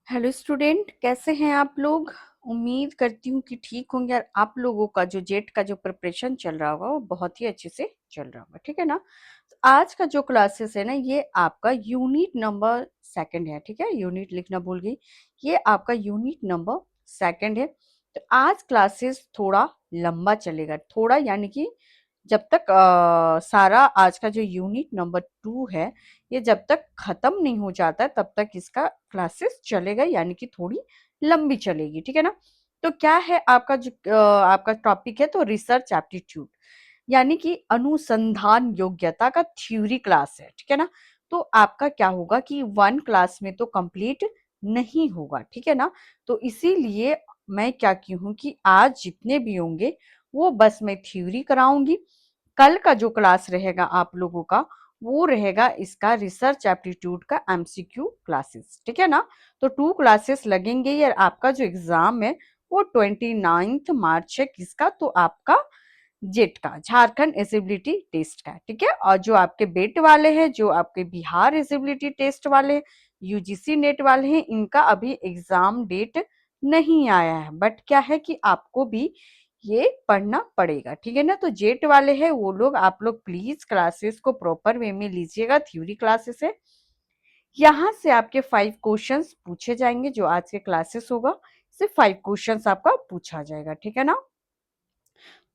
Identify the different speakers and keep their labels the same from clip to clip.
Speaker 1: Hello student, कैसे हैं आप लोग। उम्मीद करती हूँ कि ठीक होंगे और आप लोगों का जो जेट का जो प्रिपरेशन चल रहा होगा वो बहुत ही अच्छे से चल रहा होगा। ठीक है ना। तो आज का जो क्लासेस है ना, ये आपका यूनिट नंबर सेकंड है। ठीक है, यूनिट लिखना भूल गई। ये आपका यूनिट नंबर सेकंड है। तो आज क्लासेस थोड़ा लंबा चलेगा, थोड़ा यानी कि जब तक सारा आज का जो यूनिट नंबर 2 है ये जब तक खत्म नहीं हो जाता तब तक इसका क्लासेस चलेगा, यानी कि थोड़ी लंबी चलेगी। ठीक है ना। तो क्या है आपका जो आपका टॉपिक है, तो रिसर्च एप्टीट्यूड यानी कि अनुसंधान योग्यता का थ्योरी क्लास है। ठीक है ना। तो आपका क्या होगा कि वन क्लास में तो कंप्लीट नहीं होगा। ठीक है ना। तो इसीलिए मैं क्या की हूँ कि आज जितने भी होंगे वो बस मैं थ्योरी कराऊंगी। कल का जो क्लास रहेगा आप लोगों का वो रहेगा इसका रिसर्च एप्टीट्यूड का एमसीक्यू क्लासेस। ठीक है ना। तो 2 क्लासेस लगेंगे और आपका जो एग्जाम है वो 29 मार्च है। किसका? तो आपका जेट का, झारखंड एलिजिबिलिटी टेस्ट का। ठीक है। और जो आपके बेट वाले हैं, जो आपके बिहार एलिजिबिलिटी टेस्ट वाले, यूजीसी नेट वाले हैं, इनका अभी एग्जाम डेट नहीं आया है। बट क्या है कि आपको भी ये पढ़ना पड़ेगा। ठीक है ना। तो जेट वाले हैं वो लोग, आप लोग प्लीज क्लासेस को प्रॉपर वे में लीजिएगा। थ्योरी क्लासेस है, यहाँ से आपके 5 क्वेश्चंस पूछे जाएंगे। जो आज के क्लासेस होगा सिर्फ 5 क्वेश्चंस आपका पूछा जाएगा। ठीक है ना।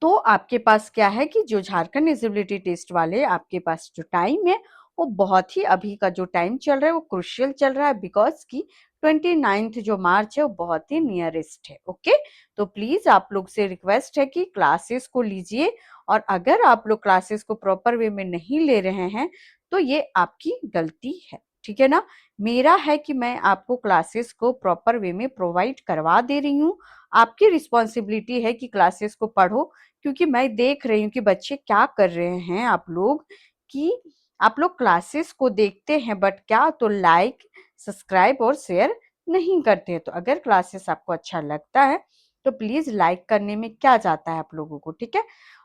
Speaker 1: तो आपके पास क्या है कि जो झारखंड एलिजिबिलिटी टेस्ट वाले, आपके पास जो टाइम है वो बहुत ही, अभी का जो टाइम चल रहा है वो क्रुशियल चल रहा है, बिकॉज की 29 जो मार्च है वो बहुत ही नियरेस्ट है। ओके। तो प्लीज आप लोग से रिक्वेस्ट है कि क्लासेस को लीजिए, और अगर आप लोग क्लासेस को प्रॉपर वे में नहीं ले रहे हैं तो ये आपकी गलती है। ठीक है ना। मेरा है कि मैं आपको क्लासेस को प्रॉपर वे में प्रोवाइड करवा दे रही हूँ। आपकी रिस्पॉन्सिबिलिटी है कि क्लासेस को पढ़ो, क्योंकि मैं देख रही हूँ कि बच्चे क्या कर रहे हैं आप लोग, कि आप लोग क्लासेस को देखते हैं बट क्या तो लाइक सब्सक्राइब और शेयर नहीं करते हैं। तो अगर क्लासेस आपको अच्छा लगता है तो प्लीज लाइक करने में क्या जाता है आप लोगों को। ठीक है।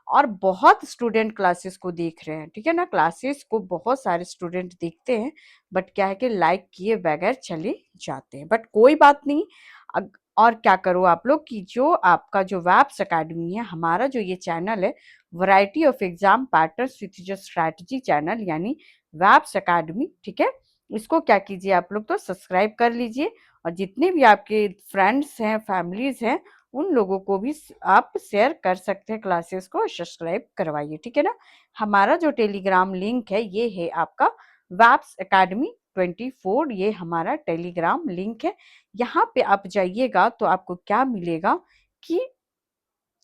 Speaker 1: और बहुत स्टूडेंट क्लासेस को देख रहे हैं। ठीक है ना। क्लासेस को बहुत सारे स्टूडेंट देखते हैं बट क्या है कि लाइक किए बगैर चले जाते हैं। बट कोई बात नहीं। और क्या करो आप लोग कि जो आपका जो वैप्स अकेडमी है, हमारा जो ये चैनल है variety of exam patterns with जो स्ट्रैटेजी चैनल यानी वैप्स अकेडमी। ठीक है। इसको क्या कीजिए आप लोग तो सब्सक्राइब कर लीजिए, और जितने भी आपके फ्रेंड्स हैं, फैमिलीज हैं, उन लोगों को भी आप शेयर कर सकते हैं। क्लासेस को सब्सक्राइब करवाइए। ठीक है ना। हमारा जो टेलीग्राम लिंक है ये है आपका वैप्स अकेडमी 24, ये हमारा टेलीग्राम लिंक है। यहाँ पे आप जाइएगा तो आपको क्या मिलेगा कि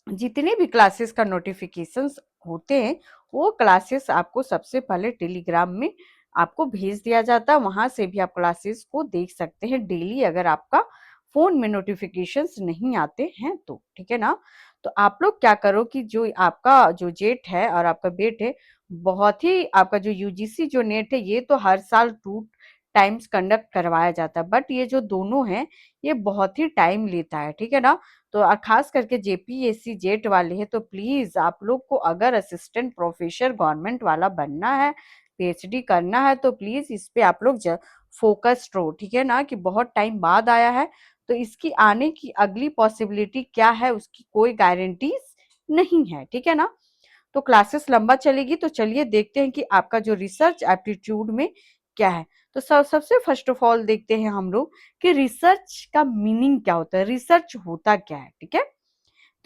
Speaker 1: जितने भी क्लासेस का नोटिफिकेशंस होते हैं वो क्लासेस आपको सबसे पहले टेलीग्राम में आपको भेज दिया जाता है। वहां से भी आप क्लासेस को देख सकते हैं डेली, अगर आपका फोन में नोटिफिकेशंस नहीं आते हैं तो। ठीक है ना। तो आप लोग क्या करो कि जो आपका जो जेट है और आपका बेट है, बहुत ही आपका जो यूजीसी जो नेट है ये तो हर साल 2 टाइम्स कंडक्ट करवाया जाता है, बट ये जो दोनों है ये बहुत ही टाइम लेता है। ठीक है ना। तो खास करके जेपीएससी जेट वाले हैं तो प्लीज आप लोग को अगर असिस्टेंट प्रोफेसर गवर्नमेंट वाला बनना है, पीएचडी करना है, तो प्लीज इस पे आप लोग फोकस्ड रहो। ठीक है ना। कि बहुत टाइम बाद आया है तो इसकी आने की अगली पॉसिबिलिटी क्या है उसकी कोई गारंटीज नहीं है। ठीक है ना। तो क्लासेस लंबा चलेगी, तो चलिए देखते हैं कि आपका जो रिसर्च एप्टीट्यूड में क्या है। तो सबसे फर्स्ट ऑफ ऑल देखते हैं हम लोग कि रिसर्च का मीनिंग क्या होता है, रिसर्च होता क्या है। ठीक है।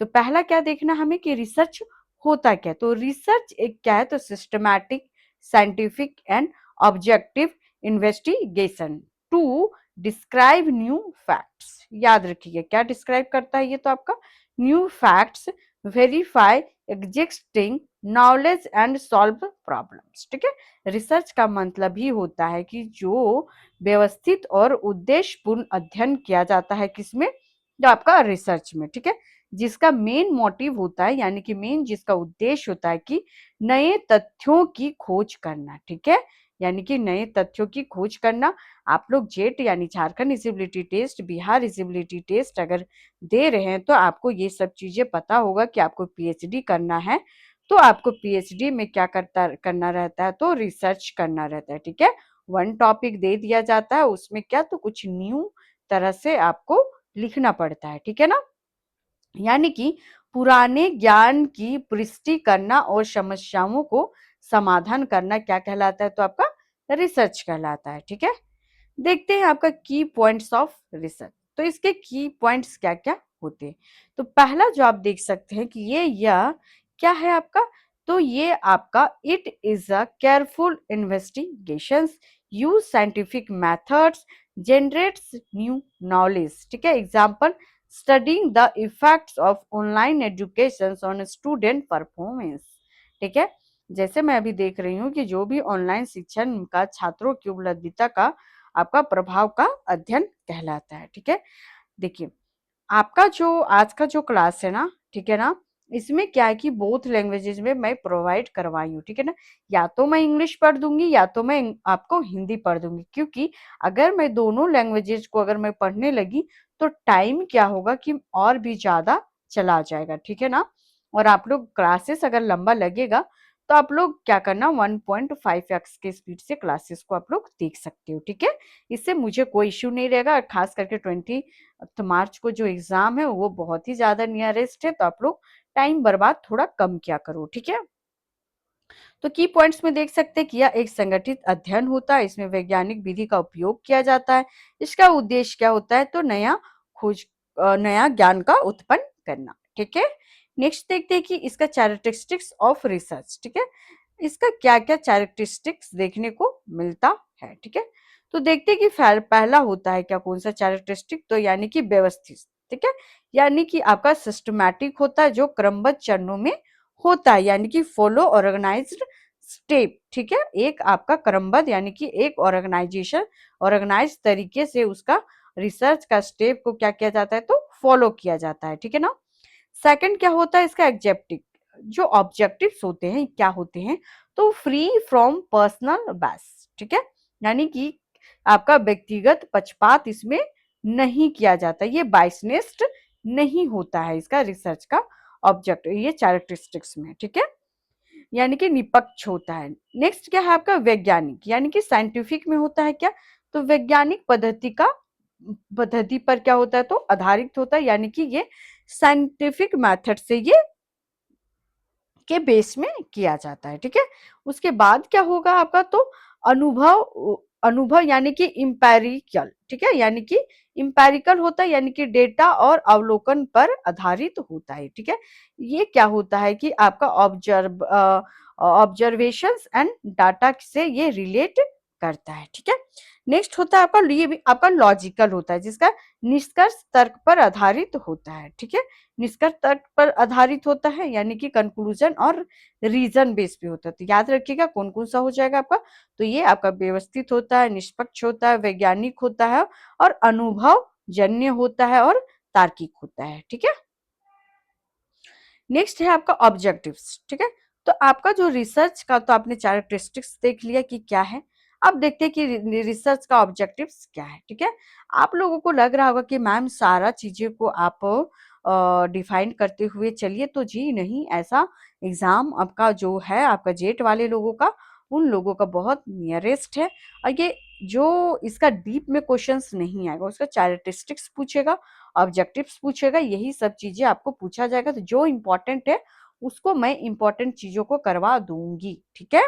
Speaker 1: तो पहला क्या देखना हमें कि रिसर्च होता क्या है। तो रिसर्च एक क्या है, तो systematic, scientific and objective investigation to describe new facts. याद रखिए क्या डिस्क्राइब करता है ये, तो आपका new facts, verify existing knowledge and solve problems. ठीक है। रिसर्च का मतलब ही होता है कि जो व्यवस्थित और उद्देश्यपूर्ण अध्ययन किया जाता है किसमें, जो आपका रिसर्च में। ठीक है। जिसका मेन मोटिव होता है यानी कि मेन जिसका उद्देश्य होता है कि नए तथ्यों की खोज करना। ठीक है। यानी कि नए तथ्यों की खोज करना। आप लोग जेट यानी Jharkhand eligibility test, Bihar eligibility test अगर दे रहे हैं तो आपको ये सब चीजें पता होगा कि आपको पीएचडी करना है तो आपको पीएचडी में क्या करना रहता है, तो रिसर्च करना रहता है। ठीक है। वन टॉपिक दे दिया जाता है उसमें क्या, तो कुछ न्यू तरह से आपको लिखना पड़ता है, ठीक है ना? यानी कि पुराने ज्ञान की पुष्टि करना और समस्याओं को समाधान करना क्या कहलाता है? तो आपका रिसर्च कहलाता है, ठीक है? देखते हैं आपका की पॉइंट्स ऑफ रिसर्च। तो इसके की पॉइंट्स क्या क्या होते हैं? तो पहला जो आप देख सकते हैं कि ये यह क्या है आपका? तो ये आपका it is a careful investigation, use scientific methods, generates new knowledge, ठीक है? Example, studying the effects of online education on student performance, ठीक है? जैसे मैं अभी देख रही हूँ कि जो भी ऑनलाइन शिक्षण का छात्रों की उपलब्धिता का आपका प्रभाव का अध्ययन कहलाता है, ठीक है? देखिए, आपका जो आज का जो क्लास है ना, ठीक है ना, इसमें क्या है कि बोथ लैंग्वेजेस में मैं प्रोवाइड करवाई हूँ, ठीक है ना? या तो मैं इंग्लिश पढ़ दूंगी या तो मैं आपको हिंदी पढ़ दूंगी, क्योंकि अगर मैं दोनों लैंग्वेजेस को अगर मैं पढ़ने लगी तो टाइम क्या होगा कि और भी ज्यादा चला जाएगा, ठीक है ना? और आप लोग क्लासेस अगर लंबा लगेगा तो आप लोग क्या करना, 1.5x के स्पीड से क्लासेस को आप लोग देख सकते हो, ठीक है? इससे मुझे कोई इश्यू नहीं रहेगा। खास करके 20 मार्च को जो एग्जाम है वो बहुत ही ज्यादा नियरेस्ट है, तो आप लोग टाइम बर्बाद थोड़ा कम किया करो, ठीक है? तो की पॉइंट्स में देख सकते हैं कि यह एक संगठित अध्ययन होता है, इसमें वैज्ञानिक विधि का उपयोग किया जाता है। इसका उद्देश्य क्या होता है? तो नया ज्ञान का उत्पन्न करना, ठीक है? नेक्स्ट देखते हैं कि इसका कैरेक्टरिस्टिक्स ऑफ रिसर्च, ठीक है? इसका क्या क्या कैरेक्टरिस्टिक्स देखने को मिलता है, ठीक है? तो देखते हैं कि पहला होता है क्या, कौन सा कैरेक्टरिस्टिक? तो यानी कि व्यवस्थित, ठीक है? यानी कि आपका सिस्टमैटिक होता है, जो क्रमबद्ध चरणों में होता है, यानी कि फॉलो ऑर्गेनाइज्ड स्टेप, ठीक है? एक आपका क्रमबद्ध यानी कि एक ऑर्गेनाइजेशन ऑर्गेनाइज तरीके से उसका रिसर्च का स्टेप को क्या किया जाता है? तो फॉलो किया जाता है, ठीक है ना? सेकंड क्या होता है इसका? एग्जेक्टिव। जो ऑब्जेक्टिव्स होते हैं क्या होते हैं? तो फ्री फ्रॉम पर्सनल बायस, ठीक है? यानी कि आपका व्यक्तिगत पक्षपात इसमें नहीं किया जाता, ये बायसनेस्ड नहीं होता है इसका रिसर्च का ऑब्जेक्ट, ये कैरेक्टरिस्टिक्स में, ठीक है? यानी कि निष्पक्ष होता है। नेक्स्ट क्या है आपका? वैज्ञानिक, यानी कि साइंटिफिक में होता है क्या? तो वैज्ञानिक पद्धति पर क्या होता है? तो आधारित होता है, यानी कि ये साइंटिफिक मेथड से ये के बेस में किया जाता है, ठीक है? उसके बाद क्या होगा आपका? तो अनुभव अनुभव यानी कि इंपेरिकल, ठीक है? यानी कि इंपेरिकल होता है, यानी कि डेटा और अवलोकन पर आधारित होता है, ठीक है? ये क्या होता है कि आपका ऑब्जर्वेशंस एंड डाटा से ये रिलेट करता है, ठीक है? नेक्स्ट होता है आपका, ये भी आपका लॉजिकल होता है, जिसका निष्कर्ष तर्क पर आधारित होता है, ठीक है? निष्कर्ष तर्क पर आधारित होता है, यानी कि कंक्लूजन और रीजन बेस पे होता है। तो याद रखिएगा कौन कौन सा हो जाएगा आपका? तो ये आपका व्यवस्थित होता है, निष्पक्ष होता है, वैज्ञानिक होता है और अनुभव जन्य होता है और तार्किक होता है, ठीक है? नेक्स्ट है आपका ऑब्जेक्टिव्स, ठीक है? तो आपका जो रिसर्च का, तो आपने कैरेक्टरिस्टिक्स देख लिया कि क्या है। अब देखते हैं कि रिसर्च का ऑब्जेक्टिव्स क्या है, ठीक है? आप लोगों को लग रहा होगा कि मैम सारा चीजें को आप डिफाइन करते हुए चलिए, तो जी नहीं, ऐसा एग्जाम आपका जो है आपका जेट वाले लोगों का, उन लोगों का बहुत नियरेस्ट है। और ये जो इसका डीप में क्वेश्चंस नहीं आएगा, उसका कैरेक्टरिस्टिक्स पूछेगा, ऑब्जेक्टिव्स पूछेगा, यही सब चीजें आपको पूछा जाएगा। तो जो इम्पोर्टेंट है उसको मैं इम्पोर्टेंट चीजों को करवा दूंगी, ठीक है?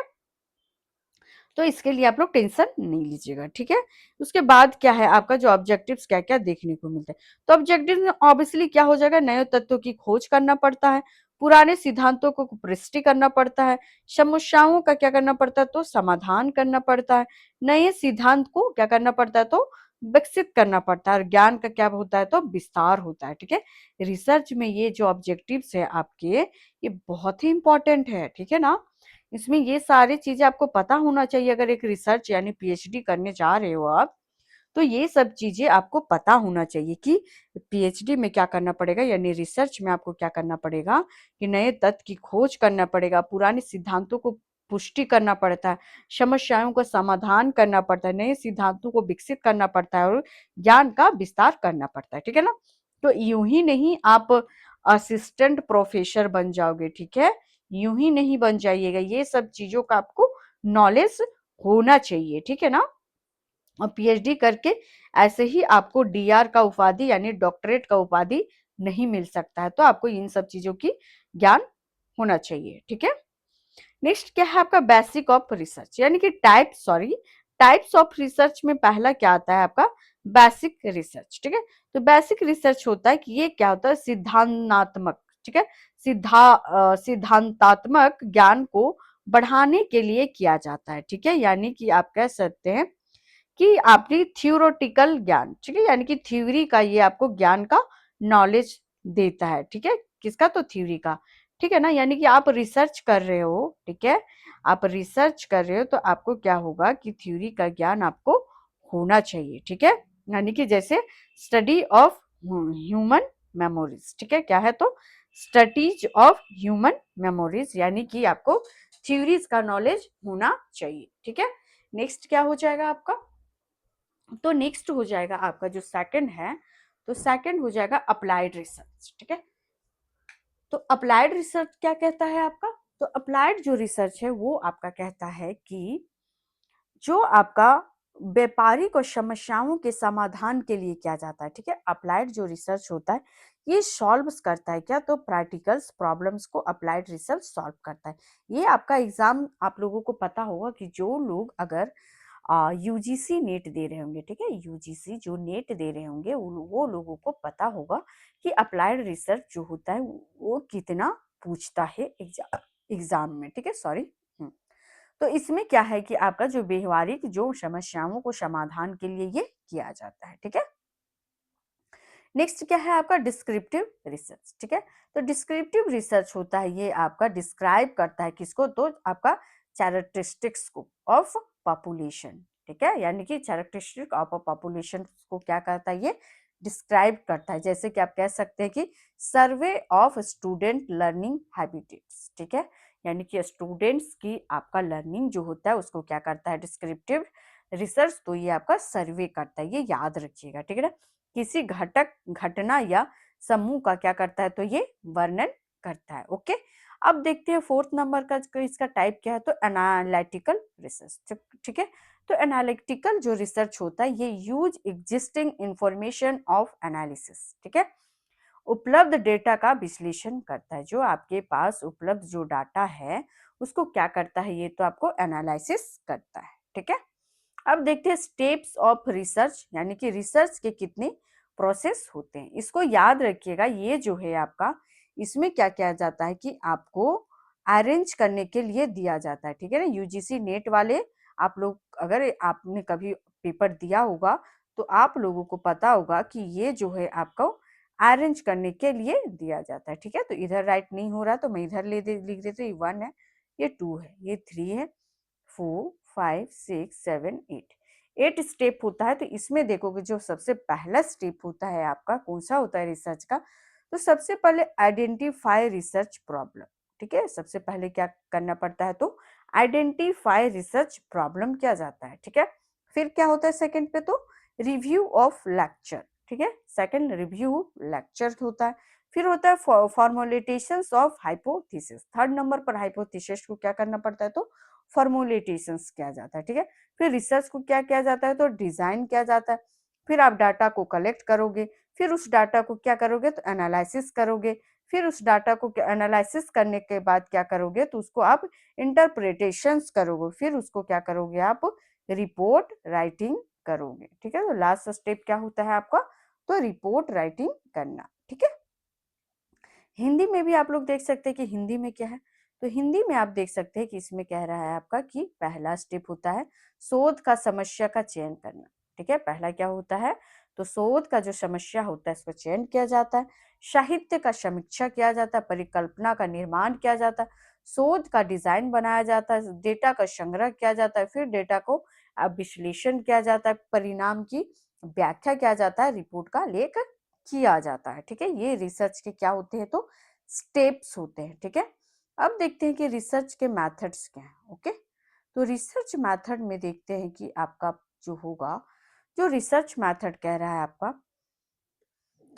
Speaker 1: तो इसके लिए आप लोग टेंशन नहीं लीजिएगा, ठीक है? उसके बाद क्या है आपका, जो ऑब्जेक्टिव्स क्या क्या देखने को मिलता है? तो ऑब्जेक्टिव में ऑब्वियसली क्या हो जाएगा? नए तत्वों की खोज करना पड़ता है, पुराने सिद्धांतों को पुष्टि करना पड़ता है, समस्याओं का क्या करना पड़ता है? तो समाधान करना पड़ता है, नए सिद्धांत को क्या करना पड़ता है? तो विकसित करना पड़ता है, और ज्ञान का क्या होता है? तो विस्तार होता है, ठीक है? रिसर्च में ये जो ऑब्जेक्टिव्स है आपके, ये बहुत ही इंपॉर्टेंट है, ठीक है ना? इसमें ये सारी चीजें आपको पता होना चाहिए। अगर एक रिसर्च यानी पीएचडी करने जा रहे हो आप, तो ये सब चीजें आपको पता होना चाहिए कि पीएचडी में क्या करना पड़ेगा, यानी रिसर्च में आपको क्या करना पड़ेगा कि नए तथ्य की खोज करना पड़ेगा, पुराने सिद्धांतों को पुष्टि करना पड़ता है, समस्याओं का समाधान करना पड़ता है, नए सिद्धांतों को विकसित करना पड़ता है और ज्ञान का विस्तार करना पड़ता है, ठीक है ना? तो यूं ही नहीं आप असिस्टेंट प्रोफेसर बन जाओगे, ठीक है? यूं ही नहीं बन जाइएगा, ये सब चीजों का आपको नॉलेज होना चाहिए, ठीक है ना? और पीएचडी करके ऐसे ही आपको डीआर का उपाधि यानी डॉक्टरेट का उपाधि नहीं मिल सकता है। तो आपको इन सब चीजों की ज्ञान होना चाहिए, ठीक है। नेक्स्ट क्या है आपका बेसिक ऑफ रिसर्च, यानी कि टाइप्स ऑफ रिसर्च में पहला क्या आता है आपका बेसिक रिसर्च, ठीक है। तो बेसिक रिसर्च होता है कि ये क्या होता है सिद्धांतात्मक, ठीक है, सिद्धांतात्मक ज्ञान को बढ़ाने के लिए किया जाता है, ठीक है। यानी कि आप कह सकते हैं कि आपकी थियोरेटिकल ज्ञान, ठीक है, यानी कि थ्योरी का ये आपको ज्ञान का नॉलेज देता है, ठीक है। किसका? तो थ्योरी का, ठीक है ना। यानी कि आप रिसर्च कर रहे हो, ठीक है, आप रिसर्च कर रहे हो तो आपको क्या होगा कि थ्योरी का ज्ञान आपको होना चाहिए, ठीक है। यानी कि जैसे स्टडी ऑफ ह्यूमन मेमोरीज, ठीक है, क्या है तो स्टडीज ऑफ ह्यूमन मेमोरीज, यानी कि आपको थ्योरीज का नॉलेज होना चाहिए, ठीक है। नेक्स्ट क्या हो जाएगा आपका? तो नेक्स्ट हो जाएगा आपका जो सेकंड है, तो सेकंड हो जाएगा अप्लाइड रिसर्च, ठीक है। तो अप्लाइड रिसर्च क्या कहता है आपका? तो अप्लाइड जो रिसर्च है वो आपका कहता है कि जो आपका व्यापारिक और समस्याओं के समाधान के लिए किया जाता है, ठीक है। अप्लाइड जो रिसर्च होता है ये सॉल्व करता है क्या? तो प्रैक्टिकल्स प्रॉब्लम्स को अप्लाइड रिसर्च सॉल्व करता है। ये आपका एग्जाम आप लोगों को पता होगा कि जो लोग अगर यूजीसी नेट दे रहे होंगे, ठीक है, यूजीसी जो नेट दे रहे होंगे वो लोगों को पता होगा कि अप्लाइड रिसर्च जो होता है वो कितना पूछता है एग्जाम में, ठीक है, सॉरी। तो इसमें क्या है कि आपका जो व्यवहारिक जो समस्याओं को समाधान के लिए ये किया जाता है, ठीक है। नेक्स्ट क्या है आपका डिस्क्रिप्टिव रिसर्च, ठीक है। तो डिस्क्रिप्टिव रिसर्च होता है ये आपका डिस्क्राइब करता है किसको? तो आपका कैरेक्टरिस्टिक्स को ऑफ पॉपुलेशन, ठीक है, यानी कि कैरेक्टरिस्टिक ऑफ पॉपुलेशन को क्या करता है ये डिस्क्राइब करता है। जैसे कि आप कह सकते हैं कि survey of student learning habitats, ठीक है, यानी कि स्टूडेंट्स की आपका लर्निंग जो होता है उसको क्या करता है डिस्क्रिप्टिव रिसर्च, तो ये आपका सर्वे करता है, ये याद रखिएगा, ठीक है ना। किसी घटक घटना या समूह का क्या करता है? तो ये वर्णन करता है, ओके। अब देखते हैं फोर्थ नंबर का इसका टाइप क्या है, तो एनालिटिकल रिसर्च, ठीक है। तो एनालिटिकल जो रिसर्च होता है ये use existing information of analysis, ठीक है, उपलब्ध डेटा का विश्लेषण करता है। जो आपके पास उपलब्ध जो डाटा है उसको क्या करता है? ये तो आपको एनालिसिस करता है, ठीक है। अब देखते हैं स्टेप्स ऑफ रिसर्च, यानी कि रिसर्च के कितने प्रोसेस होते हैं। इसको याद रखिएगा, ये जो है आपका इसमें क्या किया जाता है कि आपको अरेंज करने के लिए दिया जाता है, ठीक है ना। यूजीसी नेट वाले आप लोग अगर आपने कभी पेपर दिया होगा तो आप लोगों को पता होगा कि ये जो है आपको अरेंज करने के लिए दिया जाता है, ठीक है। तो इधर राइट नहीं हो रहा तो मैं इधर लिख देती हूँ, ये 1 है, ये 2 है, ये 3 है, 4 5 6 7 8 8 स्टेप होता है। तो इसमें देखोगे जो सबसे पहला स्टेप होता है आपका कौन सा होता है रिसर्च का? तो सबसे पहले आइडेंटिफाई रिसर्च प्रॉब्लम, ठीक है। सबसे पहले क्या करना पड़ता है? तो आइडेंटिफाई रिसर्च प्रॉब्लम किया जाता है, ठीक है। फिर क्या होता है सेकंड पे? तो रिव्यू ऑफ लेक्चर, ठीक है, सेकंड रिव्यू लेक्चर होता है। फिर होता है फॉर्मुलेटेशंस ऑफ हाइपोथेसिस, थर्ड नंबर पर हाइपोथेसिस को क्या करना पड़ता है? तो फॉर्मुलेटेशंस किया जाता है, ठीक है। फिर रिसर्च को क्या किया जाता है? तो डिजाइन किया जाता है। फिर आप डाटा को कलेक्ट करोगे, फिर उस डाटा को क्या करोगे? तो एनालिसिस करोगे। फिर उस डाटा को एनालिसिस करने के बाद क्या करोगे? तो उसको आप इंटरप्रिटेशंस करोगे। फिर उसको क्या करोगे? आप रिपोर्ट राइटिंग करोगे, ठीक है। तो लास्ट स्टेप क्या होता है आपका? तो रिपोर्ट राइटिंग करना, ठीक है। हिंदी में भी आप लोग देख सकते हैं कि हिंदी में क्या है। तो हिंदी में आप देख सकते हैं कि इसमें कह रहा है आपका कि पहला स्टेप होता है शोध का समस्या का चयन करना, ठीक है। पहला क्या होता है? तो शोध का जो समस्या होता है इसको चयन किया जाता है, साहित्य का समीक्षा किया जाता है, परिकल्पना का निर्माण किया जाता है, शोध का डिजाइन बनाया जाता है, डेटा का संग्रह किया जाता है, फिर डेटा को विश्लेषण किया जाता है, परिणाम की व्याख्या किया जाता है, रिपोर्ट का लेख किया जाता है, ठीक है। ये रिसर्च के क्या होते हैं? तो स्टेप्स होते हैं, ठीक है। अब देखते हैं कि रिसर्च के मेथड्स क्या हैं, ओके। तो रिसर्च मेथड में देखते हैं कि आपका जो होगा, जो रिसर्च मेथड कह रहा है आपका,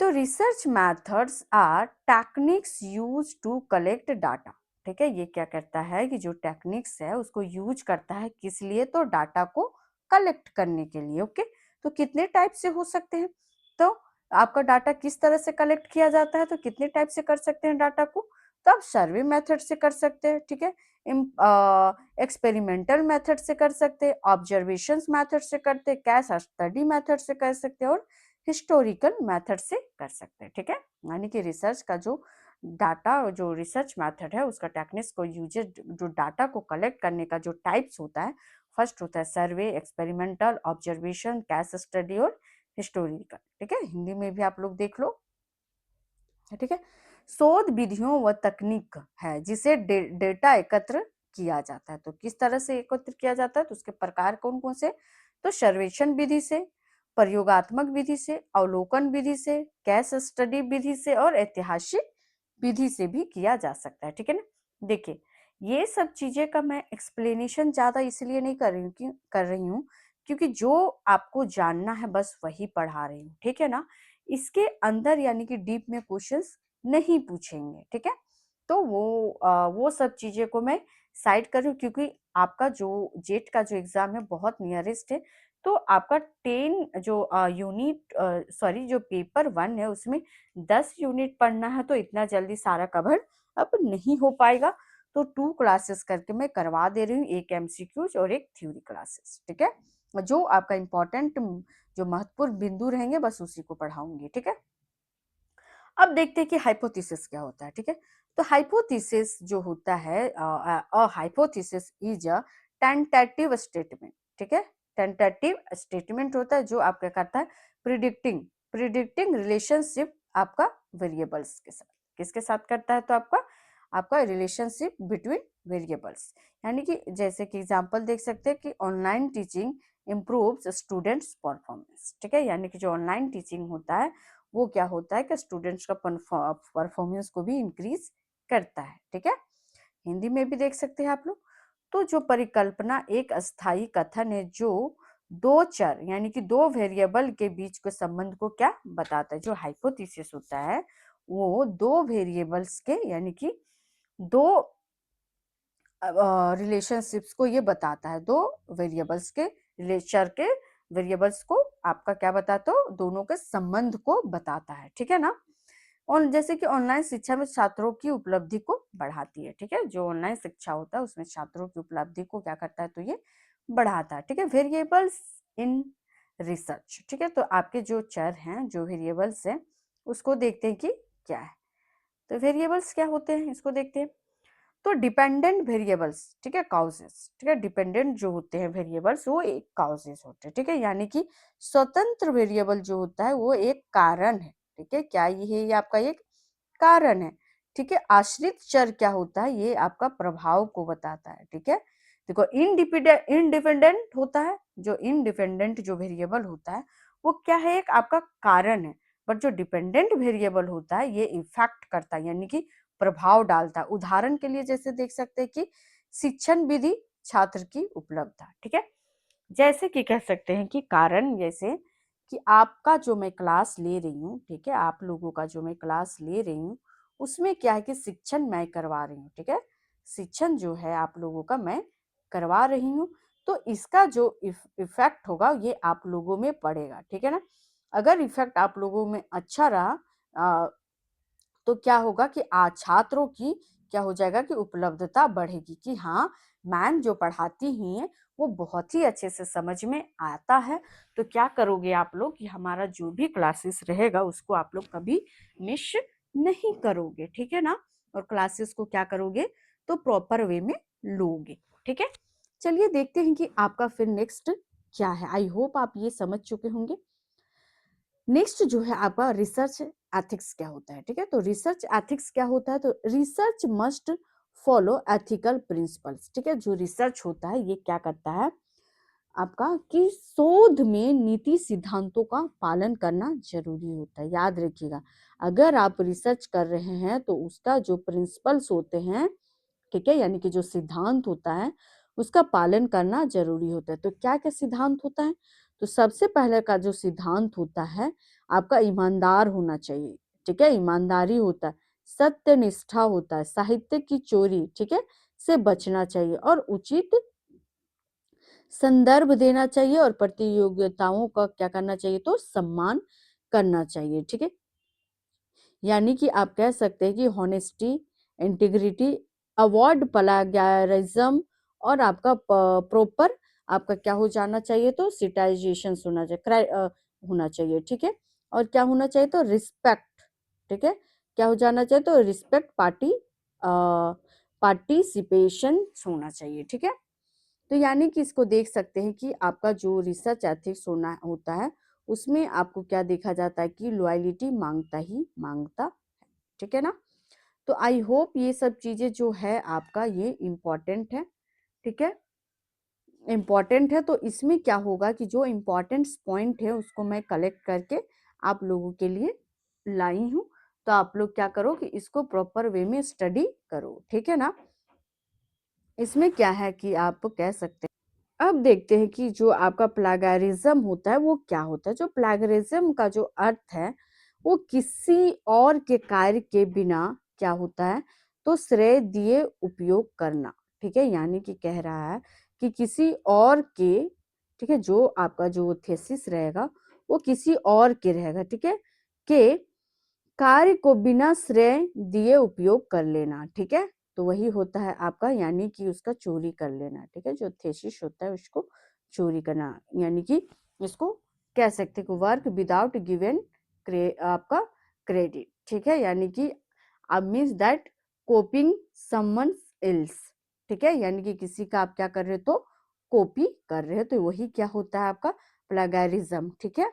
Speaker 1: तो research methods are techniques use to collect data, ठीक है। ये क्या करता है कि जो टेक्निक्स है उसको यूज करता है किस लिए? तो डाटा को कलेक्ट करने के लिए। ओके, तो कितने टाइप से हो सकते हैं? तो आपका डाटा किस तरह से कलेक्ट किया जाता है, तो कितने टाइप से कर सकते हैं डाटा को? तो आप सर्वे मेथड से कर सकते हैं, ठीक है, एक्सपेरिमेंटल मेथड से कर सकते हैं, ऑब्जर्वेशंस मेथड से करते हैं, केस स्टडी मेथड से कर सकते हैं और हिस्टोरिकल मेथड से कर सकते हैं, ठीक है। यानी कि रिसर्च का जो डाटा, जो रिसर्च मेथड है उसका टेक्निक्स को यूजेज, जो डाटा को कलेक्ट करने का जो टाइप्स होता है, फर्स्ट होता है सर्वे, एक्सपेरिमेंटल, ऑब्जर्वेशन, केस स्टडी और हिस्टोरिकल, ठीक है। हिंदी में भी आप लोग देख लो, ठीक है। शोध विधियों व तकनीक है जिसे डेटा एकत्र किया जाता है। तो किस तरह से एकत्र किया जाता है, तो उसके प्रकार कौन कौन से? तो सर्वेक्षण विधि से, प्रयोगात्मक विधि से, अवलोकन विधि से, केस स्टडी विधि से और ऐतिहासिक विधि से भी किया जा सकता है, ठीक है ना। देखिए, ये सब चीजें का मैं एक्सप्लेनेशन ज्यादा इसलिए नहीं कर रही हूँ क्योंकि जो आपको जानना है बस वही पढ़ा रही हूँ, ठीक है ना। इसके अंदर यानी कि डीप में क्वेश्चंस नहीं पूछेंगे, ठीक है। तो वो सब चीजें को मैं साइड कर रही हूँ क्योंकि आपका जो जेट का जो एग्जाम है बहुत नियरेस्ट है। तो आपका 10 जो यूनिट, सॉरी, जो पेपर 1 है उसमें 10 यूनिट पढ़ना है, तो इतना जल्दी सारा कवर अब नहीं हो पाएगा। तो 2 क्लासेस करके मैं करवा दे रही हूँ, एक एमसीक्यूज और एक थ्योरी क्लासेस, ठीक है। जो आपका इम्पोर्टेंट, जो महत्वपूर्ण बिंदु रहेंगे बस उसी को पढ़ाऊंगी, ठीक है। अब देखते हैं कि हाइपोथेसिस क्या होता है, ठीक है। तो हाइपोथेसिस जो होता है, hypothesis is a tentative statement, ठीक है। टेंटेटिव स्टेटमेंट होता है जो आप क्या करता है, प्रिडिक्टिंग प्रिडिक्टिंग रिलेशनशिप आपका वेरिएबल्स के साथ, किसके साथ करता है, तो आपका आपका रिलेशनशिप बिटवीन वेरिएबल्स। यानी कि जैसे कि एग्जांपल देख सकते हैं कि online teaching improves students performance, ठीक है। यानी कि जो ऑनलाइन टीचिंग होता है वो क्या होता है कि स्टूडेंट्स का परफॉर्मेंस को भी इंक्रीज करता है, ठीक है। हिंदी में भी देख सकते हैं आप लोग। तो जो परिकल्पना एक अस्थाई कथन है जो दो चर यानी कि दो वेरिएबल के बीच के संबंध को क्या बताता है, जो हाइपोथेसिस होता है वो दो वेरिएबल्स के यानी कि दो रिलेशनशिप्स को ये बताता है, दो वेरिएबल्स के रिलेशन के वेरिएबल्स को आपका क्या बताता हो, दोनों के संबंध को बताता है, ठीक है ना। और जैसे कि ऑनलाइन शिक्षा में छात्रों की उपलब्धि को बढ़ाती है, ठीक है। जो ऑनलाइन शिक्षा होता है उसमें छात्रों की उपलब्धि को क्या करता है, तो ये बढ़ाता है, ठीक है। वेरिएबल्स इन रिसर्च, ठीक है। तो आपके जो चर हैं, जो वेरिएबल्स हैं, उसको देखते हैं कि क्या है। तो वेरिएबल्स क्या होते हैं इसको देखते हैं। तो डिपेंडेंट वेरिएबल्स, ठीक है, काउजेस, ठीक है। डिपेंडेंट जो होते हैं वेरिएबल्स वो एक काउजेस होते हैं, ठीक है। यानी कि स्वतंत्र वेरिएबल जो होता है वो एक कारण है, ठीक है। क्या ये है, ये आपका एक कारण है, ठीक है। आश्रित चर क्या होता है, ये आपका प्रभाव को बताता है, ठीक है। देखो, इंडिपेंडेंट होता है, जो इंडिपेंडेंट जो वेरिएबल होता है वो क्या है, एक आपका कारण है। बट जो डिपेंडेंट वेरिएबल होता है ये इफेक्ट करता है, यानी कि प्रभाव डालता है। उदाहरण के लिए जैसे देख सकते हैं कि शिक्षण विधि छात्र की उपलब्धता, ठीक है। जैसे कि कह सकते हैं कि कारण, जैसे कि आपका जो मैं क्लास ले रही हूँ, ठीक है, आप लोगों का जो मैं क्लास ले रही हूँ उसमें क्या है कि शिक्षण मैं करवा रही हूँ, ठीक है। शिक्षण जो है आप लोगों का मैं करवा रही हूँ, तो इसका जो इफेक्ट होगा ये आप लोगों में पड़ेगा, ठीक है ना। अगर इफेक्ट आप लोगों में अच्छा रहा तो क्या होगा कि छात्रों की क्या हो जाएगा कि उपलब्धता बढ़ेगी कि हाँ, मैम जो पढ़ाती हैं वो बहुत ही अच्छे से समझ में आता है। तो क्या करोगे आप लोग कि हमारा जो भी क्लासेस रहेगा उसको आप लोग कभी मिस नहीं करोगे, ठीक है ना। और क्लासेस को क्या करोगे, तो प्रॉपर वे में लोगे, ठीक है। चलिए देखते हैं कि आपका फिर नेक्स्ट क्या है। आई होप आप ये समझ चुके होंगे। नेक्स्ट जो है आपका रिसर्च एथिक्स क्या होता है, ठीक है। तो रिसर्च एथिक्स क्या होता है, तो research must follow ethical principles, ठीक है। जो रिसर्च होता है ये क्या करता है आपका कि शोध में नीति सिद्धांतों का पालन करना जरूरी होता है। याद रखिएगा, अगर आप रिसर्च कर रहे हैं तो उसका जो प्रिंसिपल्स होते हैं, ठीक है, यानी कि जो सिद्धांत होता है उसका पालन करना जरूरी होता है। तो क्या क्या सिद्धांत होता है, तो सबसे पहले का जो सिद्धांत होता है आपका ईमानदार होना चाहिए, ठीक है, ईमानदारी होता है, सत्य निष्ठा होता है, साहित्य की चोरी, ठीक है, से बचना चाहिए और उचित संदर्भ देना चाहिए और प्रतियोगिताओं का क्या करना चाहिए, तो सम्मान करना चाहिए, ठीक है। यानी कि आप कह सकते हैं कि हॉनेस्टी, इंटीग्रिटी, अवॉइड प्लागियरिज्म और आपका प्रॉपर आपका क्या हो जाना चाहिए, तो सिटाइजेशन होना चाहिए, होना चाहिए, ठीक है। और क्या होना चाहिए, तो रिस्पेक्ट, ठीक है। क्या हो जाना चाहिए, तो रिस्पेक्ट पार्टिसिपेशन होना चाहिए, ठीक है। तो यानी कि इसको देख सकते हैं कि आपका जो रिसर्च एथिक्स होना होता है उसमें आपको क्या देखा जाता है कि लॉयलिटी मांगता ही मांगता, ठीक है ना। तो आई होप ये सब चीजें जो है आपका ये इम्पोर्टेंट है, ठीक है, इम्पोर्टेंट है। तो इसमें क्या होगा कि जो इम्पोर्टेंट पॉइंट है उसको मैं कलेक्ट करके आप लोगों के लिए लाई हूँ। तो आप लोग क्या करो कि इसको प्रॉपर वे में स्टडी करो, ठीक है ना। इसमें क्या है कि आप कह सकते हैं, अब देखते हैं कि जो आपका प्लागरिज्म होता है वो क्या होता है। जो प्लागरिज्म का जो अर्थ है वो किसी और के कार्य के बिना क्या होता है, तो श्रेय दिए उपयोग करना, ठीक है। यानी कि कह रहा है कि किसी और के, ठीक है, जो आपका जो थेसिस रहेगा वो किसी और के रहेगा, ठीक है, के कार्य को बिना श्रेय दिए उपयोग कर लेना, ठीक है। तो वही होता है आपका, यानी कि उसका चोरी कर लेना, ठीक है। जो थेसिस होता है उसको चोरी करना, यानी कि इसको कह सकते हैं वर्क विदाउट गिवन आपका क्रेडिट, ठीक है। यानी कि अब मीन्स दैट कॉपिंग समवन एल्स, ठीक है। यानी कि किसी का आप क्या कर रहे हो, तो कॉपी कर रहे हो, तो वही क्या होता है आपका प्लेगैरिज्म, ठीक है।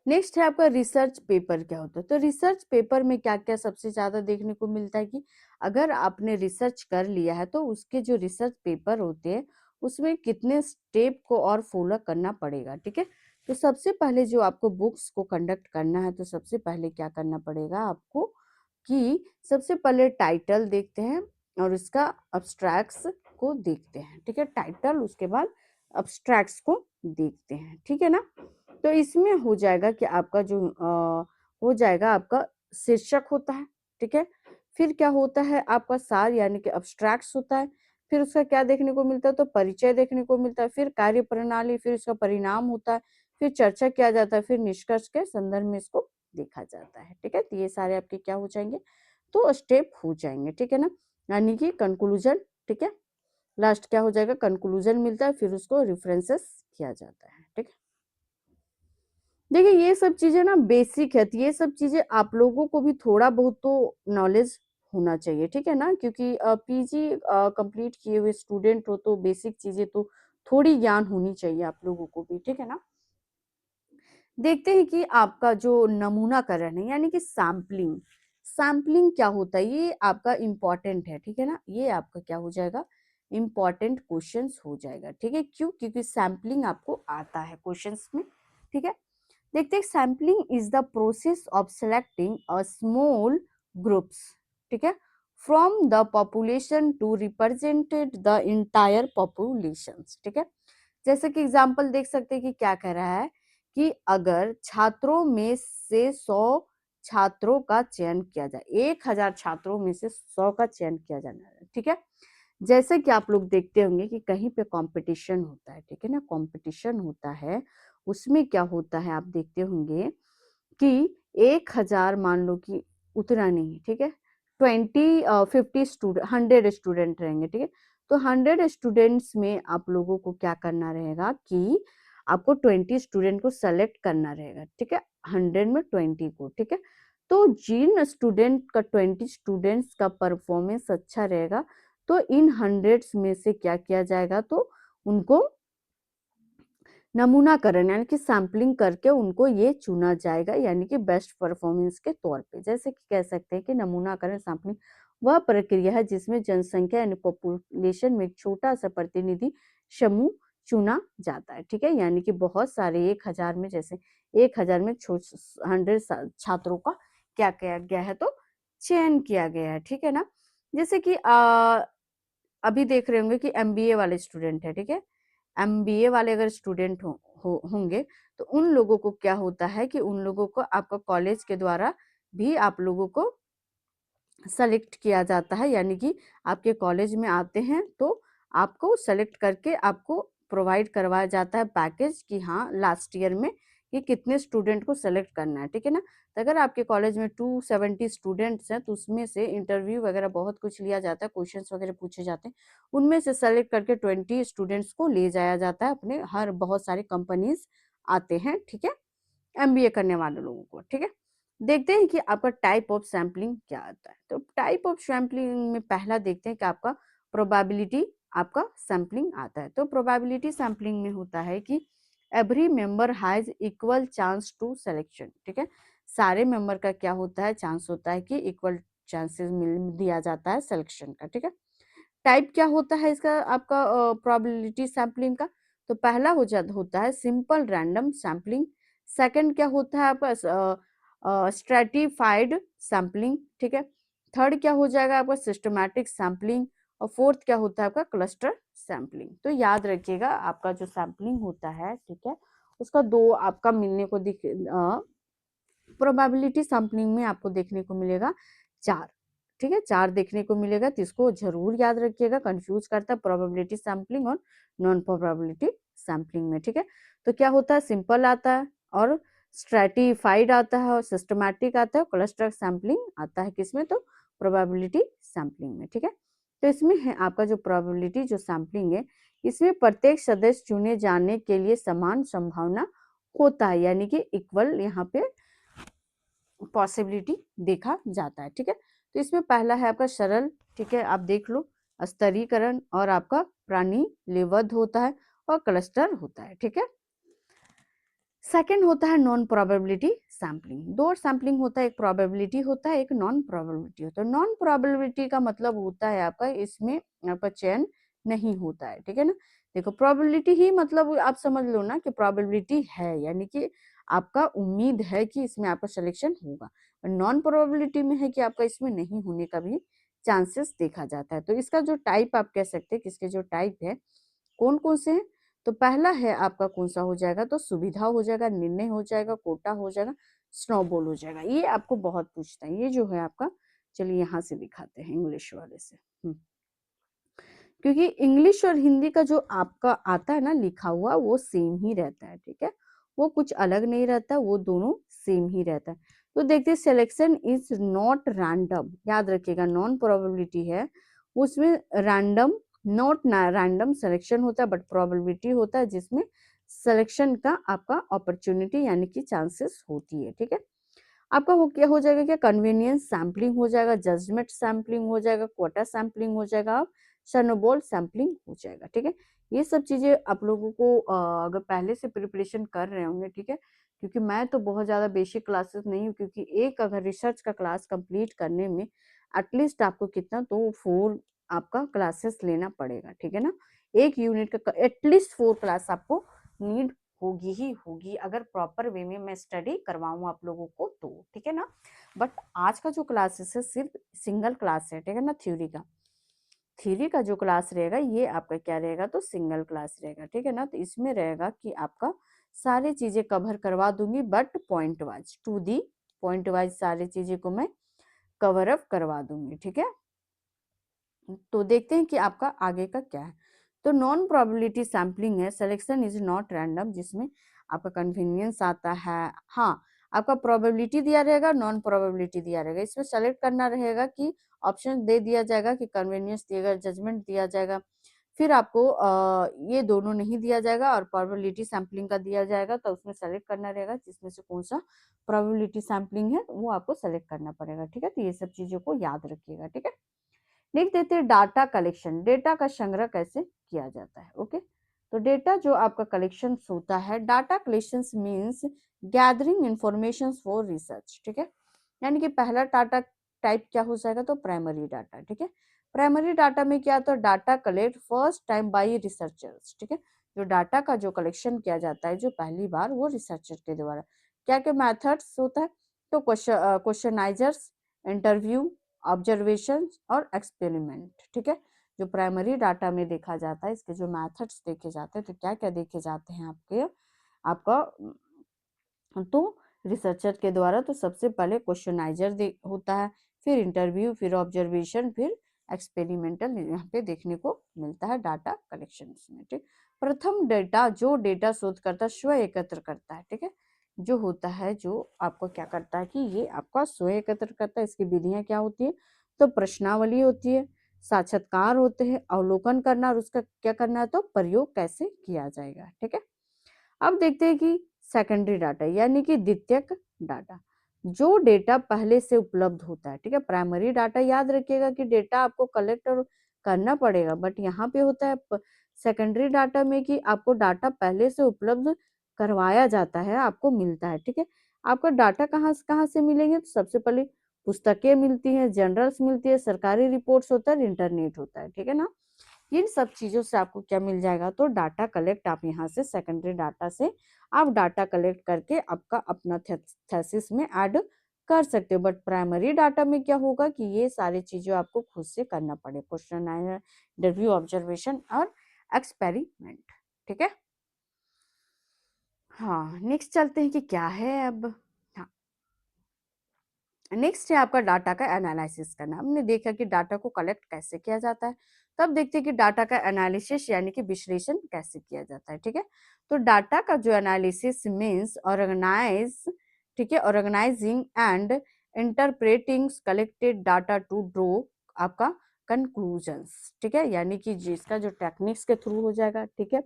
Speaker 1: नेक्स्ट है आपका रिसर्च पेपर क्या होता है। तो रिसर्च पेपर में क्या क्या सबसे ज्यादा देखने को मिलता है कि अगर आपने रिसर्च कर लिया है तो उसके जो रिसर्च पेपर होते हैं उसमें कितने स्टेप को और फॉलो करना पड़ेगा, ठीक है। तो सबसे पहले जो आपको बुक्स को कंडक्ट करना है तो सबसे पहले क्या करना पड़ेगा आपको कि सबसे पहले टाइटल देखते हैं और उसका अब्स्ट्रैक्ट्स को देखते हैं, ठीक है। टाइटल उसके बाद अब्स्ट्रैक्ट्स को देखते हैं, ठीक है ना। तो इसमें हो जाएगा कि आपका जो हो जाएगा आपका शीर्षक होता है, ठीक है। फिर क्या होता है आपका सार यानी कि अब्स्ट्रैक्ट्स होता है। फिर उसका क्या देखने को मिलता है, तो परिचय देखने को मिलता है। फिर कार्य प्रणाली, फिर उसका परिणाम होता है, फिर चर्चा किया जाता है, फिर निष्कर्ष के संदर्भ में इसको देखा जाता है, ठीक है। तो ये सारे आपके क्या हो जाएंगे, तो स्टेप हो जाएंगे, ठीक है ना। यानी कि कंक्लूजन, ठीक है। लास्ट क्या हो जाएगा, कंक्लूजन मिलता है, फिर उसको रेफरेंसेस किया जाता है, ठीक है। देखिए ये सब चीजें ना बेसिक है, तो ये सब चीजें आप लोगों को भी थोड़ा बहुत तो नॉलेज होना चाहिए, ठीक है ना। क्योंकि पीजी कंप्लीट किए हुए स्टूडेंट हो तो बेसिक चीजें तो थोड़ी ज्ञान होनी चाहिए आप लोगों को भी, ठीक है ना। देखते हैं कि आपका जो नमूनाकरण है यानी कि सैम्पलिंग, सैम्पलिंग क्या होता है, ये आपका इम्पोर्टेंट है, ठीक है ना। ये आपका क्या हो जाएगा, इम्पोर्टेंट क्वेश्चंस हो जाएगा, ठीक है। क्यों, क्योंकि सैम्पलिंग आपको आता है क्वेश्चंस में, ठीक है। देखते हैं sampling is the process of selecting a small groups, ठीक है, from the population to represented the entire population, ठीक है। जैसे कि एग्जाम्पल देख सकते हैं कि क्या कह रहा है कि अगर छात्रों में से 100 छात्रों का चयन किया जाए, 1000 छात्रों में से 100 का चयन किया जाना है, ठीक है। जैसे कि आप लोग देखते होंगे कि कहीं पे कंपटीशन होता है, ठीक है ना, कंपटीशन होता है, उसमें क्या होता है आप देखते होंगे कि 1000 मान लो कि उतना नहीं, ठीक है, 50 स्टूडेंट, 100 स्टूडेंट रहेंगे, ठीक है। तो 100 स्टूडेंट्स में आप लोगों को क्या करना रहेगा कि आपको 20 स्टूडेंट को सेलेक्ट करना रहेगा, ठीक है, 100 में 20 को, ठीक है। तो जिन स्टूडेंट का 20 स्टूडेंट्स का परफॉर्मेंस अच्छा रहेगा तो इन हंड्रेड्स में से क्या किया जाएगा, तो उनको नमूनाकरण यानी कि सैम्पलिंग करके उनको ये चुना जाएगा, यानी कि बेस्ट परफॉर्मेंस के तौर पे। जैसे कि कह सकते हैं कि नमूनाकरण सैम्पलिंग वह प्रक्रिया है जिसमें जनसंख्या यानी पॉपुलेशन में एक छोटा सा प्रतिनिधि समूह चुना जाता है, ठीक है। यानी कि बहुत सारे 1000 में, जैसे 1000 में 100 छात्रों का क्या किया गया है, तो चयन किया गया है, ठीक है ना। जैसे कि अभी देख रहे होंगे कि एमबीए वाले स्टूडेंट है, ठीक है। एमबीए वाले अगर स्टूडेंट होंगे तो उन लोगों को क्या होता है कि उन लोगों को आपका कॉलेज के द्वारा भी आप लोगों को सेलेक्ट किया जाता है, यानी कि आपके कॉलेज में आते हैं तो आपको सेलेक्ट करके आपको प्रोवाइड करवाया जाता है पैकेज कि हाँ लास्ट ईयर में कि कितने स्टूडेंट को सेलेक्ट करना है, ठीक है ना। तो अगर आपके कॉलेज में 270 स्टूडेंट्स हैं तो उसमें से इंटरव्यू वगैरह बहुत कुछ लिया जाता है, क्वेश्चंस वगैरह पूछे जाते हैं, उनमें से सेलेक्ट करके 20 स्टूडेंट्स को ले जाया जाता है अपने, हर बहुत सारे कंपनीज आते हैं, ठीक है, एमबीए करने वाले लोगों को, ठीक है। देखते हैं कि आपका टाइप ऑफ सैम्पलिंग क्या आता है। तो टाइप ऑफ सैम्पलिंग में पहला देखते हैं कि आपका प्रोबेबिलिटी आपका सैम्पलिंग आता है। तो प्रोबेबिलिटी सैम्पलिंग में होता है कि every member has equal chance to selection, ठीक है। सारे मेंबर का क्या होता है, चांस होता है कि इक्वल चांसेस मिल दिया जाता है सिलेक्शन का, ठीक है। टाइप क्या होता है इसका आपका प्रोबेबिलिटी सैम्पलिंग का। तो पहला होता है सिंपल रैंडम सैम्पलिंग। सेकंड क्या होता है आपका स्ट्रेटिफाइड सैम्पलिंग, ठीक है। थर्ड क्या हो जाएगा आपका सिस्टमैटिक सैम्पलिंग। और फोर्थ क्या होता है आपका क्लस्टर सैम्पलिंग। तो याद रखिएगा आपका जो सैम्पलिंग होता है, ठीक है, उसका दो आपका मिलने को दिख प्रोबेबिलिटी सैम्पलिंग में आपको देखने को मिलेगा चार, ठीक है, चार देखने को मिलेगा। तो इसको जरूर याद रखिएगा, कंफ्यूज करता है प्रोबेबिलिटी सैम्पलिंग और नॉन प्रोबेबिलिटी सैम्पलिंग में, ठीक है। तो क्या होता है, सिंपल आता है और स्ट्रेटिफाइड आता है और सिस्टमैटिक आता है, क्लस्टर सैम्पलिंग आता है किसमें, तो प्रोबेबिलिटी सैम्पलिंग में, ठीक है। तो इसमें है आपका जो प्रोबेबिलिटी जो सैम्पलिंग है, इसमें प्रत्येक सदस्य चुने जाने के लिए समान संभावना होता है, यानी कि इक्वल यहाँ पे पॉसिबिलिटी देखा जाता है, ठीक है। तो इसमें पहला है आपका सरल, ठीक है, आप देख लो, स्तरीकरण और आपका प्राणी लेवध होता है और क्लस्टर होता है, ठीक है। सेकंड होता है नॉन प्रोबेबिलिटी सैम्पलिंग। दो सैम्पलिंग होता है, एक प्रोबेबिलिटी होता है, एक नॉन प्रोबेबिलिटी होता है। नॉन प्रोबेबिलिटी का मतलब होता है आपका इसमें आपका चयन नहीं होता है, ठीक है ना। देखो प्रोबेबिलिटी ही मतलब आप समझ लो ना कि प्रोबेबिलिटी है, यानी कि आपका उम्मीद है कि इसमें आपका सिलेक्शन होगा। नॉन प्रोबेबिलिटी में है कि आपका इसमें नहीं होने का भी चांसेस देखा जाता है। तो इसका जो टाइप आप कह सकते हैं, किसके जो टाइप है, कौन कौन से हैं। तो पहला है आपका कौन सा हो जाएगा, तो सुविधा हो जाएगा, निर्णय हो जाएगा, कोटा हो जाएगा, स्नोबॉल हो जाएगा। ये आपको बहुत पूछता है, ये जो है आपका, चलिए यहाँ से दिखाते हैं इंग्लिश वाले से। क्योंकि इंग्लिश और हिंदी का जो आपका आता है ना लिखा हुआ, वो सेम ही रहता है, ठीक है, वो कुछ अलग नहीं रहता, वो दोनों सेम ही रहता है। तो देखते सिलेक्शन इज नॉट रैंडम, याद रखिएगा, नॉन प्रोबेबिलिटी है, उसमें रैंडम नॉट रैंडम सिलेक्शन होता है, बट प्रोबेबिलिटी होता है जिसमें सिलेक्शन का आपका अपॉर्चुनिटी यानी कि चांसेस होती है, ठीक है। आपका क्या हो जाएगा, क्या कन्वीनियंस सैम्पलिंग हो जाएगा, जजमेंट सैम्पलिंग हो जाएगा, क्वार्टर सैम्पलिंग हो जाएगा, स्नोबॉल सैम्पलिंग हो जाएगा, ठीक है। ये सब चीजें आप लोगों को अगर पहले से प्रिपरेशन कर रहे होंगे, ठीक है, क्योंकि मैं तो बहुत ज्यादा बेसिक क्लासेस नहीं हूँ, क्योंकि एक अगर रिसर्च का क्लास कंप्लीट करने में एटलीस्ट आपको कितना तो 4 आपका क्लासेस लेना पड़ेगा, ठीक है ना। एक यूनिट का एटलीस्ट 4 क्लास आपको नीड होगी ही होगी, अगर प्रॉपर वे में मैं स्टडी करवाऊँ आप लोगों को तो, ठीक है ना। बट आज का जो क्लासेस है सिर्फ सिंगल क्लास है, ठीक है ना, थ्योरी का जो क्लास रहेगा ये आपका क्या रहेगा, तो सिंगल क्लास रहेगा, ठीक है ना। तो इसमें रहेगा कि आपका सारी चीजें कवर करवा दूंगी, but point wise to the point wise सारी चीजें को मैं कवर अप करवा दूंगी, ठीक है। तो देखते हैं कि आपका आगे का क्या है। तो नॉन प्रोबेबिलिटी सैम्पलिंग है, सिलेक्शन इज नॉट रैंडम, जिसमें आपका कन्वीनियंस आता है, हाँ, आपका प्रोबेबिलिटी दिया रहेगा, नॉन प्रोबेबिलिटी दिया रहेगा, इसमें सेलेक्ट करना रहेगा कि ऑप्शन दे दिया जाएगा कि कन्वीनियंस दिएगा, जजमेंट दिया जाएगा, फिर आपको ये दोनों नहीं दिया जाएगा और प्रोबेबिलिटी सैम्पलिंग का दिया जाएगा, तो उसमें सेलेक्ट करना रहेगा जिसमें से कौन सा प्रोबेबिलिटी सैम्पलिंग है वो आपको सेलेक्ट करना पड़ेगा, ठीक है। तो ये सब चीजों को याद रखिएगा, ठीक है। लिख देते हैं डाटा कलेक्शन, डेटा का संग्रह कैसे किया जाता है, ओके। तो डेटा जो आपका कलेक्शन होता है, data collection means gathering information for research, ठीक है। यानी कि पहला डाटा टाइप क्या हो जाएगा, तो प्राइमरी डाटा, ठीक है। प्राइमरी डाटा में क्या, तो data collect first time by researchers, ठीक है। जो डाटा का जो कलेक्शन किया जाता है जो पहली बार, वो रिसर्चर के द्वारा। क्या क्या मेथड्स होता है, तो क्वेश्चनाइजर्स, इंटरव्यू, ऑब्जर्वेशन और एक्सपेरिमेंट, ठीक है। जो प्राइमरी डाटा में देखा जाता है, इसके जो मेथड्स देखे जाते हैं, तो क्या क्या देखे जाते हैं आपके आपका, तो रिसर्चर के द्वारा तो सबसे पहले क्वेश्चनाइजर होता है, फिर इंटरव्यू, फिर ऑब्जर्वेशन, फिर एक्सपेरिमेंटल यहाँ पे देखने को मिलता है डाटा कलेक्शन में। ठीक, प्रथम डेटा जो डेटा शोधकर्ता स्वयं एकत्र करता है, ठीक है, जो होता है जो आपको क्या करता है कि ये आपका स्वयं एकत्र करता है। इसकी विधियां क्या होती है, तो प्रश्नावली होती है, साक्षात्कार होते हैं, अवलोकन करना और उसका क्या करना है, तो प्रयोग कैसे किया जाएगा। ठीक है, अब देखते हैं कि सेकेंडरी डाटा यानी कि द्वितीयक डाटा, जो डेटा पहले से उपलब्ध होता है। ठीक है, प्राइमरी डाटा याद रखिएगा कि डेटा आपको कलेक्ट करना पड़ेगा, बट यहाँ पे होता है सेकेंडरी डाटा में कि आपको डाटा पहले से उपलब्ध करवाया जाता है, आपको मिलता है। ठीक है, आपका डाटा कहाँ से मिलेंगे, तो सबसे पहले पुस्तकें मिलती हैं, जर्नल्स मिलती है, सरकारी रिपोर्ट्स होता है, इंटरनेट होता है। ठीक है ना, इन सब चीजों से आपको क्या मिल जाएगा, तो डाटा कलेक्ट आप यहाँ से सेकेंडरी डाटा से आप डाटा कलेक्ट करके आपका अपना थेसिस में ऐड कर सकते हो। बट प्राइमरी डाटा में क्या होगा कि ये सारी चीजें आपको खुद से करना पड़े, क्वेश्चन इंटरव्यू, ऑब्जर्वेशन और एक्सपेरिमेंट। ठीक है, हाँ नेक्स्ट चलते हैं कि क्या है अब। हाँ, नेक्स्ट है आपका डाटा का एनालिसिस करना। हमने देखा कि डाटा को कलेक्ट कैसे किया जाता है, तब देखते हैं कि डाटा का एनालिसिस यानी कि विश्लेषण कैसे किया जाता है। ठीक है, तो डाटा का जो एनालिसिस मीन्स ऑर्गेनाइज, ठीक है, organising and interpreting collected data to draw आपका कंक्लूजन्स। ठीक है, यानी कि जिसका जो टेक्निक्स के थ्रू हो जाएगा। ठीक है,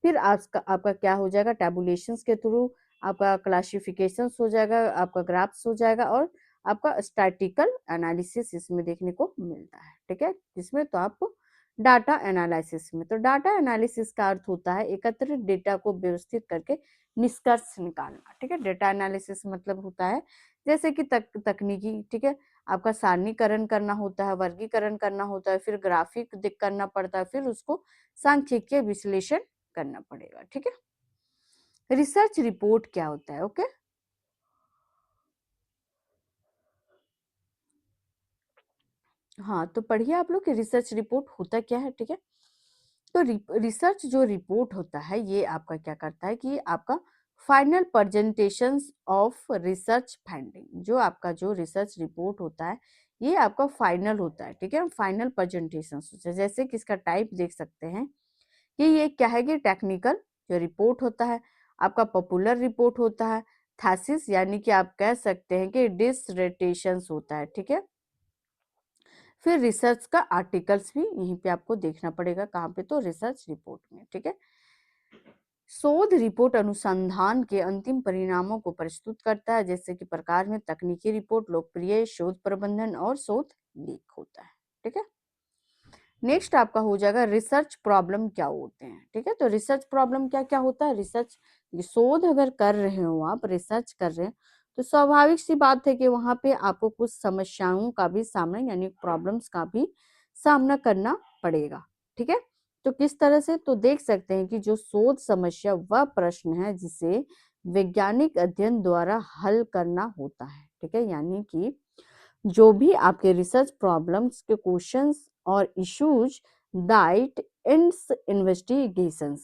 Speaker 1: फिर आपका क्या हो जाएगा, टेबुलेशंस के थ्रू आपका क्लासिफिकेशंस हो जाएगा, आपका ग्राफ्स हो जाएगा और आपका स्टैटिकल एनालिसिस इसमें देखने को मिलता है। ठीक है, इसमें तो आपको डाटा एनालिसिस में, तो डाटा एनालिसिस का अर्थ होता है एकत्रित डेटा को व्यवस्थित करके निष्कर्ष निकालना। ठीक है, डेटा एनालिसिस मतलब होता है जैसे कि तकनीकी, ठीक है, आपका सारणीकरण करना होता है, वर्गीकरण करना होता है, फिर ग्राफिक करना पड़ता है, फिर उसको सांख्यिकीय विश्लेषण करना पड़ेगा। ठीक है, रिसर्च रिपोर्ट क्या होता है, ओके। हाँ, तो पढ़िए आप लोग कि रिसर्च रिपोर्ट होता क्या है। ठीक है, तो रिसर्च जो रिपोर्ट होता है ये आपका क्या करता है कि आपका final presentations of research finding, जो आपका जो रिसर्च रिपोर्ट होता है ये आपका फाइनल होता है। ठीक है, फाइनल प्रेजेंटेशंस होता है, जैसे कि इसका टाइप देख सकते हैं कि ये क्या है कि टेक्निकल जो रिपोर्ट होता है, आपका पॉपुलर रिपोर्ट होता है, थीसिस यानी कि आप कह सकते हैं कि डिसर्टेशंस होता है। ठीक है, फिर रिसर्च का आर्टिकल्स भी यहीं पे आपको देखना पड़ेगा, कहाँ पे, तो रिसर्च रिपोर्ट में। ठीक है, शोध रिपोर्ट अनुसंधान के अंतिम परिणामों को प्रस्तुत करता है, जैसे कि प्रकार में तकनीकी रिपोर्ट, लोकप्रिय शोध प्रबंधन और शोध लेख होता है। ठीक है, नेक्स्ट आपका हो जाएगा रिसर्च प्रॉब्लम क्या होते हैं। ठीक है, तो रिसर्च प्रॉब्लम क्या क्या होता है, रिसर्च शोध अगर कर रहे हो, आप रिसर्च कर रहे हैं, तो स्वाभाविक सी बात है कि वहां पे आपको कुछ समस्याओं का भी सामना यानी प्रॉब्लम्स का भी सामना करना पड़ेगा। ठीक है, तो किस तरह से, तो देख सकते हैं कि जो शोध समस्या वह प्रश्न है जिसे वैज्ञानिक अध्ययन द्वारा हल करना होता है। ठीक है, यानी कि जो भी आपके रिसर्च प्रॉब्लम्स के क्वेश्चंस और issues that ends investigations.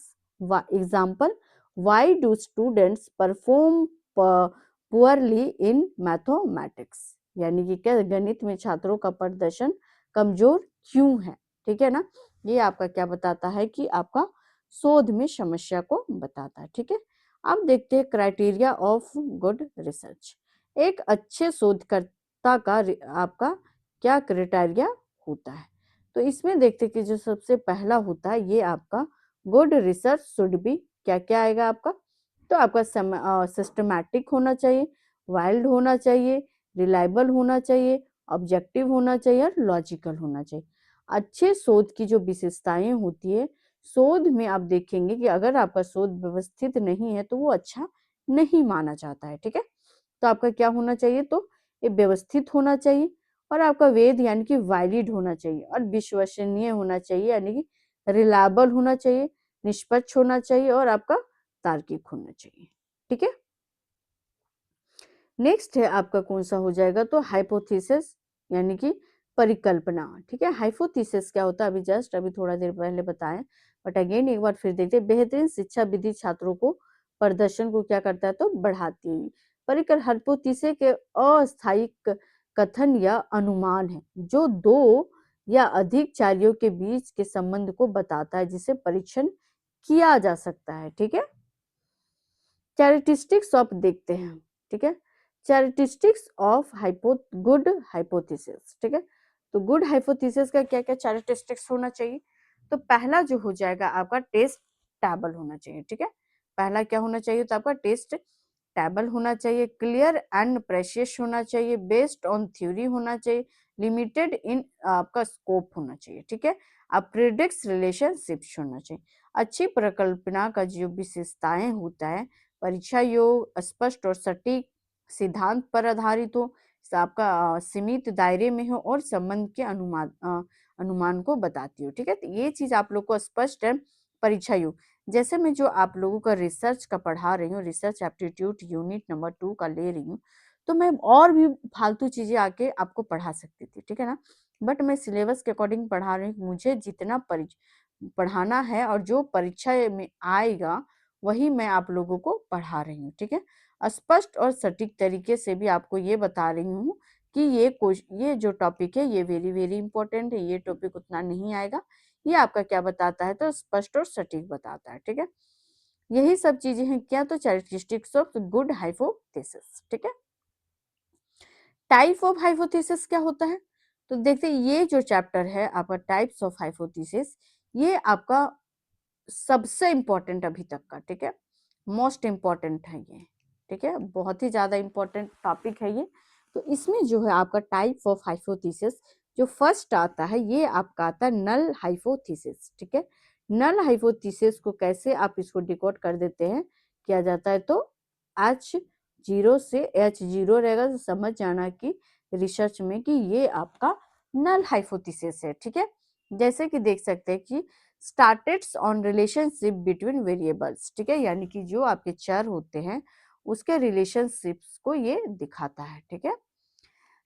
Speaker 1: Example, why do students perform poorly in mathematics? यानी कि क्या गणित में छात्रों का प्रदर्शन कमजोर क्यों है। ठीक है ना, ये आपका क्या बताता है कि आपका शोध में समस्या को बताता है। ठीक है, अब देखते हैं क्राइटेरिया ऑफ गुड रिसर्च। एक अच्छे शोधकर्ता का आपका क्या क्राइटेरिया होता है, तो इसमें देखते कि जो सबसे पहला होता है ये आपका गुड रिसर्च शुड बी, क्या क्या आएगा आपका, तो आपका सिस्टमैटिक होना चाहिए, वाइल्ड होना चाहिए, रिलायबल होना चाहिए, ऑब्जेक्टिव होना चाहिए और लॉजिकल होना चाहिए। अच्छे शोध की जो विशेषताएं होती है, शोध में आप देखेंगे कि अगर आपका शोध व्यवस्थित नहीं है तो वो अच्छा नहीं माना जाता है। ठीक है, तो आपका क्या होना चाहिए, तो ये व्यवस्थित होना चाहिए और आपका वेद यानी कि वैलिड होना चाहिए और विश्वसनीय होना चाहिए, यानी कि रिलायबल होना चाहिए, निष्पक्ष होना चाहिए और आपका तार्किक होना चाहिए। ठीक है, नेक्स्ट है आपका कौन सा हो जाएगा, तो हाइपोथेसिस यानी कि परिकल्पना। ठीक है, हाइपोथेसिस क्या होता है अभी जस्ट अभी थोड़ा देर पहले बताएं, बट अगेन एक बार फिर देखते हैं। बेहतरीन शिक्षा विधि छात्रों को प्रदर्शन को क्या करता है, तो बढ़ाती है। परिकल्पना हाइपोथेसिस के अस्थायी कथन या अनुमान है जो दो या अधिक चार्यों के बीच के संबंध को बताता है जिसे परीक्षण किया जा सकता है। ठीक है, कैरेक्टरिस्टिक्स ऑफ देखते हैं। ठीक है, कैरेक्टरिस्टिक्स ऑफ गुड हाइपोथेसिस। ठीक है, तो गुड हाइपोथेसिस का क्या क्या कैरेक्टरिस्टिक्स होना चाहिए? तो पहला जो हो जाएगा आपका टेस्ट टेबल होना चाहिए। ठीक है, पहला क्या होना चाहिए? तो आपका टेस्ट टेबल होना चाहिए, क्लियर एंड प्रेशियस होना चाहिए, बेस्ड ऑन थ्योरी होना चाहिए, लिमिटेड इन आपका स्कोप होना चाहिए। ठीक है, अब प्रिडिक्स रिलेशनशिप्स होना चाहिए। अच्छी परिकल्पना का जो विशेषताएं होता है, परीक्षा योग स्पष्ट और सटीक, सिद्धांत पर आधारित हो, आपका सीमित दायरे में हो और संबंध के अनुमान को बताती हो। ठीक है, तो ये चीज आप लोग को स्पष्ट है। परीक्षा योग जैसे मैं जो आप लोगों का रिसर्च का पढ़ा रही हूँ, रिसर्च एप्टीट्यूड यूनिट नंबर 2 का ले रही हूँ, तो मैं और भी फालतू चीजें आके आपको पढ़ा सकती थी। ठीक है ना, बट मैं सिलेबस के अकॉर्डिंग पढ़ा रही हूँ। मुझे जितना पढ़ाना है और जो परीक्षा में आएगा वही मैं आप लोगों को पढ़ा रही हूँ। ठीक है, स्पष्ट और सटीक तरीके से भी आपको ये बता रही हूँ कि ये जो टॉपिक है ये वेरी वेरी इंपॉर्टेंट है, ये टॉपिक उतना नहीं आएगा। ये आपका क्या बताता है? तो स्पष्ट और सटीक बताता है। ठीक है, यही सब चीजें हैं क्या? तो कैरेक्टरिस्टिक्स ऑफ गुड हाइपोथेसिस। ठीक है, टाइप ऑफ हाइपोथेसिस क्या होता है? तो देखते हैं, ये जो चैप्टर है आपका टाइप्स ऑफ हाइपोथेसिस, ये आपका सबसे इंपॉर्टेंट अभी तक का। ठीक है, मोस्ट इंपॉर्टेंट है ये। ठीक है, बहुत ही ज्यादा इंपॉर्टेंट टॉपिक है ये। तो इसमें जो है आपका टाइप ऑफ हाइपोथेसिस जो फर्स्ट आता है, ये आपका आता है नल हाइपोथेसिस। ठीक है, नल हाइपोथेसिस को कैसे आप इसको डिकोड कर देते हैं, किया जाता है, तो H0 से H0 रहेगा, तो समझ जाना कि रिसर्च में कि ये आपका नल हाइपोथेसिस है। ठीक है, जैसे कि देख सकते हैं कि स्टार्टेड्स ऑन रिलेशनशिप बिटवीन वेरिएबल्स। ठीक है, यानी कि जो आपके चर होते हैं उसके रिलेशनशिप्स को ये दिखाता है। ठीक है,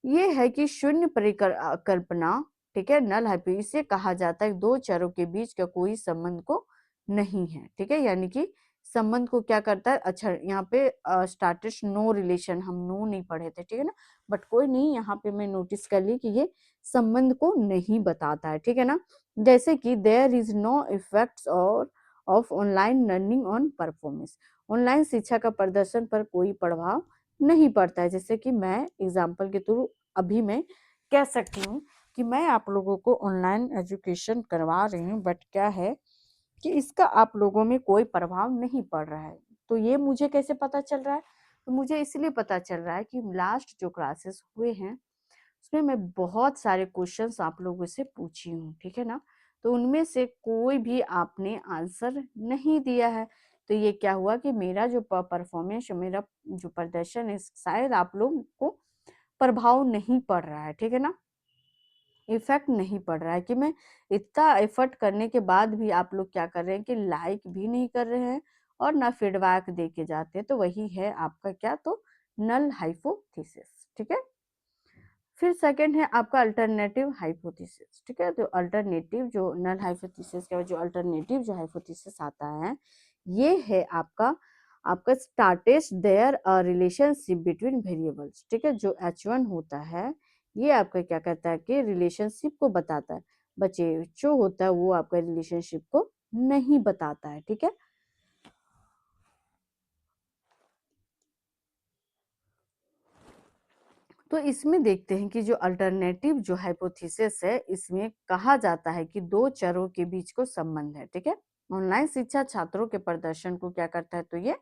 Speaker 1: ये है कि शून्य परिकल्पना। ठीक है, नल हाइपोथेसिस इसे कहा जाता है दो चरों के बीच का कोई संबंध को नहीं है। ठीक है, यानी कि संबंध को क्या करता है? अच्छा, यहाँ पे स्टार्टेड नो रिलेशन, हम नो नहीं पढ़े थे। ठीक है ना, बट कोई नहीं, यहाँ पे मैं नोटिस कर ली कि ये संबंध को नहीं बताता है। ठीक है ना, जैसे कि देयर इज नो इफेक्ट्स और of online learning on performance, online शिक्षा का प्रदर्शन पर कोई प्रभाव नहीं पड़ता है। जैसे कि मैं एग्जाम्पल के थ्रू अभी मैं कह सकती हूँ कि मैं आप लोगों को ऑनलाइन एजुकेशन करवा रही हूँ, बट क्या है कि इसका आप लोगों में कोई प्रभाव नहीं पड़ रहा है। तो ये मुझे कैसे पता चल रहा है? तो मुझे इसलिए पता चल रहा है कि लास्ट जो क्लासेस हुए हैं उसमें मैं बहुत सारे क्वेश्चंस आप लोगों से पूछी हूँ। ठीक है ना, तो उनमें से कोई भी आपने आंसर नहीं दिया है। तो ये क्या हुआ कि मेरा जो परफॉर्मेंस, मेरा जो प्रदर्शन है, शायद आप लोगों को प्रभाव नहीं पड़ रहा है। ठीक है ना, इफेक्ट नहीं पड़ रहा है कि मैं इतना एफर्ट करने के बाद भी आप लोग क्या कर रहे हैं कि लाइक भी नहीं कर रहे हैं और ना फीडबैक दे के जाते हैं। तो वही है आपका क्या? तो नल हाइपोथेसिस। ठीक है, फिर सेकंड है आपका अल्टरनेटिव हाइपोथेसिस। ठीक है, तो अल्टरनेटिव जो नल हाइपोथेसिस का जो अल्टरनेटिव जो हाइपोथेसिस आता है, ये है आपका आपका states there a relationship between variables. ठीक है, जो H1 होता है ये आपका क्या कहता है कि रिलेशनशिप को बताता है। बच्चे जो होता है वो आपका रिलेशनशिप को नहीं बताता है। ठीक है, तो इसमें देखते हैं कि जो अल्टरनेटिव जो हाइपोथेसिस है, इसमें कहा जाता है कि दो चरों के बीच को संबंध है। ठीक है, ऑनलाइन शिक्षा छात्रों के प्रदर्शन को क्या करता है? तो ये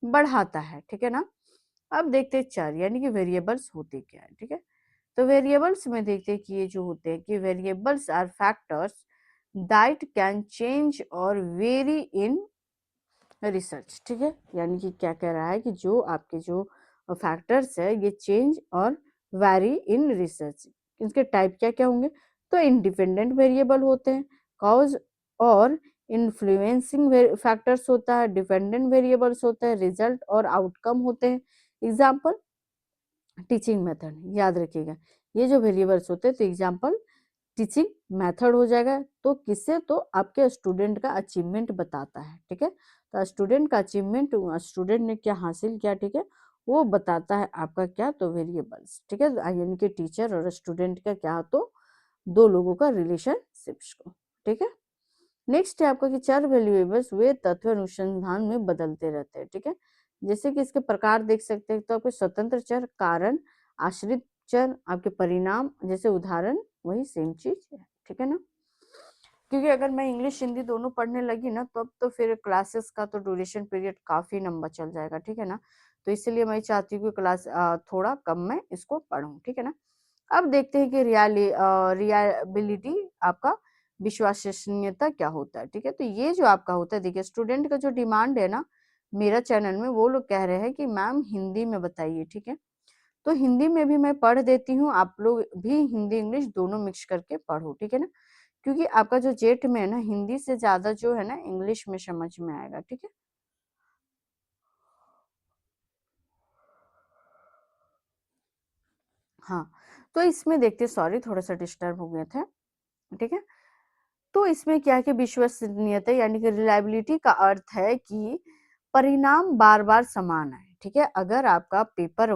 Speaker 1: बढ़ाता है। ठीक है ना, अब देखते हैं चर यानी कि वेरिएबल्स होते क्या है। ठीक है, तो वेरिएबल्स में देखते हैं कि ये जो होते हैं कि variables are factors that can change और वेरी इन रिसर्च। ठीक है, यानी कि क्या कह रहा है कि जो आपके जो फैक्टर्स है ये चेंज और वैरी इन रिसर्च। इनके टाइप क्या क्या होंगे? तो इंडिपेंडेंट वेरिएबल होते हैं, कॉज और इन्फ्लुएंसिंग फैक्टर्स होता है, डिपेंडेंट वेरिएबल्स होते हैं, रिजल्ट और आउटकम होते हैं। एग्जाम्पल टीचिंग मेथड, याद रखिएगा ये जो वेरिएबल्स होते हैं। तो एग्जाम्पल टीचिंग मेथड हो जाएगा, तो किससे? तो आपके स्टूडेंट का अचीवमेंट बताता है। ठीक है, तो स्टूडेंट का अचीवमेंट, स्टूडेंट ने क्या हासिल किया, ठीक है, वो बताता है आपका क्या? तो वेरिएबल्स। ठीक है, यानी कि टीचर और स्टूडेंट का क्या? तो दो लोगों का रिलेशनशिप्स को, ठीक है। नेक्स्ट है आपका कि चर वेरिएबल्स वे तत्व अनुसंधान में बदलते रहते हैं, ठीक है। जैसे कि इसके प्रकार देख सकते हैं तो आपके स्वतंत्र चर, कारण, आश्रित चर, आपके परिणाम, जैसे उदाहरण वही सेम चीज है, ठीक है ना। क्योंकि अगर मैं इंग्लिश हिंदी दोनों पढ़ने लगी ना तब तो फिर क्लासेस का तो ड्यूरेशन पीरियड काफी लंबा चल जाएगा, ठीक है ना। तो इसलिए मैं चाहती हूँ कि क्लास थोड़ा कम मैं इसको पढूं, ठीक है ना। अब देखते हैं कि रियाबिलिटी आपका विश्वसनीयता क्या होता है, ठीक है। तो ये जो आपका होता है, देखिए स्टूडेंट का जो डिमांड है ना मेरा चैनल में, वो लोग कह रहे हैं कि मैम हिंदी में बताइए, ठीक है। तो हिंदी में भी मैं पढ़ देती हूँ, आप लोग भी हिंदी इंग्लिश दोनों मिक्स करके पढ़ो, ठीक है ना। क्योंकि आपका जो जेट में है ना हिंदी से ज्यादा जो है ना इंग्लिश में समझ में आएगा, ठीक है। हाँ, तो इसमें देखते, सॉरी थोड़ा सा डिस्टर्ब हो गए थे, ठीक है। तो इसमें क्या है कि विश्वसनीयता यानी कि रिलायबिलिटी का अर्थ है कि परिणाम बार बार समान है, ठीक है। अगर आपका पेपर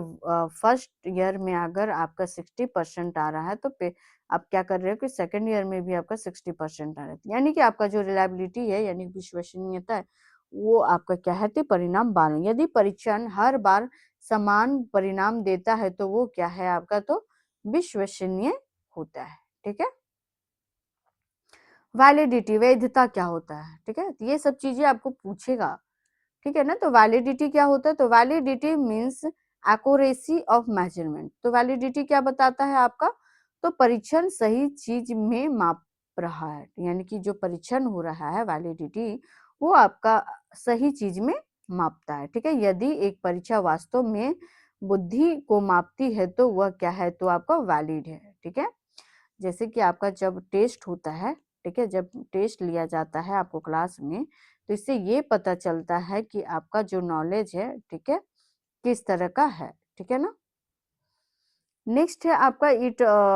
Speaker 1: फर्स्ट ईयर में अगर आपका 60% आ रहा है तो आप क्या कर रहे हो कि सेकंड ईयर में भी आपका 60% आ रहा है, यानी कि आपका जो रिलायबिलिटी है यानी विश्वसनीयता है वो आपका क्या है, परिणाम बार, यदि परीक्षण हर बार समान परिणाम देता है तो वो क्या है आपका, तो विश्वसनीय होता है, ठीक है। वैलिडिटी, वैधता क्या होता है, ठीक है। तो ये सब चीजें आपको पूछेगा, ठीक है ना। तो वैलिडिटी क्या होता है, तो validity means accuracy of measurement. तो वैलिडिटी क्या बताता है आपका, तो परीक्षण सही चीज में माप रहा है, यानी कि जो परीक्षण हो रहा है वैलिडिटी वो आपका सही चीज में मापता है, ठीक है। यदि एक परीक्षा वास्तव में बुद्धि को मापती है तो वह क्या है, तो आपका वैलिड है, ठीक है। जैसे कि आपका जब टेस्ट होता है, ठीक है, जब टेस्ट लिया जाता है आपको क्लास में, तो इससे ये पता चलता है कि आपका जो नॉलेज है, ठीक है, किस तरह का है, ठीक है ना। नेक्स्ट है आपका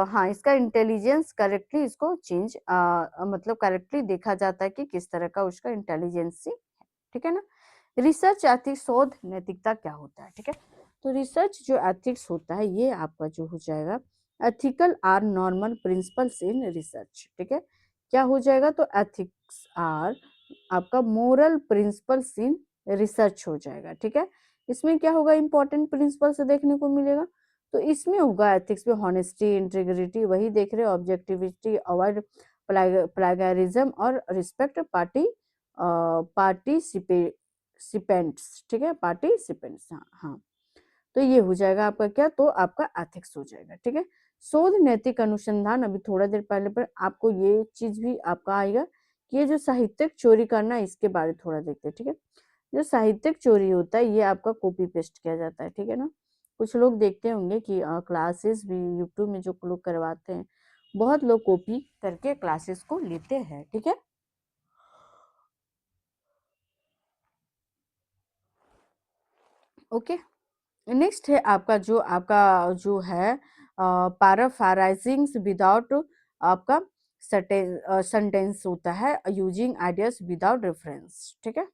Speaker 1: हाँ, इसका इंटेलिजेंस करेक्टली इसको चेंज मतलब करेक्टली देखा जाता है कि किस तरह का उसका इंटेलिजेंस, ठीक है ना। रिसर्च एथिक्स, शोध नैतिकता क्या होता है, ठीक है। तो रिसर्च जो एथिक्स होता है ये आपका जो हो जाएगा ethical are normal principles in research, ठीक है। क्या हो जाएगा, तो एथिक्स आर आपका मोरल प्रिंसिपल्स इन रिसर्च हो जाएगा, ठीक है। इसमें क्या होगा, इंपॉर्टेंट प्रिंसिपल्स देखने को मिलेगा। तो इसमें होगा एथिक्स में हॉनेस्टी, इंटीग्रिटी, वही देख रहे हो, ऑब्जेक्टिविटी, अवॉइड प्लेगरिज्म और रिस्पेक्ट पार्टिसिपेंट्स, ठीक है, पार्टिसिपेंट्स, हाँ हाँ। तो ये हो जाएगा आपका क्या, तो आपका एथिक्स हो जाएगा, ठीक है। शोध नैतिक अनुसंधान, अभी थोड़ा देर पहले पर आपको ये चीज भी आपका आएगा कि ये जो साहित्यिक चोरी करना इसके बारे में थोड़ा देखते हैं, ठीक है। जो साहित्यिक चोरी होता है ये आपका कॉपी पेस्ट किया जाता है, ठीक है ना। कुछ लोग देखते होंगे कि क्लासेस भी यूट्यूब में जो लोग करवाते हैं, बहुत लोग कॉपी करके क्लासेस को लेते हैं, ठीक है। ओके, नेक्स्ट है आपका जो है पैराफ्राइजिंग विदाउट आपका सेंटेंस होता है, यूजिंग आइडियाज विदाउट रेफरेंस, ठीक है।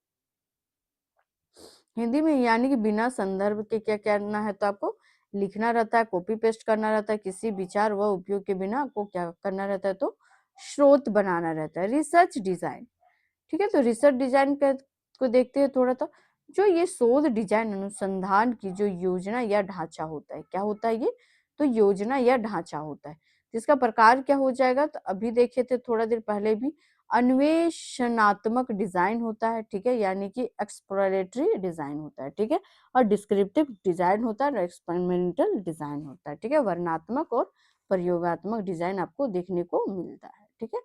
Speaker 1: हिंदी में यानी कि बिना संदर्भ के क्या करना है, तो आपको लिखना रहता है, कॉपी पेस्ट करना रहता है, किसी विचार व उपयोग के बिना आपको क्या करना रहता है, तो स्रोत बनाना रहता है। रिसर्च डिजाइन, ठीक है। तो रिसर्च डिजाइन को देखते हैं थोड़ा, तो जो ये शोध डिजाइन अनुसंधान की जो योजना या ढांचा होता है, क्या होता है ये, तो योजना या ढांचा होता है। जिसका प्रकार क्या हो जाएगा, तो अभी देखे थे थोड़ा देर पहले भी, अन्वेषणात्मक डिजाइन होता है, ठीक है, यानी कि एक्सप्लोरेटरी डिजाइन होता है, ठीक है। और डिस्क्रिप्टिव डिजाइन होता है और एक्सपेरिमेंटल डिजाइन होता है, ठीक है। वर्णनात्मक और प्रयोगात्मक डिजाइन आपको देखने को मिलता है, ठीक है।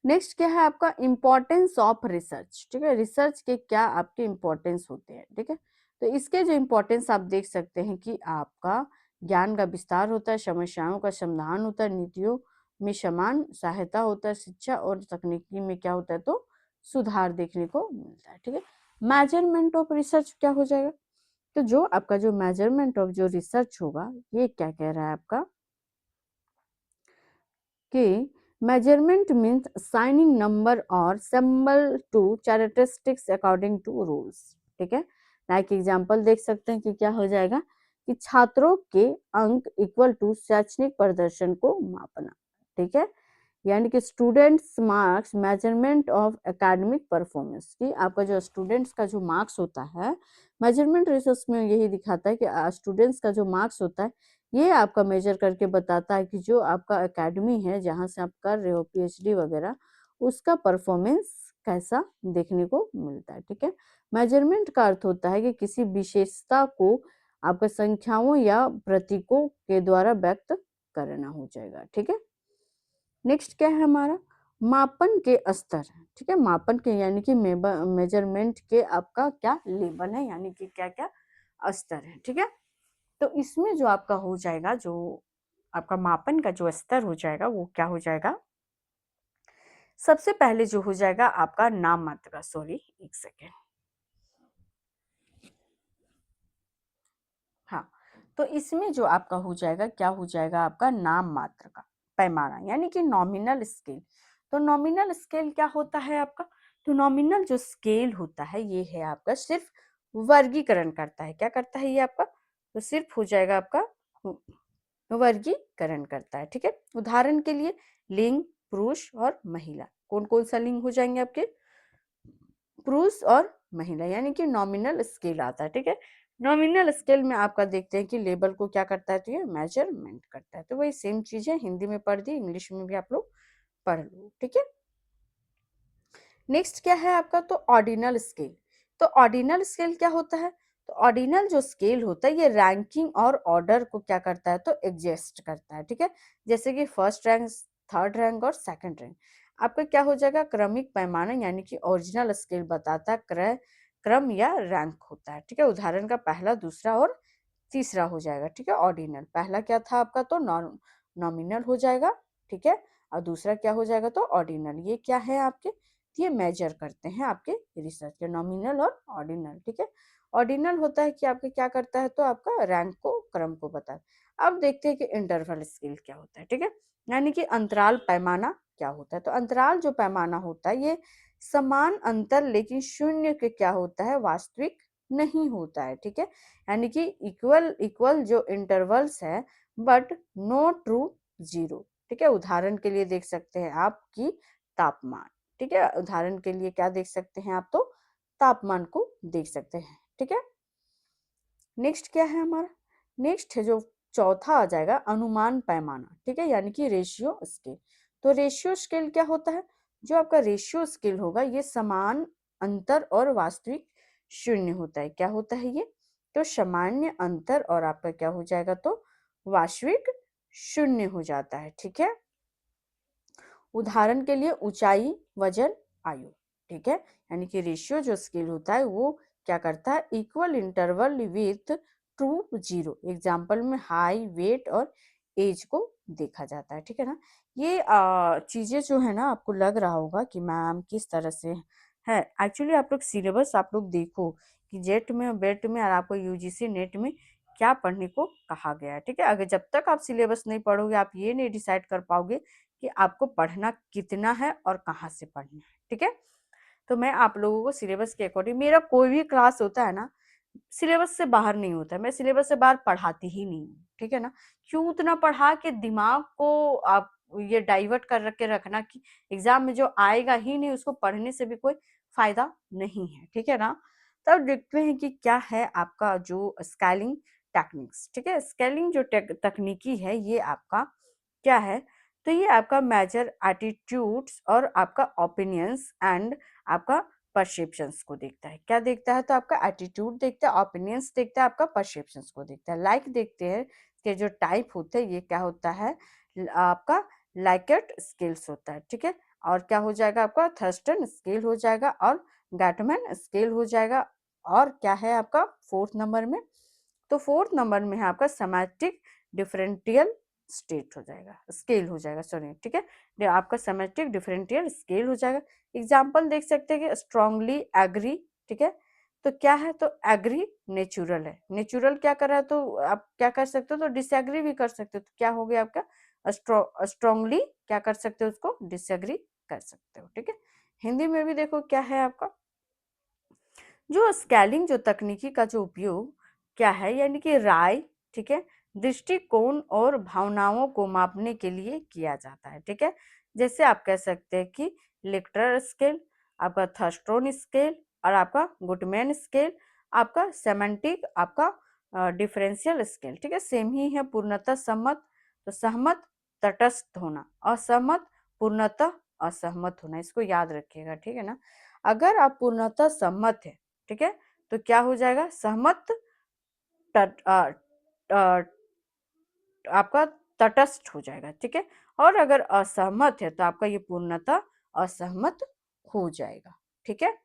Speaker 1: नेक्स्ट क्या है आपका इम्पोर्टेंस ऑफ रिसर्च, ठीक है। रिसर्च के क्या आपके इम्पोर्टेंस होते हैं, ठीक है। तो इसके जो इम्पोर्टेंस आप देख सकते हैं कि आपका ज्ञान का विस्तार होता है, समस्याओं का समाधान होता है, नीतियों में समान सहायता होता है, शिक्षा और तकनीकी में क्या होता है, तो सुधार देखने को मिलता है, ठीक है। मेजरमेंट ऑफ रिसर्च क्या हो जाएगा, तो जो आपका जो मेजरमेंट ऑफ जो रिसर्च होगा ये क्या कह रहा है आपका कि measurement means assigning number or symbol to characteristics according to rules, ठीक है। लाइक एग्जांपल देख सकते हैं कि क्या हो जाएगा कि छात्रों के अंक इक्वल टू शैक्षणिक प्रदर्शन को मापना, ठीक है, यानी कि students marks measurement of academic performance, की आपका जो स्टूडेंट्स का जो मार्क्स होता है, मेजरमेंट रिसर्च में यही दिखाता है कि स्टूडेंट्स का जो मार्क्स होता है ये आपका मेजर करके बताता है कि जो आपका एकेडमी है जहाँ से आप कर रहे हो पीएचडी वगैरह, उसका परफॉर्मेंस कैसा देखने को मिलता है, ठीक है। मेजरमेंट का अर्थ होता है कि किसी विशेषता को आपका संख्याओं या प्रतीकों के द्वारा व्यक्त करना हो जाएगा, ठीक है। नेक्स्ट क्या है हमारा, मापन के स्तर, ठीक है, मापन के यानी कि मेजरमेंट के आपका क्या लेवल है, यानी कि क्या क्या स्तर है, ठीक है। तो इसमें जो आपका हो जाएगा, जो आपका मापन का जो स्तर हो जाएगा वो क्या हो जाएगा, सबसे पहले जो हो जाएगा आपका नाम मात्रा, सॉरी एक सेकेंड, हाँ, तो इसमें जो आपका हो जाएगा, क्या हो जाएगा आपका नाम मात्र का पैमाना, यानी कि नॉमिनल स्केल। तो नॉमिनल स्केल क्या होता है आपका, तो नॉमिनल जो स्केल होता है ये है आपका सिर्फ वर्गीकरण करता है, क्या करता है ये आपका, तो सिर्फ हो जाएगा आपका वर्गीकरण करता है, ठीक है। उदाहरण के लिए लिंग, पुरुष और महिला, कौन कौन सा लिंग हो जाएंगे आपके, पुरुष और महिला, यानी कि नॉमिनल स्केल आता है, ठीक है। नॉमिनल स्केल में आपका देखते हैं कि लेबल को क्या करता है, तो ये मेजरमेंट करता है। तो वही सेम चीज है, हिंदी में पढ़ दी, इंग्लिश में भी आप लोग पढ़ लो, ठीक है। नेक्स्ट क्या है आपका, तो ऑर्डिनल स्केल। तो ऑर्डिनल स्केल क्या होता है, तो ऑर्डिनल जो स्केल होता है ये रैंकिंग और ऑर्डर को क्या करता है, तो एडजस्ट करता है, ठीक है। जैसे कि फर्स्ट रैंक, थर्ड रैंक और सेकंड रैंक, आपका क्या हो जाएगा, क्रमिक पैमाना, यानी कि ओरिजिनल स्केल बताता है क्रम या रैंक होता है, ठीक है। उदाहरण का पहला, दूसरा और तीसरा हो जाएगा, ठीक है। ऑर्डिनल पहला क्या था आपका, तो नॉमिनल हो जाएगा, ठीक है, और दूसरा क्या हो जाएगा, तो ऑर्डिनल। ये क्या है आपके, ये मेजर करते हैं आपके रिसर्च के, नॉमिनल और ऑर्डिनल, ठीक है। ऑर्डिनल होता है कि आपके क्या करता है, तो आपका रैंक को, क्रम को बताता है। अब देखते हैं कि इंटरवल स्केल क्या होता है, ठीक है, यानी कि अंतराल पैमाना क्या होता है। तो अंतराल जो पैमाना होता है ये समान अंतर लेकिन शून्य के क्या होता है, वास्तविक नहीं होता है, ठीक है, यानी कि इक्वल इक्वल जो इंटरवल्स है बट नो ट्रू जीरो, ठीक है। उदाहरण के लिए देख सकते हैं आपकी तापमान, ठीक है, उदाहरण के लिए क्या देख सकते हैं आप, तो तापमान को देख सकते हैं, ठीक है। नेक्स्ट क्या है हमारा, नेक्स्ट है जो चौथा आ जाएगा अनुमान पैमाना, ठीक है, यानी कि रेशियो स्केल। तो रेशियो स्केल क्या होता है, जो आपका रेशियो स्केल होगा ये समान अंतर और वास्तविक शून्य होता है, क्या होता है ये, तो सामान्य अंतर और आपका क्या हो जाएगा, तो वास्तविक शून्य हो जाता है, ठीक है। उदाहरण के लिए ऊंचाई, वजन, आयु, ठीक है, यानी कि रेशियो जो स्केल होता है वो क्या करता है, equal interval with true zero, example में हाई, वेट और एज को देखा जाता है, ठीक है ना। ये चीजें जो है ना, आपको लग रहा होगा कि मैम किस तरह से है, एक्चुअली आप लोग सिलेबस आप लोग देखो कि जेट में, बेट में और आपको यूजीसी नेट में क्या पढ़ने को कहा गया है, ठीक है। अगर जब तक आप सिलेबस नहीं पढ़ोगे आप ये नहीं डिसाइड कर पाओगे कि आपको पढ़ना कितना है और कहाँ से पढ़ना है, ठीक है। तो मैं आप लोगों को सिलेबस के अकॉर्डिंग, मेरा कोई भी क्लास होता है ना सिलेबस से बाहर नहीं होता है, मैं सिलेबस से बाहर पढ़ाती ही नहीं हूँ, ठीक है ना। क्यों उतना पढ़ा के दिमाग को आप ये डाइवर्ट कर के रखना कि एग्जाम में जो आएगा ही नहीं उसको पढ़ने से भी कोई फायदा नहीं है, ठीक है ना। तब देखते हैं कि क्या है आपका जो स्केलिंग टेक्निक्स, ठीक है। स्केलिंग जो तकनीकी है ये आपका क्या है, तो ये आपका मेजर एटीट्यूड्स और आपका ओपिनियंस एंड आपका परसेप्शंस को देखता है, क्या देखता है, तो आपका एटीट्यूड देखता है, ओपिनियंस देखता है, आपका परसेप्शंस को देखता है। लाइक देखते हैं कि जो टाइप होते हैं ये क्या होता है, आपका लाइकेट स्केल्स होता है, ठीक है। और क्या हो जाएगा आपका थर्स्टन स्केल हो जाएगा और गैटमैन स्केल हो जाएगा। और क्या है आपका फोर्थ नंबर में, तो फोर्थ नंबर में है आपका सेमेटिक डिफरेंशियल स्टेट हो जाएगा, स्केल हो जाएगा, सॉरी, ठीक है, आपका सेमेटिक डिफरेंशियल स्केल हो जाएगा। एग्जाम्पल देख सकते हैं कि स्ट्रांगली एग्री, ठीक है, तो क्या है, तो एग्री नेचुरल है, नेचुरल क्या कर रहा है, तो आप क्या कर सकते हो, तो डिसएग्री भी कर सकते हो, तो क्या हो गया आपका स्ट्रांगली, क्या कर सकते हो उसको डिसएग्री कर सकते हो, ठीक है। हिंदी में भी देखो क्या है आपका जो स्केलिंग जो तकनीकी का जो उपयोग क्या है, यानी कि राय, ठीक है, दृष्टिकोण और भावनाओं को मापने के लिए किया जाता है। ठीक है, जैसे आप कह सकते हैं कि लिकटर स्केल, आपका थर्स्टोन स्केल और आपका गुटमैन स्केल, आपका सेमेंटिक, आपका डिफरेंशियल स्केल। ठीक है, सेम ही है। पूर्णतः सम्मत तो सहमत, तटस्थ होना, असहमत, पूर्णतः असहमत होना, इसको याद रखिएगा। ठीक है ना, अगर आप पूर्णतः सम्मत है, ठीक है, तो क्या हो जाएगा, सहमत तट, आपका तटस्थ हो जाएगा। ठीक है, और अगर असहमत है तो आपका ये पूर्णतः असहमत हो जाएगा। ठीक है,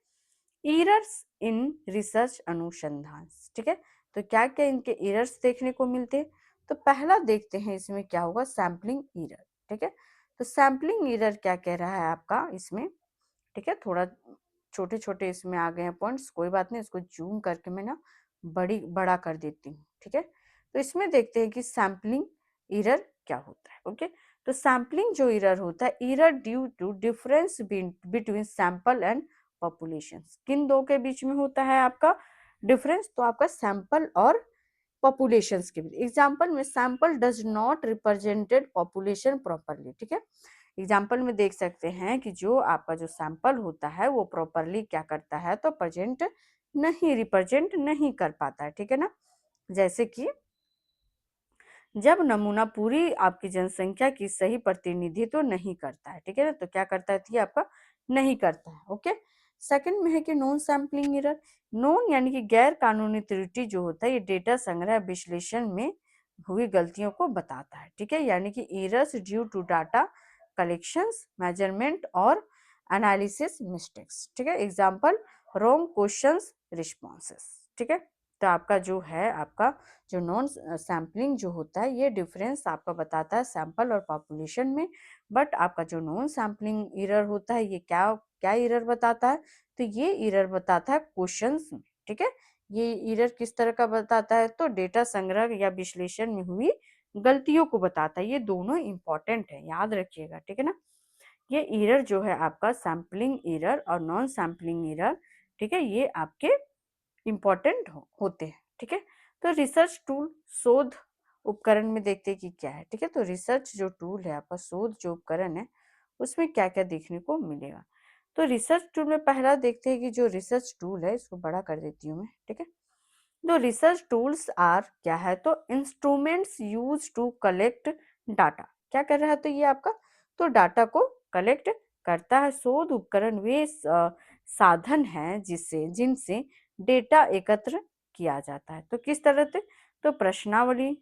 Speaker 1: एरर्स इन रिसर्च अनुसंधान। ठीक है, तो क्या क्या इनके एरर्स देखने को मिलते हैं, तो पहला देखते हैं इसमें क्या होगा, सैम्पलिंग एरर। ठीक है, तो सैम्पलिंग एरर क्या कह रहा है आपका इसमें। ठीक है, थोड़ा छोटे छोटे इसमें आ गए हैं पॉइंट्स, कोई बात नहीं, इसको जूम करके मैं ना बड़ा कर देती हूँ। ठीक है, तो इसमें देखते हैं कि सैम्पलिंग एरर क्या होता है। ओके, तो सैम्पलिंग जो एरर होता है, error due to difference between sample and population, किन दो के बीच में होता है आपका डिफरेंस, तो आपका सैंपल और पॉपुलेशंस के बीच। एग्जांपल में sample does not represented population properly. ठीक है, एग्जाम्पल में देख सकते हैं कि जो आपका जो सैंपल होता है वो प्रॉपरली क्या करता है, तो रिप्रेजेंट नहीं कर पाता है। ठीक है ना, जैसे कि जब नमूना पूरी आपकी जनसंख्या की सही प्रतिनिधित्व तो नहीं करता है। ठीक है ना, तो क्या करता है, तो ये आपका नहीं करता है। ओके, सेकंड में है कि नॉन सैम्पलिंग एरर। नॉन यानी कि गैर कानूनी त्रुटि जो होता है, ये डेटा संग्रह विश्लेषण में हुई गलतियों को बताता है। ठीक है, यानी कि errors due to data collections, measurement और एनालिसिस मिस्टेक्स। ठीक है, एग्जांपल रॉन्ग क्वेश्चंस रिस्पॉन्सेस। ठीक है, तो आपका जो है, आपका जो नॉन सैम्पलिंग जो होता है, ये डिफरेंस आपका बताता है सैंपल और पॉपुलेशन में। बट आपका जो नॉन सैम्पलिंग एरर होता है, ये क्या क्या एरर बताता है, तो ये एरर बताता है क्वेश्चंस में। ठीक है, ये एरर किस तरह का बताता है, तो डेटा संग्रह या विश्लेषण में हुई गलतियों को बताता है। ये दोनों इंपॉर्टेंट है, याद रखिएगा। ठीक है ना, ये एरर जो है आपका सैम्पलिंग एरर और नॉन सैम्पलिंग एरर, ठीक है, ये आपके इम्पोर्टेंट होते हैं। ठीक है, तो रिसर्च टूल, शोध उपकरण में देखते हैं कि क्या है। ठीक है, तो रिसर्च जो टूल है आपका, शोध जो उपकरण है, उसमें क्या क्या देखने को मिलेगा, तो रिसर्च टूल में पहला देखते हैं कि जो रिसर्च टूल है, इसको बड़ा कर देती हूँ मैं। ठीक है, तो रिसर्च टूल्स आर क्या है, तो instruments use to collect data. क्या कर रहा है, तो ये आपका तो डाटा को कलेक्ट करता है। शोध उपकरण वे साधन हैं जिनसे डेटा एकत्र किया जाता है। तो किस तरह से, तो प्रश्नावली,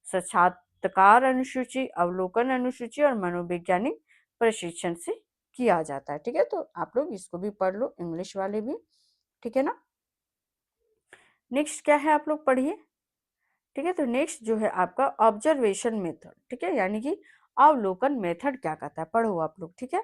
Speaker 1: साक्षात्कार अनुसूची, अवलोकन अनुसूची और मनोवैज्ञानिक प्रशिक्षण से किया जाता है। ठीक है, तो आप लोग इसको भी पढ़ लो, इंग्लिश वाले भी। ठीक है ना, नेक्स्ट क्या है, आप लोग पढ़िए। ठीक है, तो नेक्स्ट जो है आपका ऑब्जर्वेशन मेथड। ठीक है, यानी कि अवलोकन मेथड क्या कहता है, पढ़ो आप लोग। ठीक है,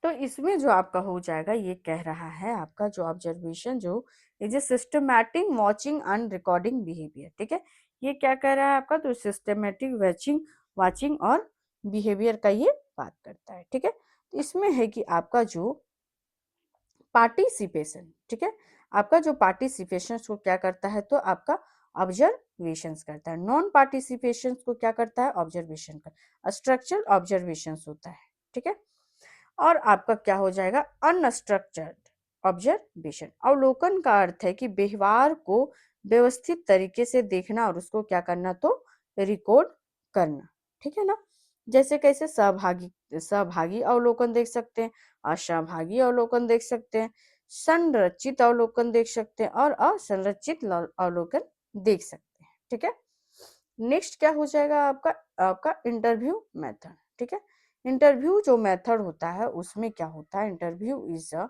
Speaker 1: तो इसमें जो आपका हो जाएगा, ये कह रहा है आपका जो ऑब्जर्वेशन जो is a systematic watching and recording behaviour. ठीक है, ये क्या कह रहा है आपका, तो सिस्टमैटिक वॉचिंग वाचिंग और बिहेवियर का ये बात करता है। ठीक है, तो इसमें है कि आपका जो पार्टिसिपेशन, ठीक है, आपका जो पार्टिसिपेशन को क्या करता है, तो आपका ऑब्जर्वेशन करता है। नॉन पार्टिसिपेशन को क्या करता है, ऑब्जर्वेशन का स्ट्रक्चरल ऑब्जर्वेशन होता है। ठीक है, और आपका क्या हो जाएगा, अनस्ट्रक्चर्ड ऑब्जर्वेशन। अवलोकन का अर्थ है कि व्यवहार को व्यवस्थित तरीके से देखना और उसको क्या करना, तो रिकॉर्ड करना। ठीक है ना, जैसे कैसे सहभागी सहभागी अवलोकन देख सकते हैं, असहभागी अवलोकन देख सकते हैं, संरचित अवलोकन देख सकते हैं और असंरचित अवलोकन देख सकते हैं। ठीक है, नेक्स्ट क्या हो जाएगा आपका, आपका इंटरव्यू मेथड। ठीक है, इंटरव्यू जो मेथड होता है, उसमें क्या होता है, interview is a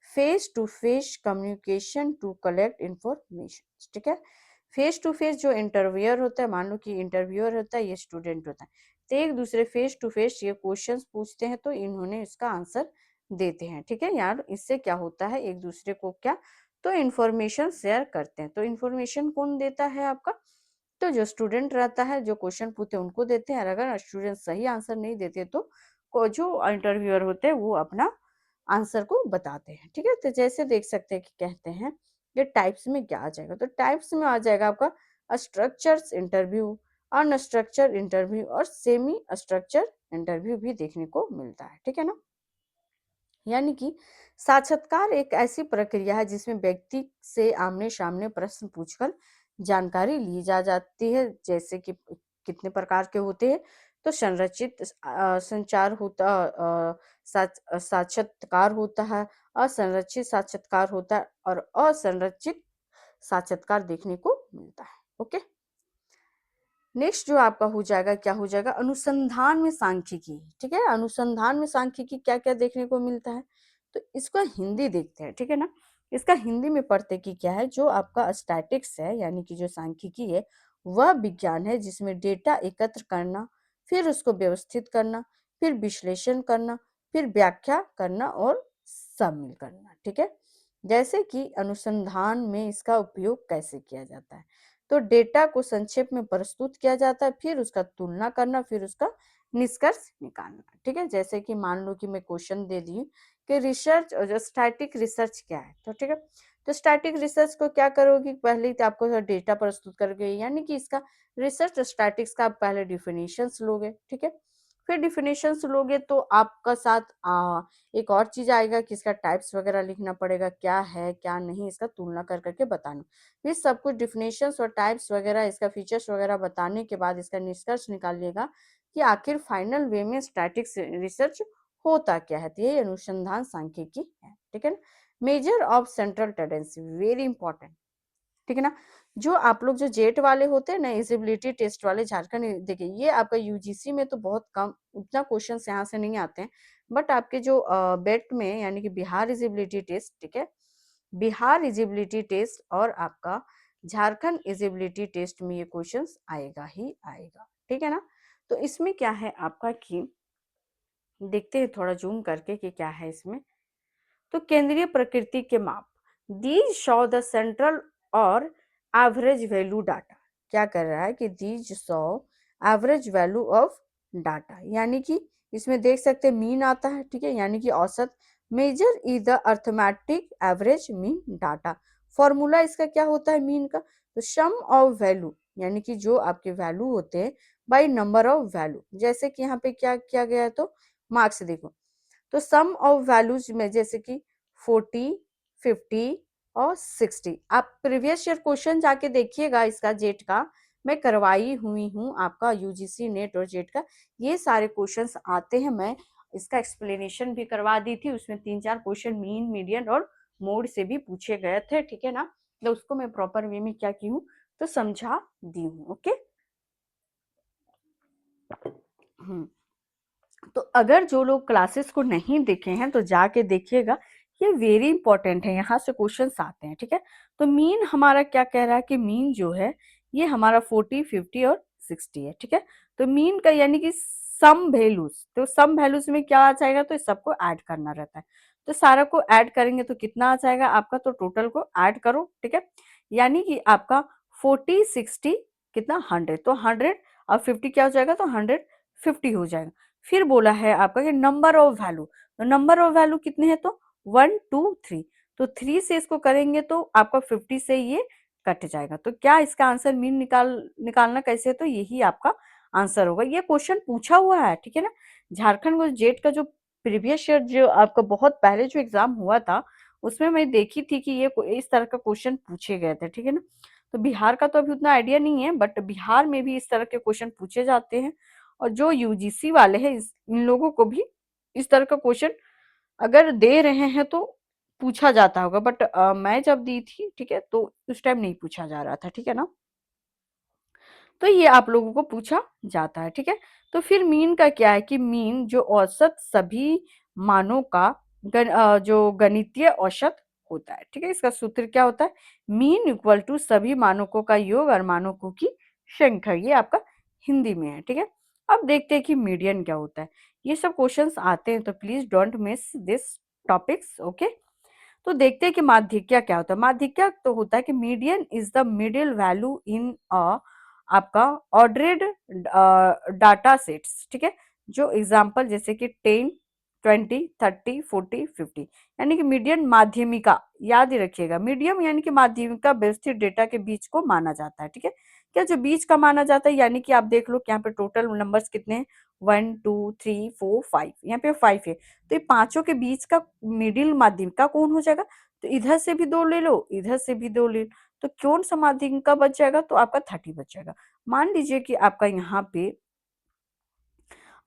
Speaker 1: face to face communication to collect information. ठीक है, फेस टू फेस जो इंटरव्यूअर होता है, मान लो कि इंटरव्यूअर होता है, ये स्टूडेंट होता है, तो एक दूसरे फेस टू फेस ये क्वेश्चंस पूछते हैं, तो इन्होंने इसका आंसर देते हैं। ठीक है यार, इससे क्या होता है, एक दूसरे को क्या, तो इन्फॉर्मेशन शेयर करते हैं। तो इन्फॉर्मेशन कौन देता है आपका, तो जो स्टूडेंट रहता है, जो क्वेश्चन पूछते हैं उनको देते हैं, और अगर स्टूडेंट सही आंसर नहीं देते तो जो इंटरव्यूअर होते हैं वो अपना आंसर को बताते हैं, ठीक है। तो जैसे देख सकते हैं कि कहते हैं ये टाइप्स में क्या आ जाएगा, तो टाइप्स में आ जाएगा आपका स्ट्रक्चर्स इंटरव्यू, अनस्ट्रक्चर इंटरव्यू और सेमी स्ट्रक्चर इंटरव्यू भी देखने को मिलता है, ठीक है ना। यानी कि साक्षात्कार एक ऐसी प्रक्रिया है जिसमें व्यक्ति से आमने सामने प्रश्न पूछकर जानकारी ली जा जाती है, जैसे कि कितने प्रकार के होते हैं। तो संरचित संचार होता, साक्षात्कार होता है, असंरचित साक्षात्कार होता है और असंरचित साक्षात्कार देखने को मिलता है। ओके, नेक्स्ट जो आपका हो जाएगा, क्या हो जाएगा, अनुसंधान में सांख्यिकी, ठीक है। अनुसंधान में सांख्यिकी क्या क्या देखने को मिलता है, तो इसका हिंदी देखते हैं, ठीक है ना। इसका हिंदी में पढ़ते कि क्या है, जो आपका स्टैटिक्स है यानी कि जो सांख्यिकी है वह विज्ञान है जिसमें डेटा एकत्र करना, फिर उसको व्यवस्थित करना, फिर विश्लेषण करना, फिर व्याख्या करना और शामिल करना, ठीक है। जैसे कि अनुसंधान में इसका उपयोग कैसे किया जाता है, तो डेटा को संक्षेप में प्रस्तुत किया जाता है, फिर उसका तुलना करना, फिर उसका निष्कर्ष निकालना, ठीक है। जैसे कि मान लो कि मैं क्वेश्चन दे दी कि रिसर्च और जो स्टैटिक रिसर्च क्या है, तो ठीक है। तो स्टैटिक रिसर्च को क्या करोगी, पहले तो आपको डेटा प्रस्तुत करोगे, यानी कि इसका रिसर्च स्टैटिक्स का आप पहले डिफिनेशंस लोगे, ठीक है। फिर डिफिनेशंस लोगे तो आपका साथ एक और चीज आएगा कि इसका टाइप्स वगैरह लिखना पड़ेगा, क्या है क्या नहीं, इसका तुलना कर करके बताना। फिर सब कुछ डिफिनेशंस और टाइप्स वगैरह, इसका फीचर्स वगैरह बताने के बाद इसका निष्कर्ष निकालिएगा कि आखिर फाइनल वे में स्टैटिक्स रिसर्च होता क्या है, तो ये अनुसंधान सांख्यिकी है, ठीक है ना। Measure of central tendency, very important, ठीक है ना। जो आप लोग जो जेट वाले होते हैं ना, एलिजिबिलिटी टेस्ट वाले, झारखंड, देखिए ये आपका यूजीसी में तो बहुत कम, उतना क्वेश्चन यहाँ से नहीं आते हैं, बट आपके जो बेट में यानी कि बिहार एलिजिबिलिटी टेस्ट, ठीक है, बिहार एलिजिबिलिटी टेस्ट और आपका झारखंड एलिजिबिलिटी टेस्ट में ये क्वेश्चंस आएगा ही आएगा, ठीक है ना। तो इसमें क्या है आपका कि देखते हैं थोड़ा जूम करके कि क्या है इसमें, तो केंद्रीय प्रकृति के माप, दीज शो द सेंट्रल और एवरेज वैल्यू डाटा, क्या कर रहा है कि these show average value of data, यानी कि इसमें देख सकते हैं मीन आता है, ठीक है, यानी कि औसत। Measure is the arithmetic average mean data, formula इसका क्या होता है मीन का, तो सम ऑफ वैल्यू, यानी कि जो आपके वैल्यू होते हैं बाई नंबर ऑफ वैल्यू, जैसे कि यहाँ पे क्या किया गया है, तो मार्क्स देखो, तो सम ऑफ वैल्यूज में जैसे कि 40, 50 और 60, आप प्रीवियस ईयर क्वेश्चन जाके देखिएगा इसका, जेट का मैं करवाई हुई हूँ आपका यूजीसी नेट और जेट का, ये सारे क्वेश्चंस आते हैं, मैं इसका एक्सप्लेनेशन भी करवा दी थी, उसमें 3-4 क्वेश्चन मीन, मीडियन और मोड से भी पूछे गए थे, ठीक है ना। तो उसको मैं प्रॉपर वे में क्या की हूँ, तो समझा दी हूँ। ओके, तो अगर जो लोग क्लासेस को नहीं देखे हैं तो जाके देखिएगा, ये वेरी इंपॉर्टेंट है, यहाँ से क्वेश्चंस आते हैं, ठीक है। तो मीन हमारा क्या कह रहा है कि मीन जो है ये हमारा 40, 50 और 60 है, ठीक है। तो मीन का यानी कि सम वैल्यूज, तो सम वैल्यूज में क्या आ जाएगा, तो इस सबको ऐड करना रहता है, तो सारा को ऐड करेंगे तो कितना आ जाएगा आपका, तो टोटल को ऐड करो, ठीक है। यानी कि आपका 40, 60 कितना 100, तो 100 और 50 क्या हो जाएगा, तो 150 हो जाएगा। फिर बोला है आपका कि नंबर ऑफ वैल्यू, तो नंबर ऑफ वैल्यू कितने हैं, तो 1, 2, 3, तो 3 से इसको करेंगे तो आपका 50 से ये कट जाएगा, तो क्या इसका आंसर मीन निकालना कैसे है, तो यही आपका आंसर होगा। ये क्वेश्चन पूछा हुआ है, ठीक है ना। झारखंड को जेट का जो प्रीवियस ईयर जो आपका बहुत पहले जो एग्जाम हुआ था, उसमें मैं देखी थी कि ये इस तरह का क्वेश्चन पूछे गए थे, ठीक है ना। तो बिहार का तो अभी उतना आइडिया नहीं है, बट बिहार में भी इस तरह के क्वेश्चन पूछे जाते हैं, और जो यूजीसी वाले हैं इन लोगों को भी इस तरह का क्वेश्चन अगर दे रहे हैं तो पूछा जाता होगा, बट मैं जब दी थी, ठीक है, तो उस टाइम नहीं पूछा जा रहा था, ठीक है ना। तो ये आप लोगों को पूछा जाता है, ठीक है। तो फिर मीन का क्या है कि मीन जो औसत सभी मानों का जो गणितीय औसत होता है, ठीक है। इसका सूत्र क्या होता है, मीन इक्वल टू सभी मानकों का योग और मानकों की संख्या, ये आपका हिंदी में है, ठीक है। अब देखते हैं कि मीडियन क्या होता है, ये सब क्वेश्चंस आते हैं, तो please don't miss this topics. Okay, तो देखते हैं कि माध्यिक्य क्या होता है। माध्यिक्य तो होता है कि median is the middle value in आपका ऑर्डर्ड डाटा सेट्स, ठीक है। जो एग्जांपल जैसे कि 10, 20, 30, 40, 50, यानी कि मीडियन माध्यमिका, याद ही रखिएगा, मीडियम यानी कि माध्यमिका व्यवस्थित डेटा के बीच को माना जाता है। ठीक है, क्या जो बीच का माना जाता है, यानी कि आप देख लो कि यहाँ पे टोटल नंबर्स कितने हैं, 1 2 3 4 5, यहाँ पे 5 है, तो ये पांचों के बीच का मिडिल माध्यमिका कौन हो जाएगा, तो इधर से भी दो ले लो, इधर से भी दो ले लो, तो कौन सा माध्यमिका बच जाएगा, तो आपका 30 बच जाएगा। मान लीजिए कि आपका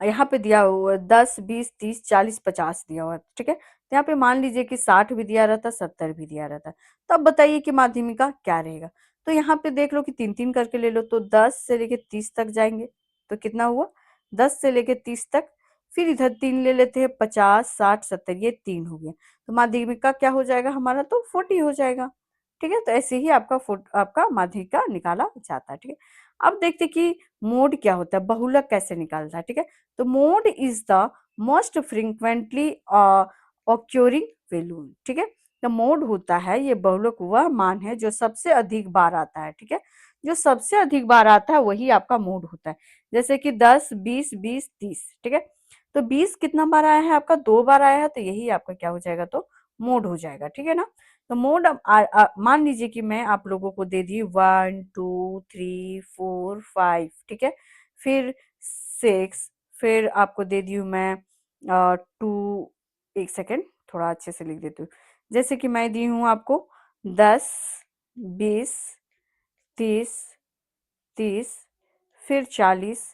Speaker 1: यहाँ पे दिया हुआ है 10, 20, 30, 40, 50 दिया हुआ है। ठीक है, तो यहाँ पे मान लीजिए कि 60 भी दिया रहता, 70 भी दिया रहता, तब बताइए कि माध्यमिका क्या रहेगा। तो यहाँ पे देख लो कि तीन तीन करके ले लो, तो 10 से लेके 30 तक जाएंगे, तो कितना हुआ, 10 से लेके 30 तक, फिर इधर तीन ले लेते हैं, 50, 60, 70, ये तीन हो गया, तो माध्यमिका क्या हो जाएगा हमारा, तो 40 हो जाएगा। ठीक है, तो ऐसे ही आपका माध्यमिका निकाला जाता है। ठीक है, अब देखते कि मोड क्या होता है, बहुलक कैसे निकालता है। ठीक है, तो mode is the most frequently occurring value. ठीक है, तो मोड होता है, ये बहुलक वह मान है जो सबसे अधिक बार आता है। ठीक है, जो सबसे अधिक बार आता है वही आपका मोड होता है। जैसे कि 10, 20, 20, 30। ठीक है, तो 20 कितना बार आया है आपका, 2 बार आया है, तो यही आपका क्या हो जाएगा, तो मोड हो जाएगा। ठीक है ना, तो मोड मान लीजिए कि मैं आप लोगों को दे दी 1 2 3 4 5। ठीक है, फिर 6, फिर आपको दे दी हूँ मैं 2, एक सेकेंड थोड़ा अच्छे से लिख देती हूँ, जैसे कि मैं दी हूँ आपको 10, 20, 30, 30, फिर 40,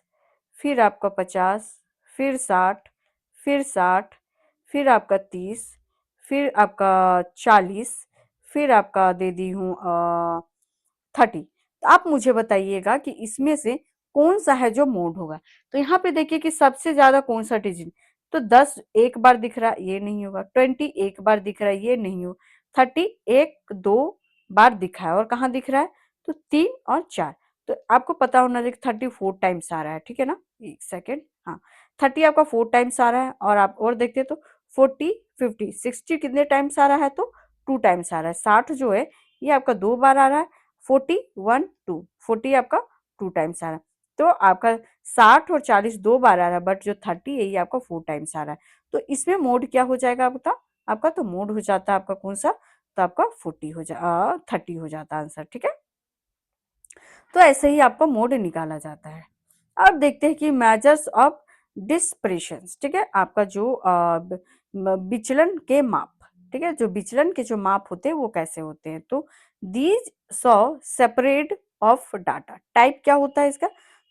Speaker 1: फिर आपका 50, फिर 60, फिर 60, फिर आपका 30, फिर आपका 40, फिर आपका दे दी हूँ 30। तो आप मुझे बताइएगा कि इसमें से कौन सा है जो मोड होगा। तो यहाँ पे देखिए कि सबसे ज्यादा कौन सा डिजिट, तो 10 एक बार दिख रहा है, ये नहीं होगा, 20 एक बार दिख रहा है, ये नहीं होगा, 30 एक दो बार दिखा है, और कहाँ दिख रहा है, तो 3 और 4। तो आपको पता होना चाहिए 34 टाइम्स आ रहा है। ठीक है ना, एक सेकेंड, हाँ, 30 आपका 4 टाइम्स आ रहा है, और आप और देखते तो 40, 50, 60 कितने टाइम्स आ रहा है, तो 2 टाइम्स आ रहा है। 60 जो है ये आपका 2 बार आ रहा है, 40, 1, 2, 40 आपका 2 टाइम्स आ रहा है, तो आपका 60 और 40 2 बार आ रहा है, बट जो 30 है ये आपका 4 टाइम्स आ रहा है। तो इसमें मोड क्या हो जाएगा आपका, तो मोड हो जाता है आपका कौन सा, तो आपका 30 हो जाता है आंसर। ठीक है, तो ऐसे ही आपका मोड निकाला जाता है। अब देखते हैं कि मेजर्स ऑफ डिस्पर्शन। ठीक है, आपका जो विचलन के माप, ठीक है, जो विचलन के जो माप होते हैं वो कैसे होते हैं, तो these saw separate of data type क्या होता है इसका,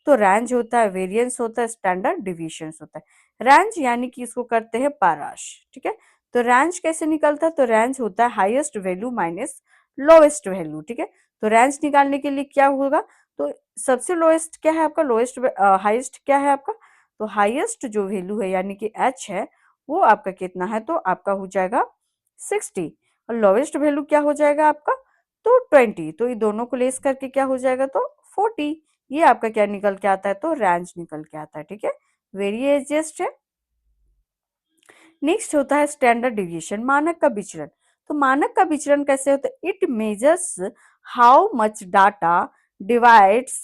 Speaker 1: तो रेंज होता है, वेरिएंस होता है, स्टैंडर्ड डिविएशंस होता है। रेंज यानी कि इसको करते हैं पाराश। ठीक है, तो रेंज कैसे निकलता है, तो रेंज होता है highest value minus lowest value. ठीक है, तो रेंज निकालने के लिए क्या होगा, तो सबसे लोएस्ट क्या है आपका, लोएस्ट हाईएस्ट क्या है आपका, तो हाईएस्ट जो वैल्यू है यानी कि एच है, वो आपका कितना है, तो आपका हो जाएगा 60, और लोएस्ट वैल्यू क्या हो जाएगा आपका, तो 20, तो ये दोनों को लेस करके क्या हो जाएगा, तो 40। ये आपका क्या निकल के आता है, तो रेंज निकल के आता है। ठीक है, वेरी एडजस्ट है। नेक्स्ट होता है स्टैंडर्ड डिविएशन, मानक का विचरण। तो मानक का विचरण कैसे होता है, it measures how much data divides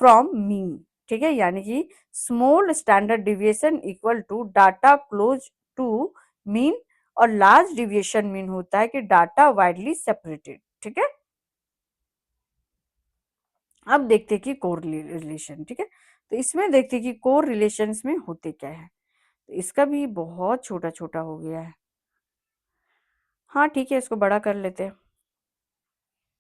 Speaker 1: from mean. ठीक है, यानी कि small standard deviation equal to data close to mean, और लार्ज डिविएशन मीन होता है कि डाटा वाइडली सेपरेटेड। ठीक है, अब देखते हैं कि कोर रिलेशन। ठीक है, तो इसमें देखते हैं कि कोर रिलेशन में होते क्या है, तो इसका भी बहुत छोटा छोटा हो गया है। हाँ ठीक है, इसको बड़ा कर लेते हैं।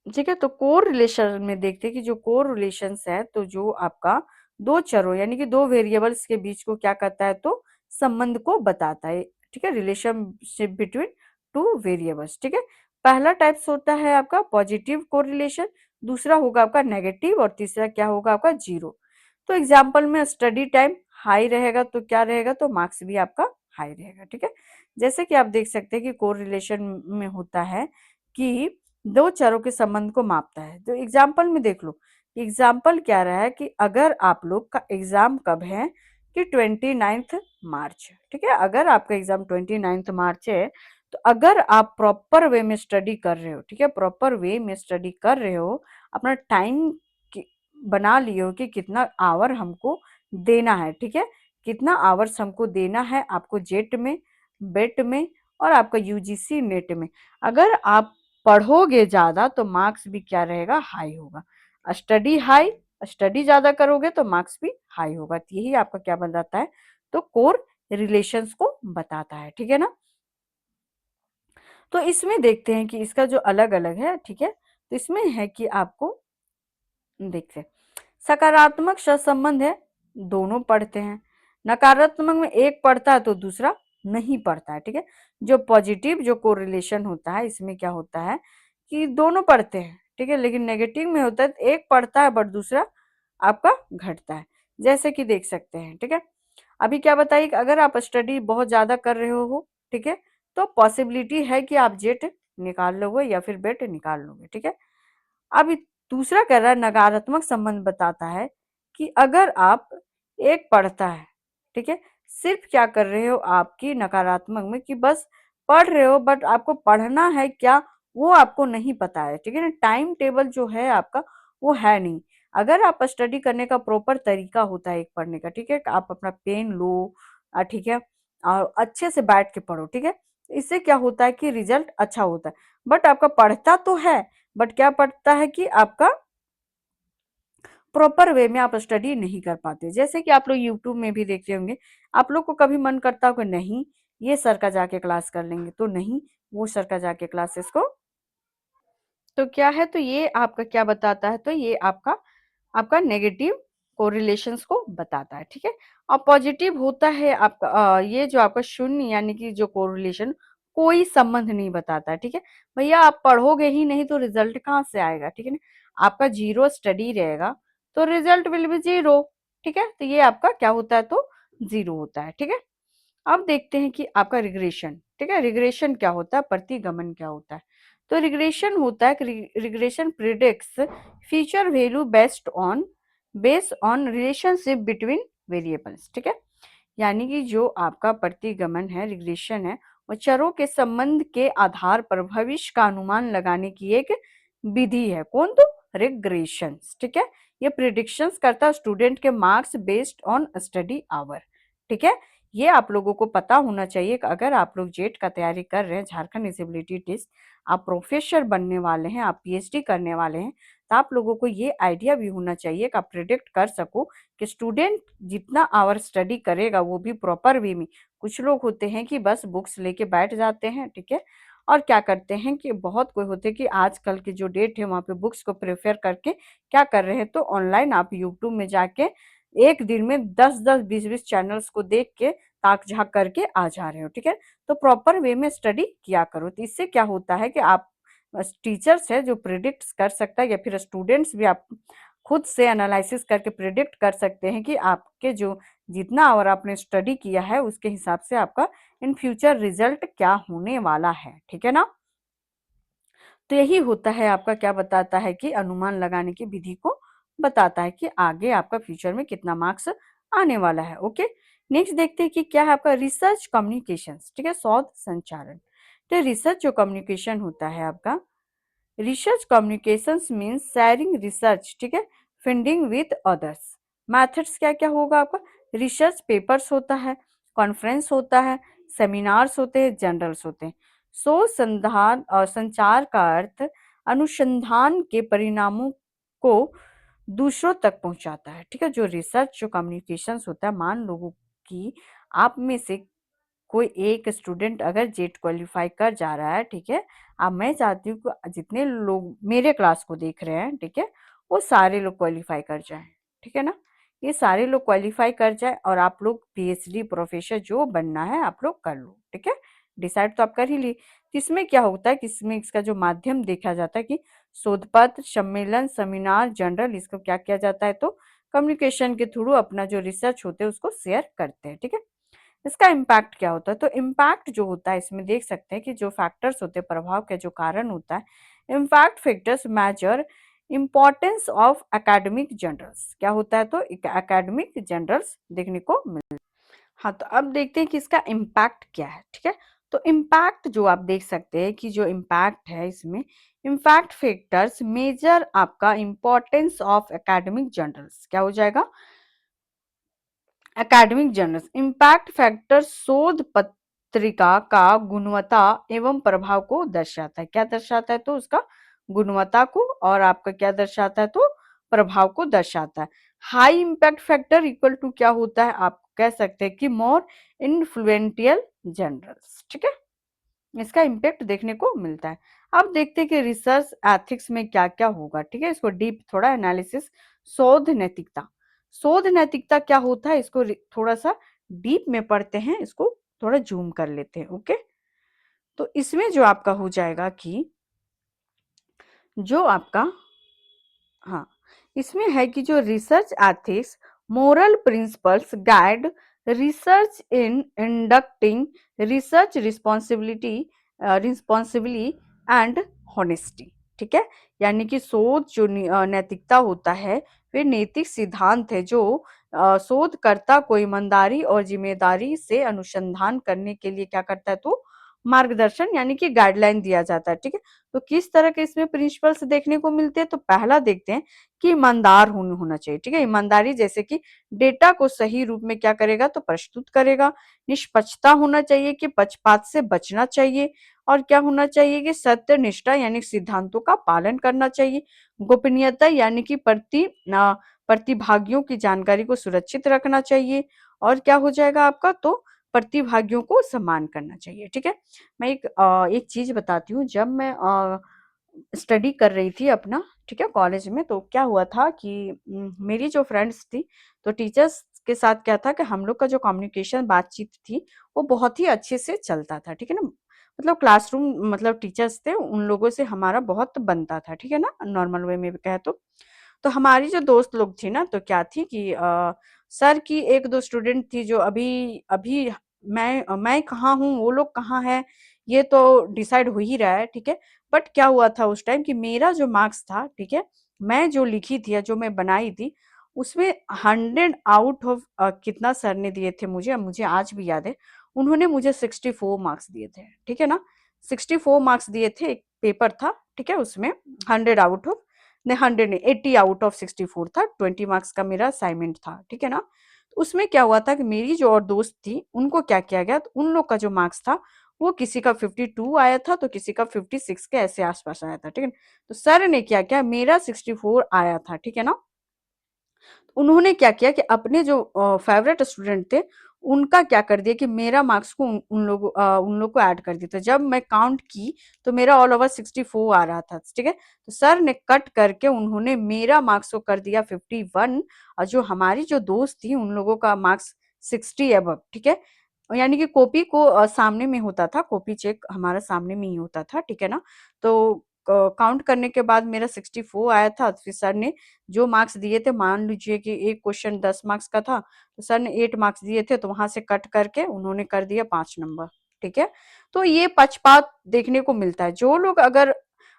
Speaker 1: ठीक है, तो कोर रिलेशन में देखते हैं कि जो कोर रिलेशंस है, तो जो आपका दो चरों यानी कि दो वेरिएबल्स के बीच को क्या करता है, तो संबंध को बताता है। ठीक है, रिलेशनशिप बिटवीन टू वेरिएबल्स। ठीक है, पहला टाइप्स होता है आपका पॉजिटिव कोरिलेशन, दूसरा होगा आपका नेगेटिव, और तीसरा क्या होगा आपका जीरो। तो एग्जाम्पल में स्टडी टाइम हाई रहेगा तो क्या रहेगा, तो मार्क्स भी आपका हाई रहेगा। ठीक है, जैसे कि आप देख सकते हैं कि कोर रिलेशन में होता है कि दो चरों के संबंध को मापता है। तो एग्जाम्पल में देख लो, एग्जाम्पल क्या रहा है कि अगर आप लोग का एग्जाम कब है, कि 29 मार्च। ठीक है, अगर आपका एग्जाम 29 मार्च है, तो अगर आप प्रॉपर वे में स्टडी कर रहे हो, ठीक है, प्रॉपर वे में स्टडी कर रहे हो, अपना टाइम बना लिए हो कि कितना आवर हमको देना है। ठीक है, कितना आवर्स हमको देना है आपको जेट में, बेट में और आपका यूजीसी नेट में। अगर आप पढ़ोगे ज्यादा तो मार्क्स भी क्या रहेगा, हाई होगा। स्टडी हाई, स्टडी ज्यादा करोगे तो मार्क्स भी हाई होगा। तो यही आपका क्या बताता है, तो कोर रिलेशंस को बताता है, ठीक है ना। तो इसमें देखते हैं कि इसका जो अलग अलग है, ठीक है, तो इसमें है कि आपको देखते हैं सकारात्मक सहसंबंध है, दोनों पढ़ते हैं। नकारात्मक में एक पढ़ता है तो दूसरा नहीं पढ़ता है, ठीक है। जो पॉजिटिव जो कोरिलेशन होता है इसमें क्या होता है कि दोनों पढ़ते हैं, ठीक है, लेकिन नेगेटिव में होता है तो एक पढ़ता है बट दूसरा आपका घटता है। जैसे कि देख सकते हैं, ठीक है। अभी क्या बताइए कि अगर आप स्टडी बहुत ज्यादा कर रहे हो, ठीक है, तो पॉसिबिलिटी है कि आप जेट निकाल लोगे या फिर बेट निकाल लोगे, ठीक है। अब दूसरा कह रहा है नकारात्मक संबंध बताता है कि अगर आप एक पढ़ता है, ठीक है, सिर्फ क्या कर रहे हो आपकी नकारात्मक में कि बस पढ़ रहे हो बट आपको पढ़ना है क्या वो आपको नहीं पता है, ठीक है ना। टाइम टेबल जो है आपका वो है नहीं। अगर आप स्टडी करने का प्रॉपर तरीका होता है एक पढ़ने का, ठीक है, आप अपना पेन लो, ठीक है, और अच्छे से बैठ के पढ़ो, ठीक है। इससे क्या होता है कि रिजल्ट अच्छा होता है। बट आपका पढ़ता तो है बट क्या पड़ता है कि आपका प्रॉपर वे में आप स्टडी नहीं कर पाते। जैसे कि आप लोग यूट्यूब में भी देखते होंगे, आप लोग को कभी मन करता होगा नहीं ये सर का जाके क्लास कर लेंगे, तो नहीं वो सर का जाके क्लासेस को, तो क्या है, तो ये आपका क्या बताता है, तो ये आपका आपका नेगेटिव कोरिलेशंस को बताता है, ठीक है। और पॉजिटिव होता है आपका ये जो आपका शून्य यानी कि जो कोरिलेशन कोई संबंध नहीं बताता है, ठीक है। भैया आप पढ़ोगे ही नहीं तो रिजल्ट कहाँ से आएगा, ठीक है ना। आपका जीरो स्टडी रहेगा तो रिजल्ट विल बी जीरो, ठीक है। तो ये आपका क्या होता है, तो जीरो होता है, ठीक है। अब देखते हैं कि आपका रिग्रेशन, ठीक है, रिग्रेशन क्या होता है, प्रतिगमन क्या होता है। तो रिग्रेशन होता है कि regression predicts future value based on relationship between variables, ठीक है। यानी कि जो आपका प्रतिगमन है, रिग्रेशन है, वो चरों के संबंध के आधार पर भविष्य का अनुमान लगाने की एक विधि है। कौन, तो रिग्रेशन, ठीक है। ये प्रिडिक्शंस करता है स्टूडेंट के marks based on study hour, ठीक है। ये आप लोगों को पता होना चाहिए कि अगर आप लोग जेट का तैयारी कर रहे हैं, झारखंड एलिजिबिलिटी टेस्ट, आप प्रोफेसर बनने वाले हैं, आप पीएचडी करने वाले हैं, तो आप लोगों को ये आइडिया भी होना चाहिए कि आप प्रिडिक्ट कर सको कि स्टूडेंट जितना आवर स्टडी करेगा वो भी प्रॉपर वे में। कुछ लोग होते हैं कि बस बुक्स लेके बैठ जाते हैं, ठीक है, और क्या करते हैं कि बहुत कोई होते हैं कि आजकल की जो डेट है वहाँ पे बुक्स को प्रेफर करके क्या कर रहे हैं, तो ऑनलाइन आप यूट्यूब में जाके एक दिन में 10-10 20-20 चैनल्स को देख के ताक झाक करके आ जा रहे हो, ठीक है। तो प्रॉपर वे में स्टडी किया करो। तो इससे क्या होता है कि आप टीचर्स है जो प्रिडिक्ट कर सकता है या फिर स्टूडेंट्स भी आप खुद से एनालिसिस करके प्रिडिक्ट कर सकते हैं कि आपके जो जितना और आपने स्टडी किया है उसके हिसाब से आपका इन फ्यूचर रिजल्ट क्या होने वाला है, ठीक है ना। तो यही होता है आपका क्या बताता है कि अनुमान लगाने की विधि को बताता है कि आगे आपका फ्यूचर में कितना मार्क्स आने वाला है। ओके, नेक्स्ट देखते हैं कि क्या है आपका रिसर्च कम्युनिकेशन, ठीक है, शोध संचारण। तो रिसर्च जो कम्युनिकेशन होता है आपका, research communications means sharing research, ठीक है, फंडिंग विद अदर्स। मेथड्स क्या क्या होगा आपका, रिसर्च पेपर्स होता है, कॉन्फ्रेंस होता है, सेमिनार्स होते हैं, जर्नल्स होते हैं। शोध संधान और संचार का अर्थ अनुसंधान के परिणामों को दूसरों तक पहुंचाता है, ठीक है। जो रिसर्च जो कम्युनिकेशंस होता है, मान लो कि आप में से कोई एक स्टूडेंट अगर जेट क्वालिफाई कर जा रहा है, ठीक है, अब मैं चाहती हूँ कि जितने लोग मेरे क्लास को देख रहे हैं, ठीक है, वो सारे लोग क्वालिफाई कर जाएं, ठीक है ना। ये सारे लोग क्वालिफाई कर जाए और आप लोग पीएचडी प्रोफेसर जो बनना है आप लोग कर लो, ठीक है। डिसाइड तो आप कर ही ली। तो इसमें क्या होता है कि इसमें इसका जो माध्यम देखा जाता है कि शोध पत्र, सम्मेलन, सेमिनार, जर्नल, इसको क्या किया जाता है, तो कम्युनिकेशन के थ्रू अपना जो रिसर्च होते हैं उसको शेयर करते हैं, ठीक है। इसका इम्पैक्ट क्या होता है, तो इम्पैक्ट जो होता है इसमें देख सकते हैं कि जो फैक्टर्स होते हैं, प्रभाव का जो कारण होता है, impact factors measure importance of academic journals, क्या होता है, तो एकेडमिक जर्नल्स देखने को मिल। हाँ, तो अब देखते हैं कि इसका इम्पैक्ट क्या है, ठीक है। तो इम्पैक्ट जो आप देख सकते हैं कि जो इम्पैक्ट है इसमें, इम्पैक्ट फैक्टर्स मेजर आपका इम्पोर्टेंस ऑफ एकेडमिक जर्नल्स, क्या हो क्या, जाएगा, 'एकेडमिक जर्नल्स'। इम्पैक्ट फैक्टर शोध पत्र, 'एकेडमिक जर्नल्स' देखने को मिलता है। 'शोध पत्र' शोध पत्र, 'academic journals' academic journals impact factors measure आपका इम्पोर्टेंस ऑफ एकेडमिक जर्नल्स, क्या हो जाएगा, पत्रिका का गुणवत्ता एवं प्रभाव को दर्शाता है। क्या दर्शाता है? तो उसका गुणवत्ता को, और आपका क्या दर्शाता है? तो प्रभाव को दर्शाता है। High impact factor equal to क्या होता है? आप कह सकते हैं कि मोर इन्फ्लुएंटियल जर्नल्स। ठीक है, इसका इम्पैक्ट देखने को मिलता है। अब देखते हैं कि रिसर्च एथिक्स में क्या क्या होगा। ठीक है, इसको डीप थोड़ा एनालिसिस। शोध नैतिकता, शोध नैतिकता क्या होता है, इसको थोड़ा सा डीप में पढ़ते हैं, इसको थोड़ा जूम कर लेते हैं। ओके, तो इसमें जो आपका हो जाएगा कि जो आपका, हाँ, इसमें है कि जो research ethics moral principles guide research in inducting research responsibility responsibly and honesty. ठीक है, यानी कि शोध जो नैतिकता होता है, वे नैतिक सिद्धांत है जो शोधकर्ता को ईमानदारी और जिम्मेदारी से अनुसंधान करने के लिए क्या करता है? तो मार्गदर्शन यानी कि गाइडलाइन दिया जाता है। ठीक है, तो किस तरह के इसमें प्रिंसिपल्स देखने को मिलते हैं? तो पहला देखते हैं कि ईमानदार होना चाहिए। ठीक है, ईमानदारी जैसे कि डेटा को सही रूप में क्या करेगा? तो प्रस्तुत करेगा। निष्पक्षता होना चाहिए कि पक्षपात से बचना चाहिए। और क्या होना चाहिए? कि सत्य निष्ठा यानी सिद्धांतों का पालन करना चाहिए। गोपनीयता यानी कि प्रतिभागियों की जानकारी को सुरक्षित रखना चाहिए। और क्या हो जाएगा आपका? तो प्रतिभागियों को सम्मान करना चाहिए। ठीक है, मैं एक चीज बताती हूँ। जब मैं स्टडी कर रही थी अपना, ठीक है, कॉलेज में, तो क्या हुआ था कि मेरी जो फ्रेंड्स थी, तो टीचर्स के साथ क्या था कि हम लोग का जो कम्युनिकेशन बातचीत थी, वो बहुत ही अच्छे से चलता था। ठीक है ना, मतलब क्लासरूम, मतलब टीचर्स थे, उन लोगों से हमारा बहुत बनता था। ठीक है ना, नॉर्मल वे में भी कहे तो हमारी जो दोस्त लोग थी ना, तो क्या थी कि सर की एक दो स्टूडेंट थी जो अभी अभी मैं कहाँ हूँ, वो लोग कहाँ है, ये तो डिसाइड हो ही रहा है। ठीक है, बट क्या हुआ था उस टाइम कि मेरा जो मार्क्स था, ठीक है, मैं जो लिखी थी या जो मैं बनाई थी, उसमें 100 आउट ऑफ कितना सर ने दिए थे मुझे, अब मुझे आज भी याद है। उन्होंने मुझे 64 मार्क्स दिए थे। ठीक है ना, 64 मार्क्स दिए थे, एक पेपर था। ठीक है, उसमें 100 आउट ऑफ, नहीं 100 नहीं, 80 आउट ऑफ 64 था। 20 मार्क्स का मेरा असाइनमेंट था। ठीक है ना, तो उसमें क्या हुआ था कि मेरी जो और दोस्त थी, उनको क्या किया गया, तो उन लोग का जो मार्क्स था, वो किसी का 52 आया था, तो किसी का 56 के ऐसे आसपास आया था। ठीक है, तो सर ने क्या किया, मेरा 64 आया था। ठीक है ना, उन्होंने क्या किया कि अपने जो फेवरेट स्टूडेंट थे, उनका क्या कर दिया कि मेरा मार्क्स को उन लोग को ऐड कर दिया। तो जब मैं काउंट की, तो मेरा ऑल ओवर 64 आ रहा था। ठीक है, तो सर ने कट करके उन्होंने मेरा मार्क्स को कर दिया 51, और जो हमारी जो दोस्त थी, उन लोगों का मार्क्स 60 अबव। ठीक है, यानी कि कॉपी को सामने में होता था, कॉपी चेक हमारा सामने में ही होता था। ठीक है ना, तो काउंट करने के बाद मेरा 64 आया था। फिर सर ने जो मार्क्स दिए थे, मान लीजिए कि एक क्वेश्चन 10 मार्क्स का था, तो सर ने 8 मार्क्स दिए थे, तो वहां से कट करके उन्होंने कर दिया 5 नंबर। ठीक है, तो ये पक्षपात देखने को मिलता है। जो लोग अगर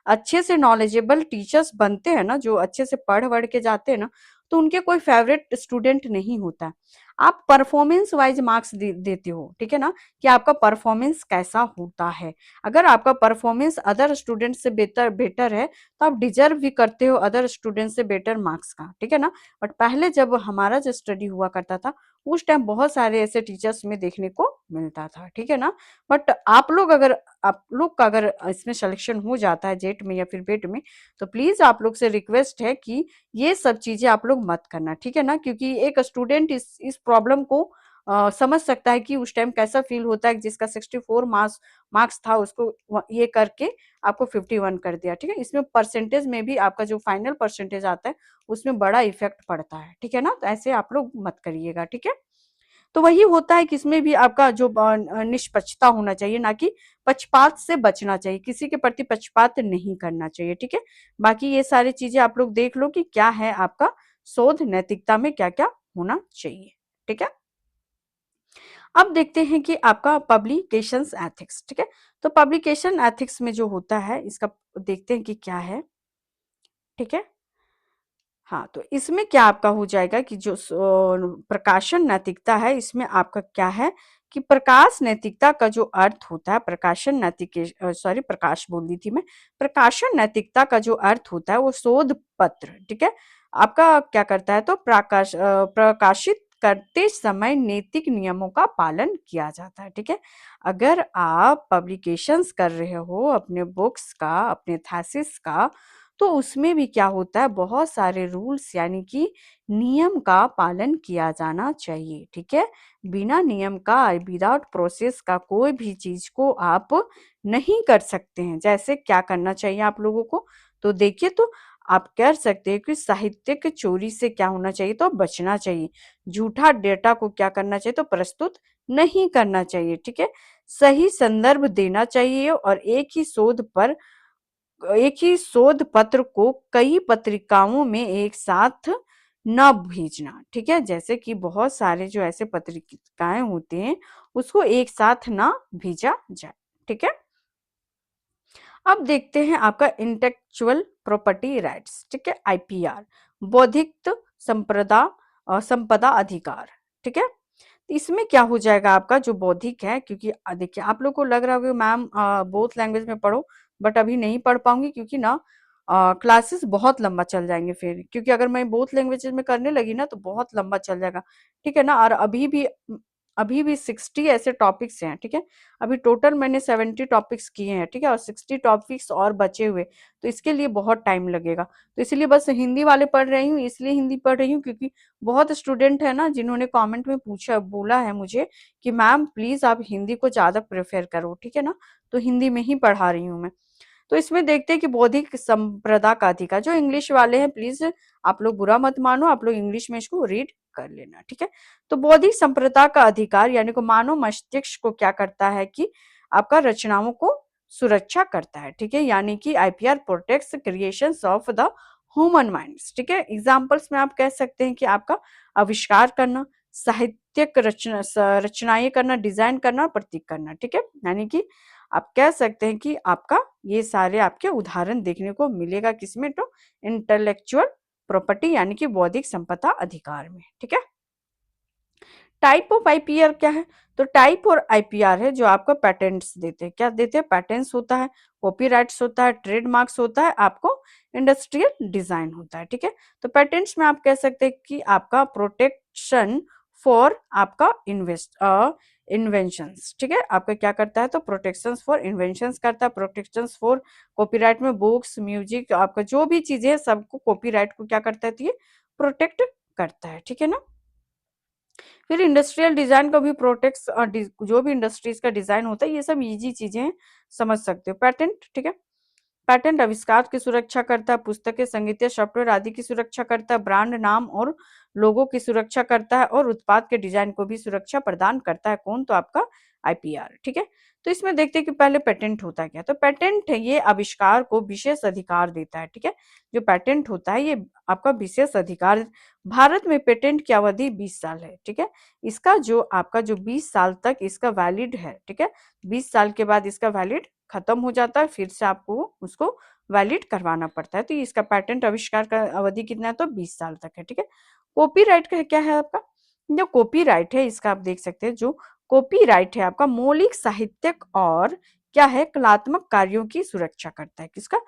Speaker 1: अच्छे से नॉलेजेबल टीचर्स बनते हैं ना, जो अच्छे से पढ़ वढ़ के जाते हैं ना, तो उनके कोई फेवरेट स्टूडेंट नहीं होता। आप परफॉर्मेंस वाइज मार्क्स देते हो। ठीक है ना, कि आपका परफॉर्मेंस कैसा होता है। अगर आपका परफॉर्मेंस अदर स्टूडेंट से बेटर बेटर है, तो आप डिजर्व भी करते हो अदर स्टूडेंट से बेटर मार्क्स का। ठीक है ना, बट पहले जब हमारा जो स्टडी हुआ करता था, उस टाइम बहुत सारे ऐसे टीचर्स में देखने को मिलता था। ठीक है ना, बट आप लोग का अगर इसमें सिलेक्शन हो जाता है, जेट में या फिर बेट में, तो प्लीज आप लोग से रिक्वेस्ट है कि ये सब चीजें आप लोग मत करना। ठीक है ना, क्योंकि एक स्टूडेंट इस प्रॉब्लम को समझ सकता है कि उस टाइम कैसा फील होता है, जिसका 64 मार्क्स मार्क्स था, उसको ये करके आपको 51 कर दिया। ठीक है, इसमें परसेंटेज में भी आपका जो फाइनल परसेंटेज आता है, उसमें बड़ा इफेक्ट पड़ता है। ठीक है ना, तो ऐसे आप लोग मत करिएगा। ठीक है, तो वही होता है कि इसमें भी आपका जो निष्पक्षता होना चाहिए, ना कि पक्षपात से बचना चाहिए, किसी के प्रति पक्षपात नहीं करना चाहिए। ठीक है, बाकी ये सारी चीजें आप लोग देख लो कि क्या है आपका शोध नैतिकता में क्या क्या होना चाहिए। ठीक है, अब देखते हैं कि आपका पब्लिकेशंस एथिक्स। ठीक है, तो पब्लिकेशन एथिक्स में जो होता है, इसका देखते हैं कि क्या है। ठीक है, हाँ, तो इसमें क्या आपका हो जाएगा कि जो प्रकाशन नैतिकता है, इसमें आपका क्या है कि प्रकाश नैतिकता का जो अर्थ होता है, प्रकाशन नैतिक सॉरी प्रकाश बोल दी थी मैं, प्रकाशन नैतिकता का जो अर्थ होता है, वो शोध पत्र, ठीक है, आपका क्या करता है, तो प्रकाशित करते समय नैतिक नियमों का पालन किया जाता है। ठीक है, अगर आप पब्लिकेशंस कर रहे हो अपने बुक्स का, अपने थीसिस का, तो उसमें भी क्या होता है, बहुत सारे रूल्स यानी कि नियम का पालन किया जाना चाहिए। ठीक है, बिना नियम का, विदाउट प्रोसेस का कोई भी चीज को आप नहीं कर सकते हैं। जैसे क्या करना चाहिए आप लोगों को, तो देखिए, तो आप कर सकते हैं कि साहित्यिक चोरी से क्या होना चाहिए, तो बचना चाहिए। झूठा डेटा को क्या करना चाहिए, तो प्रस्तुत नहीं करना चाहिए। ठीक है, सही संदर्भ देना चाहिए और एक ही शोध पत्र को कई पत्रिकाओं में एक साथ न भेजना। ठीक है, जैसे कि बहुत सारे जो ऐसे पत्रिकाएं होते हैं उसको एक साथ ना भेजा जाए। ठीक है, अब देखते हैं आपका इंटेलेक्चुअल प्रॉपर्टी राइट्स। ठीक है, आईपीआर, बौद्धिक संपदा संपदा अधिकार। ठीक है, तो इसमें क्या हो जाएगा आपका जो बौद्धिक है, क्योंकि देखिए आप लोग को लग रहा होगा मैम बोथ लैंग्वेज में पढ़ो, बट अभी नहीं पढ़ पाऊंगी क्योंकि ना क्लासेस बहुत लंबा चल जाएंगे फिर, क्योंकि अगर मैं बोथ लैंग्वेजेस में करने लगी ना तो बहुत लंबा चल जाएगा। ठीक है ना, और अभी भी 60 ऐसे टॉपिक्स हैं। ठीक है, अभी टोटल मैंने 70 टॉपिक्स किए हैं। ठीक है, और 60 टॉपिक्स और बचे हुए, तो इसके लिए बहुत टाइम लगेगा। तो इसलिए बस हिंदी वाले पढ़ रही हूँ, इसलिए हिंदी पढ़ रही हूँ क्योंकि बहुत स्टूडेंट है ना जिन्होंने कमेंट में पूछा, बोला है मुझे कि मैम प्लीज आप हिंदी को ज्यादा प्रेफर करो। ठीक है ना, तो हिंदी में ही पढ़ा रही हूँ मैं। तो इसमें देखते हैं कि बौद्धिक संपदा का अधिकार, जो इंग्लिश वाले हैं प्लीज आप लोग बुरा मत मानो, आप लोग इंग्लिश में इसको रीड कर लेना। ठीक है, तो बौद्धिक संपदा का अधिकार यानी कि मानव मस्तिष्क को क्या करता है कि आपका रचनाओं को सुरक्षा करता है। ठीक है, यानी कि IPR protects creations of the human minds. ठीक है, एग्जांपल्स में आप कह सकते हैं कि आपका आविष्कार करना, साहित्यिक रचनाएं करना, डिजाइन करना, प्रतीक करना। ठीक है, यानी कि आप कह सकते हैं कि आपका ये सारे आपके उदाहरण देखने को मिलेगा किसमें, तो इंटेलेक्चुअल प्रॉपर्टी यानी कि बौद्धिक संपदा अधिकार में। ठीक है, टाइप ऑफ आईपीआर क्या है, तो टाइप और आईपीआर है जो आपको पेटेंट्स देते हैं। क्या देते हैं, पेटेंट्स होता है, कॉपीराइट्स होता है, ट्रेडमार्क्स होता है, आपको इंडस्ट्रियल डिजाइन होता है। ठीक है, तो पेटेंट्स में आप कह सकते हैं कि आपका प्रोटेक्शन फॉर आपका इन्वेंशंस। ठीक है, आपका क्या करता है, तो प्रोटेक्शन फॉर इन्वेंशंस करता है, प्रोटेक्शन फॉर कॉपीराइट में बुक्स, म्यूजिक, आपका जो भी चीजें है सबको कॉपीराइट को क्या करता है, तो ये प्रोटेक्ट करता है। ठीक है ना, फिर इंडस्ट्रियल डिजाइन का भी प्रोटेक्ट, जो भी इंडस्ट्रीज का डिजाइन होता है, ये सब इजी चीजें हैं, समझ सकते हो। पैटेंट, ठीक है, पैटेंट आविष्कार की सुरक्षा करता है, पुस्तकें, संगीत, सॉफ्टवेयर आदि की सुरक्षा करता है, ब्रांड नाम और लोगों की सुरक्षा करता है, और उत्पाद के डिजाइन को भी सुरक्षा प्रदान करता है। कौन, तो आपका आईपीआर। ठीक है, तो इसमें देखते हैं कि पहले पेटेंट होता है क्या, तो पेटेंट है ये आविष्कार को विशेष अधिकार देता है। ठीक है, जो पेटेंट होता है ये आपका विशेष अधिकार। भारत में पेटेंट की अवधि 20 साल है। ठीक है, इसका जो आपका जो 20 साल तक इसका वैलिड है। ठीक है, 20 साल के बाद इसका वैलिड खत्म हो जाता है, फिर से आपको उसको वैलिड करवाना पड़ता है। तो इसका पेटेंट आविष्कार का अवधि कितना है, तो 20 साल तक है। ठीक है, कॉपीराइट का क्या है आपका, जो कॉपीराइट है इसका आप देख सकते हैं, जो कॉपीराइट है आपका मौलिक साहित्यिक और क्या है, कलात्मक कार्यों की सुरक्षा करता है। किसका,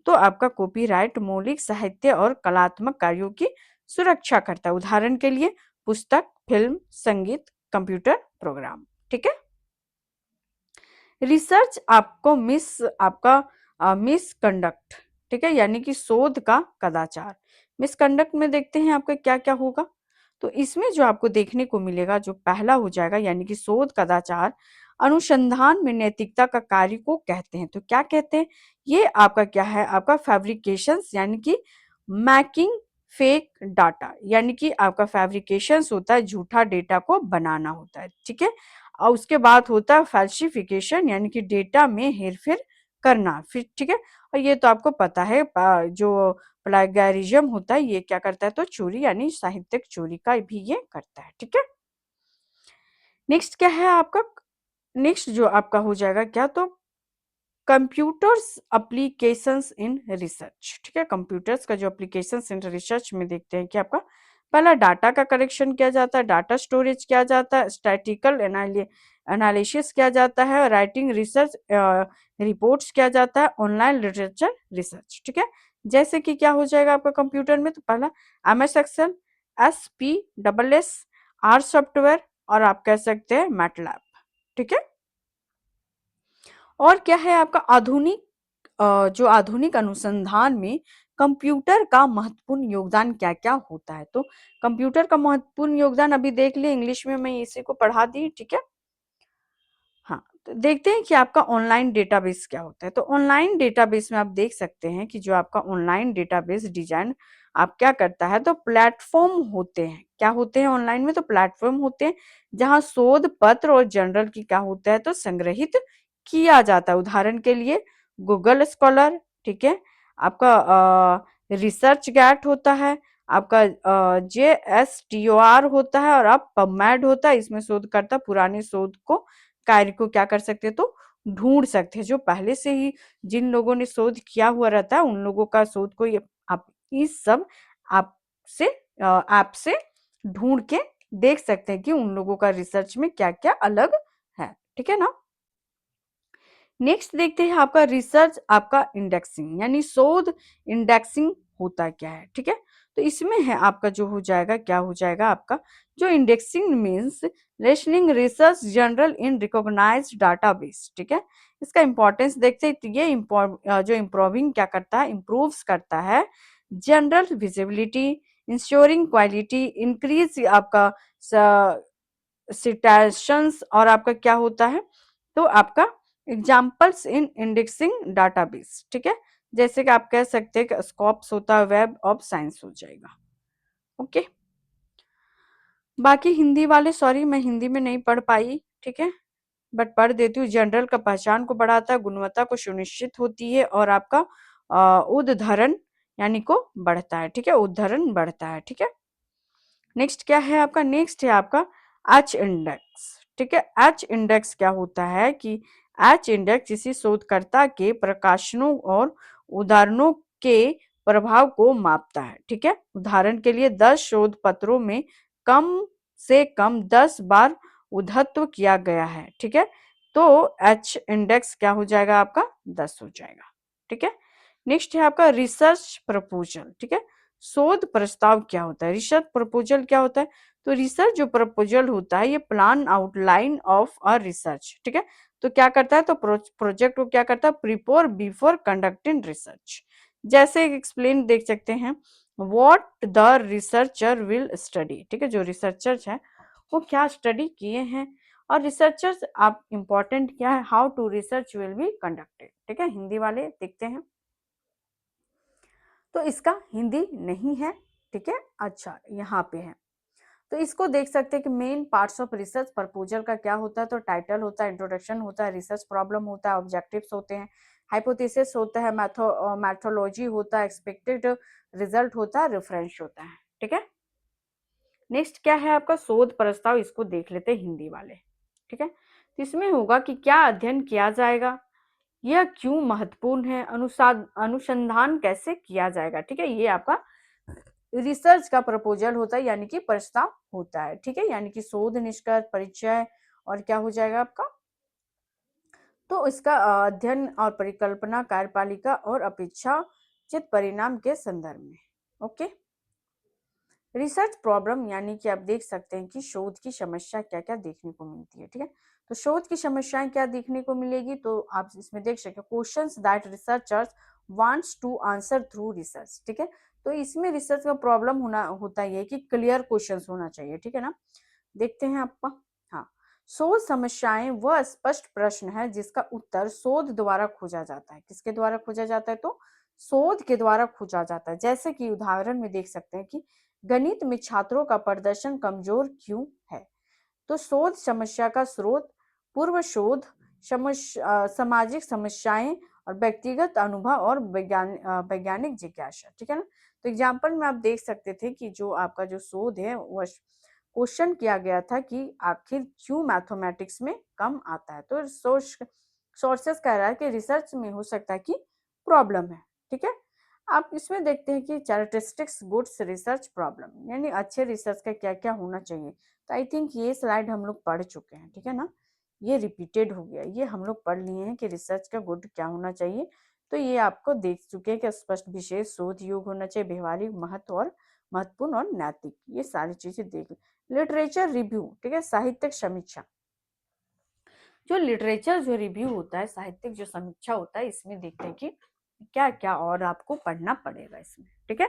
Speaker 1: तो आपका कॉपीराइट मौलिक साहित्य और कलात्मक कार्यों की सुरक्षा करता है। उदाहरण के लिए पुस्तक, फिल्म, संगीत, कंप्यूटर प्रोग्राम। ठीक है, रिसर्च आपको मिसकंडक्ट। ठीक है, यानी कि शोध का कदाचार। मिसकंडक्ट में देखते हैं आपका क्या क्या होगा, तो इसमें जो आपको देखने को मिलेगा, जो पहला हो जाएगा यानी कि शोध कदाचार, अनुसंधान में नैतिकता का कार्य को कहते हैं। तो क्या कहते हैं, ये आपका क्या है, आपका फैब्रिकेशंस यानी कि मैकिंग फेक डाटा, यानी कि आपका फैब्रिकेशंस होता है, झूठा डेटा को बनाना होता है। ठीक है, और उसके बाद होता है फैल्सिफिकेशन, यानी कि डेटा में हेरफेर करना। फिर ठीक है, और ये तो आपको पता है जो प्लेगैरिज्म होता है ये क्या करता है, तो चोरी यानी साहित्यिक चोरी का भी ये करता है। ठीक है, नेक्स्ट क्या है आपका, नेक्स्ट जो आपका हो जाएगा क्या, तो कंप्यूटर्स एप्लीकेशंस इन रिसर्च। ठीक है, कंप्यूटर्स का जो एप्लीकेशंस इन रिसर्च में देखते हैं कि आपका पहला डाटा का कलेक्शन किया जाता है, डाटा स्टोरेज किया जाता है, स्टैटिकल एनालिसिस किया जाता है, राइटिंग रिसर्च रिपोर्ट्स किया जाता है, ऑनलाइन लिटरेचर रिसर्च। ठीक है, जैसे कि क्या हो जाएगा आपका कंप्यूटर में, तो पहला M S Excel, S P double S, R software और आप कह सकते हैं मैटलैब। ठीक है। और क्या है आपका आधुनिक जो आधुनिक अनुसंधान में कंप्यूटर का महत्वपूर्ण योगदान क्या क्या होता है। तो कंप्यूटर का महत्वपूर्ण योगदान अभी देख लिए, इंग्लिश में मैं इसी को पढ़ा दी। ठीक है। हाँ, तो देखते हैं कि आपका ऑनलाइन डेटाबेस क्या होता है। तो ऑनलाइन डेटाबेस में आप देख सकते हैं कि जो आपका ऑनलाइन डेटाबेस डिजाइन आप क्या करता है, तो प्लेटफॉर्म होते हैं। क्या होते हैं ऑनलाइन में, तो प्लेटफॉर्म होते हैं जहां शोध पत्र और जर्नल की क्या होता है, तो संग्रहित किया जाता है। उदाहरण के लिए गूगल स्कॉलर, ठीक है, आपका रिसर्च गैट होता है, आपका JSTOR होता है, और आप पबमेड होता है। इसमें शोधकर्ता पुराने शोध को कार्य को क्या कर सकते हैं, तो ढूंढ सकते हैं। जो पहले से ही जिन लोगों ने शोध किया हुआ रहता है उन लोगों का शोध को ये आप इस सब आपसे ऐप से ढूंढ के देख सकते हैं कि उन लोगों का रिसर्च में क्या क्या अलग है। ठीक है ना। नेक्स्ट देखते हैं आपका रिसर्च, आपका इंडेक्सिंग, यानी शोध इंडेक्सिंग होता क्या है। ठीक है। तो इसमें है आपका जो हो जाएगा, क्या हो जाएगा आपका जो indexing means listing research journal in recognised database. ठीक है। इसका इंपॉर्टेंस देखते हैं। तो ये जो इम्प्रूविंग क्या करता है, इम्प्रूव्स करता है general visibility, ensuring quality, increase आपका सिटेशंस, और आपका क्या होता है, तो आपका एग्जाम्पल्स इन इंडेक्सिंग डाटाबेस। ठीक है। जैसे कि आप कह सकते हैं कि स्कोप्स होता है, वेब ऑफ साइंस हो जाएगा। ओके। बाकी हिंदी वाले, सॉरी मैं हिंदी में नहीं पढ़ पाई। ठीक है, बट पढ़ देती हूँ। जनरल का पहचान को बढ़ाता है, गुणवत्ता को सुनिश्चित होती है, और आपका उद्धरण यानी को बढ़ता है। ठीक है, उद्धरण बढ़ता है। ठीक है। नेक्स्ट क्या है आपका, नेक्स्ट है आपका एच इंडेक्स। ठीक है। एच इंडेक्स क्या होता है कि एच इंडेक्स किसी शोधकर्ता के प्रकाशनों और उदाहरणों के प्रभाव को मापता है। ठीक है। उदाहरण के लिए 10 शोध पत्रों में कम से कम 10 बार उद्धत्व किया गया है। ठीक है। तो एच इंडेक्स क्या हो जाएगा आपका, 10 हो जाएगा। ठीक है। नेक्स्ट है आपका रिसर्च प्रपोजल। ठीक है। शोध प्रस्ताव क्या होता है, रिसर्च प्रपोजल क्या होता है, तो रिसर्च जो प्रपोजल होता है ये plan outline of a research. ठीक है। तो क्या करता है, तो प्रोजेक्ट को क्या करता है, प्रिपेयर बिफोर कंडक्टिंग रिसर्च। जैसे एक्सप्लेन देख सकते हैं, what the researcher will study. ठीक है, जो रिसर्चर्स है वो क्या स्टडी किए हैं, और रिसर्चर्स आप इंपॉर्टेंट क्या है, how to research will be conducted. ठीक है, हिंदी वाले देखते हैं तो इसका हिंदी नहीं है। ठीक है, अच्छा यहाँ पे है। तो इसको देख सकते हैं कि main parts of research proposal का क्या होता है, तो टाइटल होता है, इंट्रोडक्शन होता है, रिसर्च प्रॉब्लम होता है, ऑब्जेक्टिव्स होते हैं, हाइपोथेसिस होता है, मैथोलॉजी होता है, एक्सपेक्टेड रिजल्ट होता है, रेफरेंस होता है। ठीक है। नेक्स्ट क्या है आपका शोध प्रस्ताव, इसको देख लेते हैं हिंदी वाले। ठीक है। तो इसमें होगा कि क्या अध्ययन किया जाएगा, यह क्यों महत्वपूर्ण है, अनुसंधान कैसे किया जाएगा। ठीक है, ये आपका रिसर्च का प्रपोजल होता है, यानी कि प्रस्ताव होता है। ठीक है, यानी कि शोध निष्कर्ष, परिचय, और क्या हो जाएगा आपका, तो इसका अध्ययन और परिकल्पना, कार्यपालिका और अपेक्षाकृत परिणाम के संदर्भ में। ओके। रिसर्च प्रॉब्लम यानी कि आप देख सकते हैं कि शोध की समस्या क्या क्या देखने को मिलती है। ठीक है, तो शोध की समस्याएं क्या देखने को मिलेगी, तो आप इसमें देख सकते हैं questions that researchers wants to answer through research. ठीक है, तो इसमें रिसर्च का प्रॉब्लम होना होता है कि क्लियर क्वेश्चंस होना चाहिए। ठीक है ना, देखते हैं आपका। हाँ, शोध समस्याएं वह स्पष्ट प्रश्न है जिसका उत्तर शोध द्वारा खोजा जाता है। किसके द्वारा खोजा जाता है, तो शोध के द्वारा खोजा जाता है। जैसे कि उदाहरण में देख सकते हैं कि गणित में छात्रों का प्रदर्शन कमजोर क्यों है, तो शोध समस्या का स्रोत पूर्व शोध सामाजिक समस्याएं और व्यक्तिगत अनुभव और वैज्ञानिक जिज्ञासा। ठीक है ना, तो एग्जाम्पल में आप देख सकते थे कि जो आपका जो शोध है वह क्वेश्चन किया गया था कि आखिर क्यों मैथमेटिक्स में कम आता है, तो सोर्सेस कह रहा है कि रिसर्च में हो सकता है कि प्रॉब्लम है। ठीक है, आप इसमें देखते हैं कि चार्टिस्टिक्स गुड्स रिसर्च प्रॉब्लम, यानी अच्छे रिसर्च का क्या क्या होना चाहिए। तो आई थिंक ये स्लाइड हम लोग पढ़ चुके हैं। ठीक है ना, ये रिपीटेड हो गया, ये हम लोग पढ़ लिए हैं कि रिसर्च का गुड क्या होना चाहिए। तो ये आपको देख चुके हैं कि स्पष्ट विशेष शोध योग होना चाहिए, व्यवहारिक महत्व और महत्वपूर्ण और नैतिक, ये सारी चीजें देख लिटरेचर रिव्यू, ठीक है, साहित्यिक समीक्षा। जो लिटरेचर जो रिव्यू होता है, साहित्यिक जो समीक्षा होता है, इसमें देखते हैं कि क्या क्या और आपको पढ़ना पड़ेगा इसमें, ठीक है।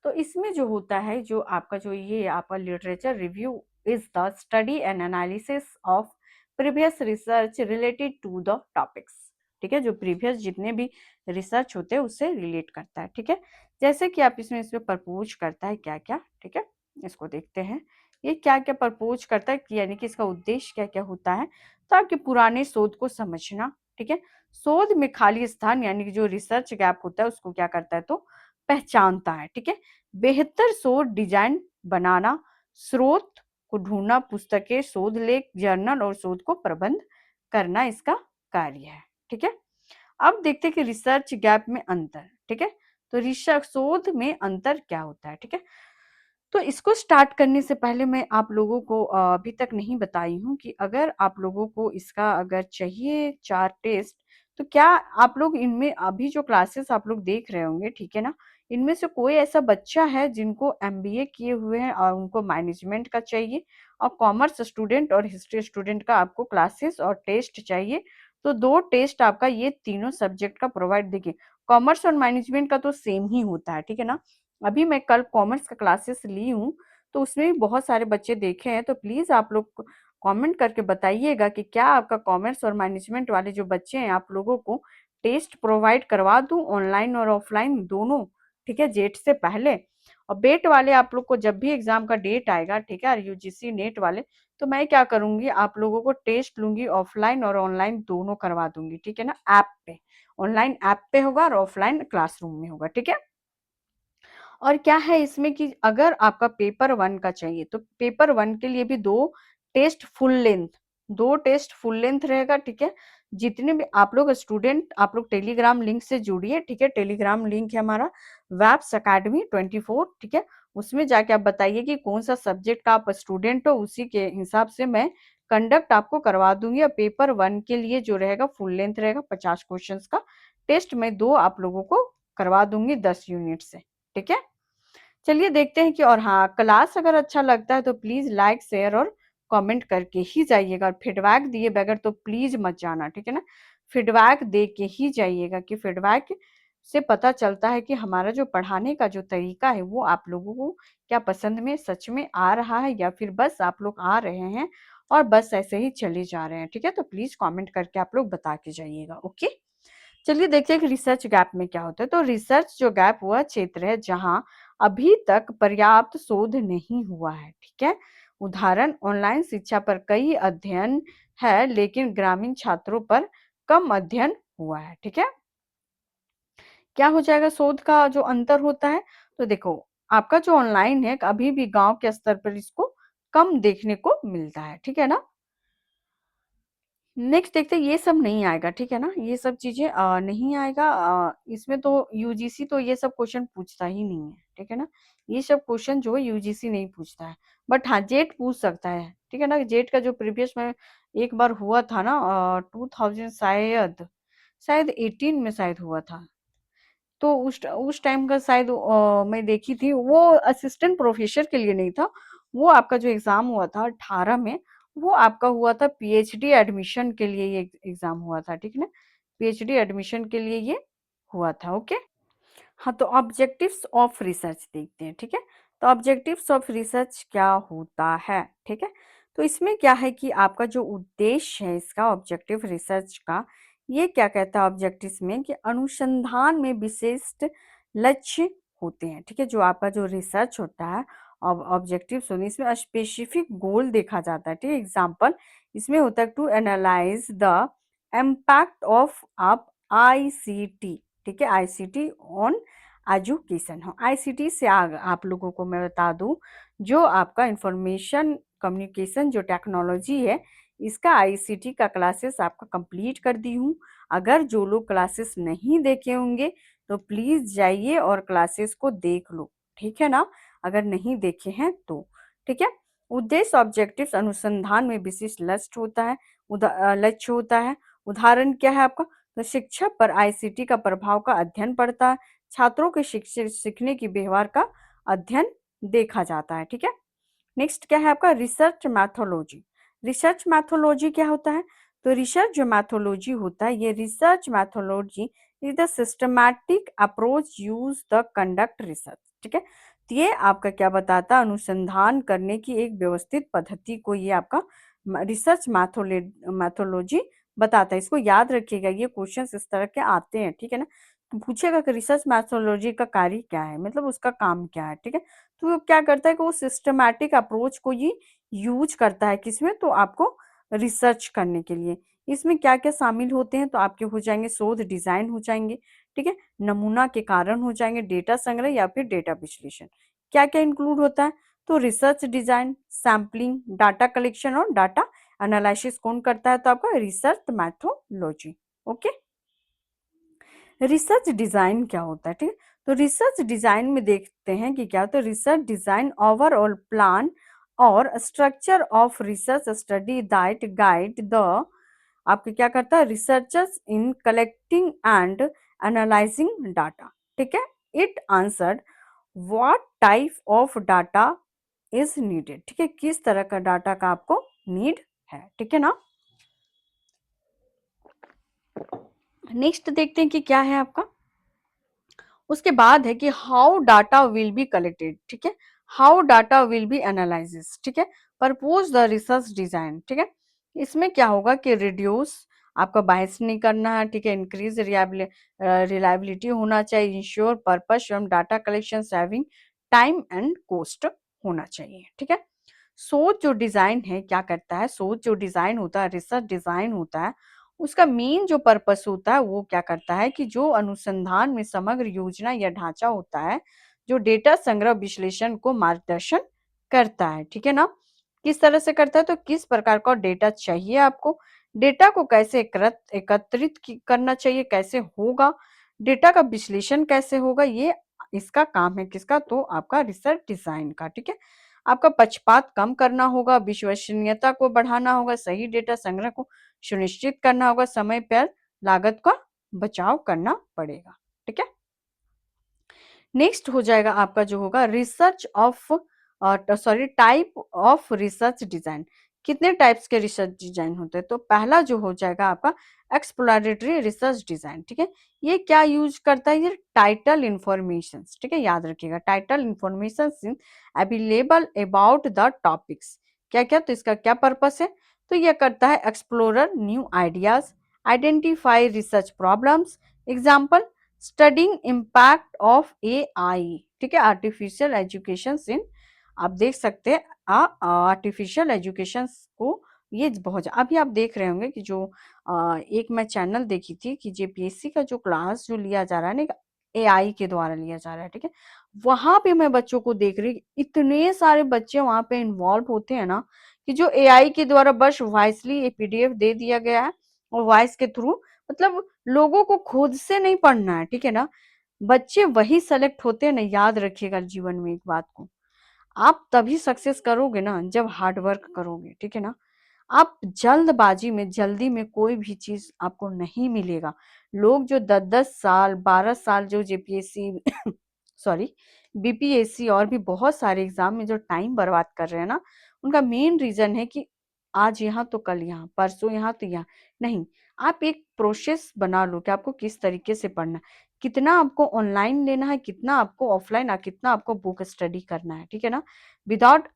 Speaker 1: तो इसमें जो होता है, जो आपका जो ये आपका literature review is the study and analysis of previous research related to the topics, ठीक है, जो प्रीवियस जितने भी रिसर्च होते हैं उससे रिलेट करता है, ठीक है। जैसे कि आप इसमें प्रपोज करता है क्या क्या, ठीक है, इसको देखते हैं ये क्या क्या प्रपोज करता है कि यानी कि इसका उद्देश्य क्या क्या होता है। तो आपके पुराने शोध को समझना, ठीक है, शोध में खाली स्थान यानी कि जो रिसर्च गैप होता है उसको क्या करता है, तो पहचानता है, ठीक है। बेहतर शोध डिजाइन बनाना, स्रोत को ढूंढना, पुस्तकें, शोध लेख, जर्नल और शोध को प्रबंध करना इसका कार्य है, ठीक है। अब देखते हैं कि रिसर्च गैप में अंतर, ठीक है। तो रिसर्च शोध में अंतर क्या होता है, ठीक है। तो इसको स्टार्ट करने से पहले मैं आप लोगों को अभी तक नहीं बताई हूँ कि अगर आप लोगों को इसका अगर चाहिए 4 टेस्ट, तो क्या आप लोग इनमें अभी जो क्लासेस आप लोग देख रहे होंगे, ठीक है ना, इनमें से कोई ऐसा बच्चा है जिनको एमबीए किए हुए हैं और उनको मैनेजमेंट का चाहिए, और कॉमर्स स्टूडेंट और हिस्ट्री स्टूडेंट का आपको क्लासेस और टेस्ट चाहिए। तो 2 टेस्ट आपका ये तीनों सब्जेक्ट का प्रोवाइड, देखिए कॉमर्स और मैनेजमेंट का तो सेम ही होता है, ठीक है ना। अभी मैं कल कॉमर्स का क्लासेस ली हूँ, तो उसमें भी बहुत सारे बच्चे देखे हैं, तो प्लीज आप लोग कमेंट करके बताइएगा कि क्या आपका कॉमर्स और मैनेजमेंट वाले जो बच्चे हैं आप लोगों को टेस्ट प्रोवाइड करवा दूं, ऑनलाइन और ऑफलाइन दोनों, ठीक है, जेट से पहले। और बेट वाले आप लोग को जब भी एग्जाम का डेट आएगा, ठीक है, यूजीसी नेट वाले, तो मैं क्या करूंगी, आप लोगों को टेस्ट लूंगी, ऑफलाइन और ऑनलाइन दोनों करवा दूंगी, ठीक है ना, ऐप पे, ऑनलाइन ऐप पे होगा और ऑफलाइन क्लासरूम में होगा, ठीक है। और क्या है इसमें कि अगर आपका पेपर 1 का चाहिए, तो पेपर 1 के लिए भी 2 test full length, 2 test full length रहेगा, ठीक है। जितने भी आप लोग स्टूडेंट, आप लोग टेलीग्राम लिंक से जुड़िए, ठीक है, टेलीग्राम लिंक है हमारा वैप्स अकेडमी 24, ठीक है। उसमें जाके आप बताइए कि कौन सा सब्जेक्ट का आप स्टूडेंट हो, उसी के हिसाब से मैं कंडक्ट आपको करवा दूंगी। और पेपर 1 के लिए जो रहेगा फुल लेंथ रहेगा 50 क्वेश्चन का टेस्ट, मैं 2 आप लोगों को करवा दूंगी 10 यूनिट से, ठीक है। चलिए देखते हैं कि, और हाँ, क्लास अगर अच्छा लगता है तो प्लीज लाइक शेयर और कमेंट करके ही जाइएगा, और फीडबैक दिए बगैर तो प्लीज मत जाना, ठीक है ना। फीडबैक दे के ही जाइएगा, कि फीडबैक से पता चलता है कि हमारा जो पढ़ाने का जो तरीका है वो आप लोगों को क्या पसंद में सच में आ रहा है, या फिर बस आप लोग आ रहे हैं और बस ऐसे ही चले जा रहे हैं, ठीक है। तो प्लीज कमेंट करके आप लोग बता के जाइएगा, ओके। चलिए देखते हैं कि रिसर्च गैप में क्या होता है। तो रिसर्च जो गैप वह क्षेत्र है जहां अभी तक पर्याप्त शोध नहीं हुआ है, ठीक है। उदाहरण, ऑनलाइन शिक्षा पर कई अध्ययन है लेकिन ग्रामीण छात्रों पर कम अध्ययन हुआ है, ठीक है। क्या हो जाएगा शोध का जो अंतर होता है, तो देखो आपका जो ऑनलाइन है अभी भी गांव के स्तर पर इसको कम देखने को मिलता है, ठीक है ना। नेक्स्ट देखते हैं, ये सब नहीं आएगा, ठीक है ना, ये सब चीजें नहीं आएगा। इसमें तो यूजीसी तो ये सब क्वेश्चन पूछता ही नहीं है, ठीक है ना। ये सब क्वेश्चन जो है यूजीसी नहीं पूछता है, बट हाँ जेट पूछ सकता है, ठीक है ना। जेट का जो प्रीवियस में एक बार हुआ था ना, 2000 शायद शायद 18 में शायद हुआ था, तो उस टाइम का शायद मैं देखी थी, वो असिस्टेंट प्रोफेसर के लिए नहीं था, वो आपका जो एग्जाम हुआ था 18 में, वो आपका हुआ था पीएचडी एडमिशन के लिए, ये एग्जाम हुआ था, ठीक है ना। पीएचडी एडमिशन के लिए ये हुआ था, ओके। हाँ, तो ऑब्जेक्टिव्स ऑफ रिसर्च देखते हैं, ठीक है। तो ऑब्जेक्टिव्स ऑफ रिसर्च क्या होता है, ठीक है। तो इसमें क्या है कि आपका जो उद्देश्य है इसका ऑब्जेक्टिव रिसर्च का, ये क्या कहता है ऑब्जेक्टिव्स में, कि अनुसंधान में विशिष्ट लक्ष्य होते हैं, ठीक है। जो आपका जो रिसर्च होता है, ऑब्जेक्टिव्स होने, इसमें स्पेसिफिक गोल देखा जाता है, ठीक है। एग्जाम्पल इसमें होता है to analyse the impact of आप आईसीटी, ठीक है, आईसीटी ऑन एजुकेशन हो। आईसीटी से आप लोगों को मैं बता दूं, जो आपका इंफॉर्मेशन कम्युनिकेशन जो टेक्नोलॉजी है, इसका आईसीटी का क्लासेस आपका कंप्लीट कर दी हूँ। अगर जो लोग क्लासेस नहीं देखे होंगे तो प्लीज जाइए और क्लासेस को देख लो, ठीक है ना, अगर नहीं देखे हैं तो, ठीक है। उद्देश्य ऑब्जेक्टिव्स अनुसंधान में विशिष्ट लक्ष्य होता है, लक्ष्य होता है। उदाहरण क्या है आपका, तो शिक्षा पर आईसीटी का प्रभाव का अध्ययन पड़ता है, छात्रों के शिक्षण सीखने की व्यवहार का अध्ययन देखा जाता है, ठीक है। नेक्स्ट क्या है आपका रिसर्च मैथोलॉजी। रिसर्च मैथोलॉजी क्या होता है? तो रिसर्च जो मैथोलॉजी होता है, ये research methodology is the systematic approach use the conduct research, ठीक है। तो ये आपका क्या बताता है? अनुसंधान करने की एक व्यवस्थित पद्धति को ये आपका रिसर्च मैथोलॉजी बताता है। इसको याद रखिएगा, ये क्वेश्चन इस तरह के आते हैं, ठीक है ना। तो पूछेगा कि रिसर्च मैथोलॉजी का कार्य क्या है, मतलब उसका काम क्या है, ठीक है। तो वो क्या करता है कि वो सिस्टमैटिक अप्रोच को ये यूज करता है, किसमें? तो आपको रिसर्च करने के लिए। इसमें क्या क्या शामिल होते हैं? तो आपके हो जाएंगे शोध डिजाइन हो जाएंगे, ठीक है, नमूना के कारण हो जाएंगे, डेटा संग्रह या फिर डेटा विश्लेषण। क्या क्या इंक्लूड होता है? तो research design, sampling, data collection और डाटा एनालिसिस कौन करता है? तो आपका research methodology. Okay, research design क्या होता है, ठीक है। तो रिसर्च डिजाइन में देखते हैं कि क्या होता है। रिसर्च डिजाइन ओवरऑल प्लान और structure of research study that guide the आपके क्या करता है researchers in collecting and analysing data, ठीक है। It answered what type of data is needed, ठीक है, किस तरह का डाटा का आपको नीड है, ठीक है ना। नेक्स्ट देखते हैं कि क्या है आपका। उसके बाद है कि how data will be collected, ठीक है, how data will be analysis, ठीक है, परपोज द रिसर्च डिजाइन, ठीक है। इसमें क्या होगा कि रिड्यूस आपका बायस नहीं करना है, ठीक है, इंक्रीज रिलायबिलिटी होना चाहिए, ensure purpose from data collection saving time and cost होना चाहिए, ठीक है। सोच जो डिजाइन है क्या करता है, सोच जो डिजाइन होता है, रिसर्च डिजाइन होता है, उसका मेन जो पर्पस होता है वो क्या करता है कि जो अनुसंधान में समग्र योजना या ढांचा होता है, जो डेटा संग्रह विश्लेषण को मार्गदर्शन करता है, ठीक है ना। किस तरह से करता है? तो किस प्रकार का डेटा चाहिए आपको, डेटा को कैसे एकत्रित करना चाहिए, कैसे होगा, डेटा का विश्लेषण कैसे होगा, ये इसका काम है, किसका? तो आपका रिसर्च डिजाइन का, ठीक है। आपका पक्षपात कम करना होगा, विश्वसनीयता को बढ़ाना होगा, सही डेटा संग्रह को सुनिश्चित करना होगा, समय पर लागत का बचाव करना पड़ेगा, ठीक है। नेक्स्ट हो जाएगा आपका जो होगा research of sorry type of research design. कितने टाइप्स के रिसर्च डिजाइन होते हैं? तो पहला जो हो जाएगा आपका एक्सप्लोरेटरी रिसर्च डिजाइन, ठीक है। ये क्या यूज करता है? ये टाइटल इंफॉर्मेशन, ठीक है, याद रखिएगा, title information available about the topics. क्या क्या? तो इसका क्या पर्पस है? तो यह करता है explorer new ideas, identify research problems, example studying impact of AI, ठीक है, आर्टिफिशियल एजुकेशन इन, आप देख सकते हैं आर्टिफिशियल एजुकेशन को, ये बहुत अभी आप देख रहे होंगे कि जो एक मैं चैनल देखी थी कि जेपीएससी का जो क्लास जो लिया जा रहा है ना एआई के द्वारा लिया जा रहा है, ठीक है। वहां पे मैं बच्चों को देख रही, इतने सारे बच्चे वहां पे इन्वॉल्व होते हैं ना कि जो एआई के द्वारा बस वॉइसली पीडीएफ दे दिया गया है और वॉइस के थ्रू, मतलब लोगों को खुद से नहीं पढ़ना है, ठीक है ना। बच्चे वही सेलेक्ट होते हैं ना, याद रखिएगा जीवन में एक बात को, आप तभी सक्सेस करोगे ना जब हार्ड वर्क करोगे, ठीक है ना। आप जल्दबाजी में जल्दी में कोई भी चीज आपको नहीं मिलेगा। लोग जो 10-10 साल 12 साल जो जेपीएससी सॉरी बीपीएससी और भी बहुत सारे एग्जाम में जो टाइम बर्बाद कर रहे हैं ना, उनका मेन रीजन है कि आज यहाँ तो कल यहाँ, परसों यहाँ तो यहाँ नहीं। आप एक प्रोसेस बना लो कि आपको किस तरीके से पढ़ना है, कितना आपको ऑनलाइन लेना है, कितना आपको ऑफलाइन, कितना आपको बुक स्टडी करना है, ठीक है ना। विदाउट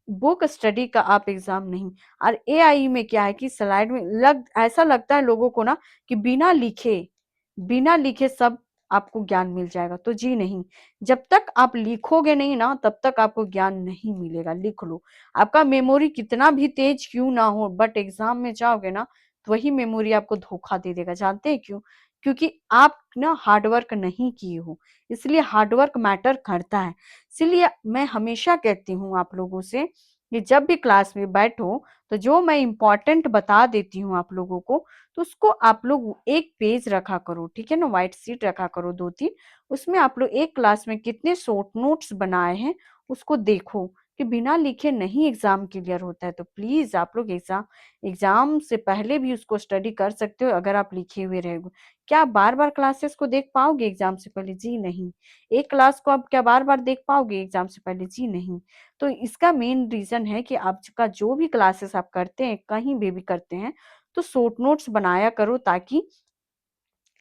Speaker 1: बुक स्टडी का आप एग्जाम नहीं। और एआई में क्या है कि स्लाइड में ऐसा लगता है लोगों को ना कि बिना लिखे सब आपको ज्ञान मिल जाएगा, तो जी नहीं। जब तक आप लिखोगे नहीं ना तब तक आपको ज्ञान नहीं मिलेगा। लिख लो, आपका मेमोरी कितना भी तेज क्यों ना हो, बट एग्जाम में जाओगे ना तो वही मेमोरी आपको धोखा दे देगा। जानते हैं क्यों? क्योंकि आप ना हार्डवर्क नहीं किए हो, इसलिए हार्डवर्क मैटर करता है। इसलिए मैं हमेशा कहती हूँ आप लोगों से कि जब भी क्लास में बैठो तो जो मैं इम्पोर्टेंट बता देती हूँ आप लोगों को, तो उसको आप लोग एक पेज रखा करो, ठीक है ना, व्हाइट शीट रखा करो 2-3, उसमें आप लोग एक क्लास में कितने शॉर्ट नोट्स बनाए हैं उसको देखो, कि बिना लिखे नहीं एग्जाम क्लियर होता है। तो प्लीज आप लोग एग्जाम से पहले भी उसको स्टडी कर सकते हो अगर आप लिखे हुए रहोगे। क्या आप बार बार क्लासेस को देख पाओगे एग्जाम से पहले? जी नहीं। एक क्लास को आप क्या बार बार देख पाओगे एग्जाम से पहले? जी नहीं। तो इसका मेन रीजन है कि आपका जो भी क्लासेस आप करते हैं, कहीं भी करते हैं, तो शॉर्ट नोट्स बनाया करो ताकि